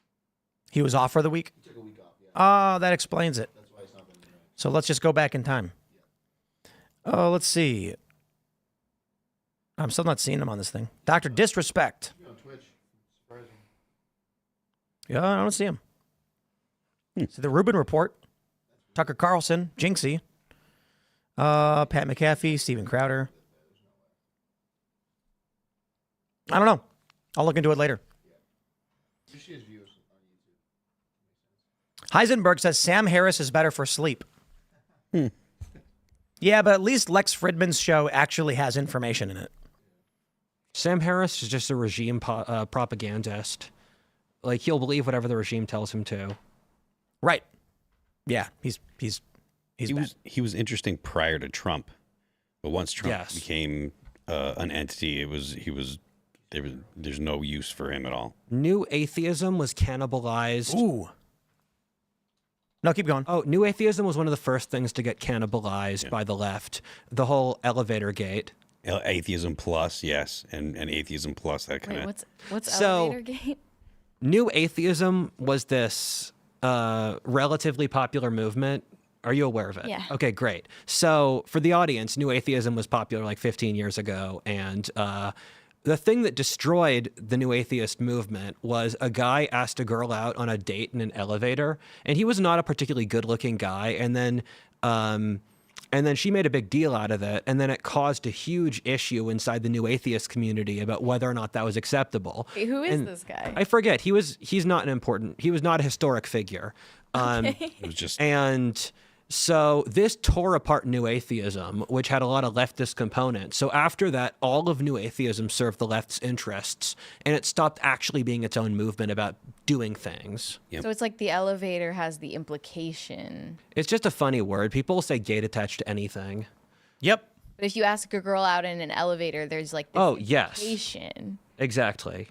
He was off for the week? He took a week off, yeah. Oh, that explains it. That's why he's not been in the ranks. So let's just go back in time. Oh, let's see. I'm still not seeing him on this thing. Dr. Disrespect. He's on Twitch. Surprising. Yeah, I don't see him. So the Rubin Report. Tucker Carlson. Jinxie. Pat McAfee. Steven Crowder. I don't know. I'll look into it later. You see his views on YouTube. Heisenberg says Sam Harris is better for sleep. Yeah, but at least Lex Fridman's show actually has information in it. Sam Harris is just a regime propagandist. Like, he'll believe whatever the regime tells him to. Right. Yeah, he's He was interesting prior to Trump, but once Trump Yes. became an entity, there's no use for him at all. New atheism was cannibalized. Ooh. No, keep going. Oh, new atheism was one of the first things to get cannibalized by the left. The whole elevator gate. Atheism plus, yes, and atheism plus, that kind Wait, of. what's So- elevator gate? New atheism was this relatively popular movement. Are you aware of it? Yeah. Okay, great. So for the audience, new atheism was popular like 15 years ago. And the thing that destroyed the new atheist movement was a guy asked a girl out on a date in an elevator. And he was not a particularly good looking guy. And then she made a big deal out of it. And then it caused a huge issue inside the new atheist community about whether or not that was acceptable. Wait, who is And this guy? I forget. He was not a historic figure. It was just. And so this tore apart new atheism, which had a lot of leftist components. So after that, all of new atheism served the left's interests, and it stopped actually being its own movement about doing things. So it's like the elevator has the implication. It's just a funny word. People say gate attached to anything. Yep. But if you ask a girl out in an elevator, there's like this Oh, yes. implication. Exactly.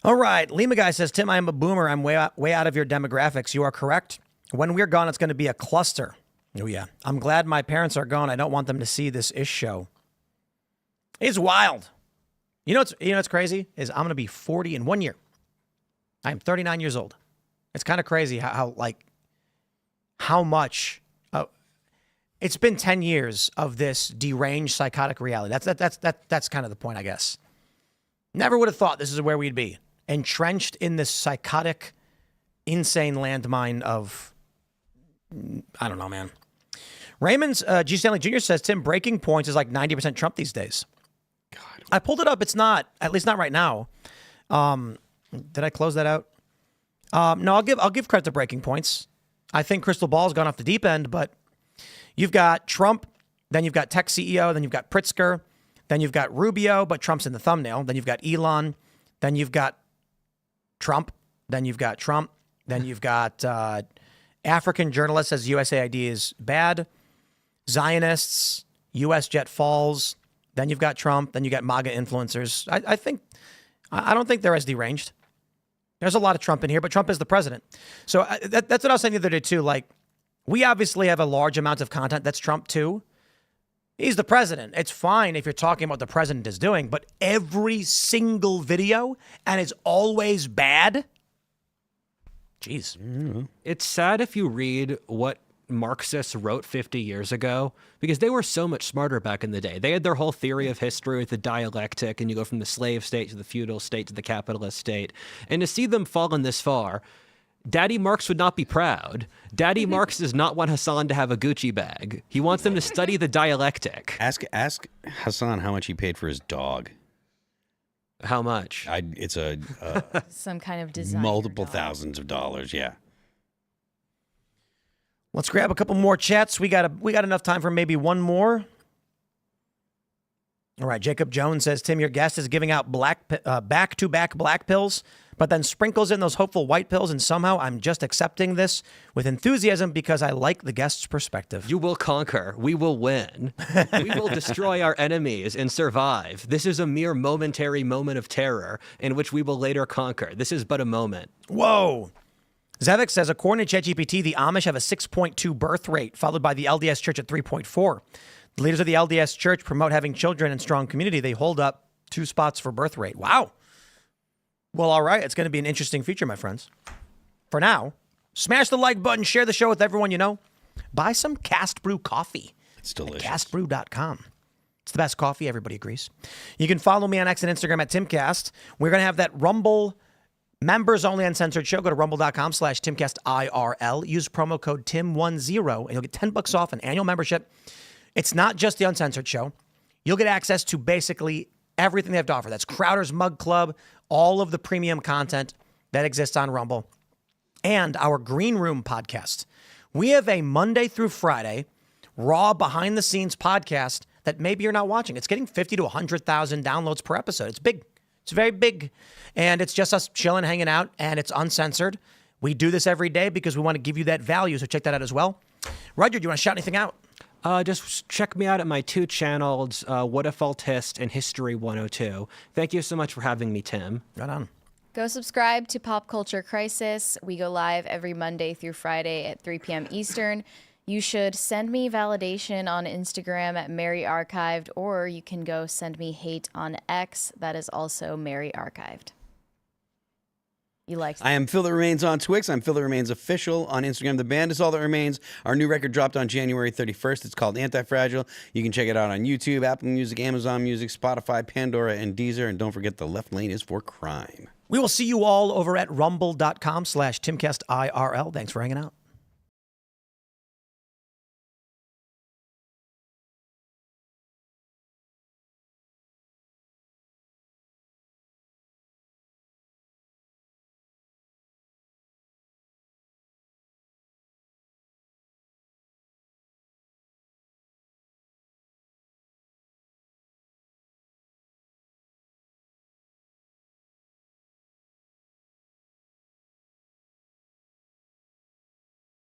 All right. Lima Guy says, Tim, I am a boomer. I'm way out of your demographics. You are correct. When we're gone, it's going to be a cluster. Oh, yeah. I'm glad my parents are gone. I don't want them to see this ish show. It's wild. You know what's crazy? Is I'm going to be 40 in 1 year. I am 39 years old. It's kind of crazy how much it's been 10 years of this deranged psychotic reality. That's kind of the point, I guess. Never would have thought this is where we'd be. Entrenched in this psychotic, insane landmine of, I don't know, man. Raymond's G. Stanley Jr. says, Tim, breaking points is like 90% Trump these days. God. I pulled it up. It's not, at least not right now. Did I close that out? No, I'll give credit to breaking points. I think Crystal Ball's gone off the deep end, but you've got Trump, then you've got tech CEO, then you've got Pritzker, then you've got Rubio, but Trump's in the thumbnail. Then you've got Elon, then you've got Trump, then you've got Trump, then you've got African journalist says USAID is bad, Zionists, U.S. jet falls, then you've got Trump, then you got MAGA influencers. I don't think they're as deranged. There's a lot of Trump in here, but Trump is the president. So that's what I was saying the other day too. Like, we obviously have a large amount of content that's Trump too. He's the president. It's fine if you're talking about what the president is doing, but every single video, and it's always bad. Jeez. It's sad if you read what Marxists wrote 50 years ago, because they were so much smarter back in the day. They had their whole theory of history with the dialectic, and you go from the slave state to the feudal state to the capitalist state. And to see them fallen this far, Daddy Marx would not be proud. Daddy Marx does not want Hassan to have a Gucci bag. He wants them to study the dialectic. Ask Hassan how much he paid for his dog. How much? It's a Some kind of design. multiple thousands of dollars. Yeah. Let's grab a couple more chats. We got enough time for maybe one more. All right, Jacob Jones says, Tim, your guest is giving out back-to-back black pills. but then sprinkles in those hopeful white pills, and somehow I'm just accepting this with enthusiasm because I like the guest's perspective. You will conquer. We will win. We will destroy our enemies and survive. This is a mere momentary moment of terror in which we will later conquer. This is but a moment. Whoa. Zevik says, according to ChatGPT, the Amish have a 6.2 birth rate, followed by the LDS Church at 3.4. The leaders of the LDS Church promote having children and strong community. They hold up 2 spots for birth rate. Wow. Well, all right. It's going to be an interesting future, my friends. For now, smash the like button, share the show with everyone you know. Buy some Cast Brew coffee. It's delicious. At castbrew.com. It's the best coffee, everybody agrees. You can follow me on X and Instagram at Timcast. We're going to have that Rumble members only uncensored show. Go to rumble.com/Timcast IRL. Use promo code TIM10 and you'll get $10 off an annual membership. It's not just the uncensored show. You'll get access to basically everything they have to offer. That's Crowder's Mug Club, all of the premium content that exists on Rumble, and our Green Room podcast. We have a Monday through Friday raw behind the scenes podcast that maybe you're not watching. It's getting 50 to 100,000 downloads per episode. It's big. It's very big. And it's just us chilling, hanging out, and it's uncensored. We do this every day because we want to give you that value. So check that out as well. Rudyard, do you want to shout anything out? Just check me out at my 2 channels, What If Altist and History 102. Thank you so much for having me, Tim. Right on. Go subscribe to Pop Culture Crisis. We go live every Monday through Friday at 3 p.m. Eastern. You should send me validation on Instagram at Mary Archived, or you can go send me hate on X. That is also Mary Archived. You liked that. I am Phil That Remains on Twix. I'm Phil That Remains Official on Instagram. The band is All That Remains. Our new record dropped on January 31st. It's called Anti-Fragile. You can check it out on YouTube, Apple Music, Amazon Music, Spotify, Pandora, and Deezer. And don't forget, the left lane is for crime. We will see you all over at rumble.com/TimcastIRL. Thanks for hanging out.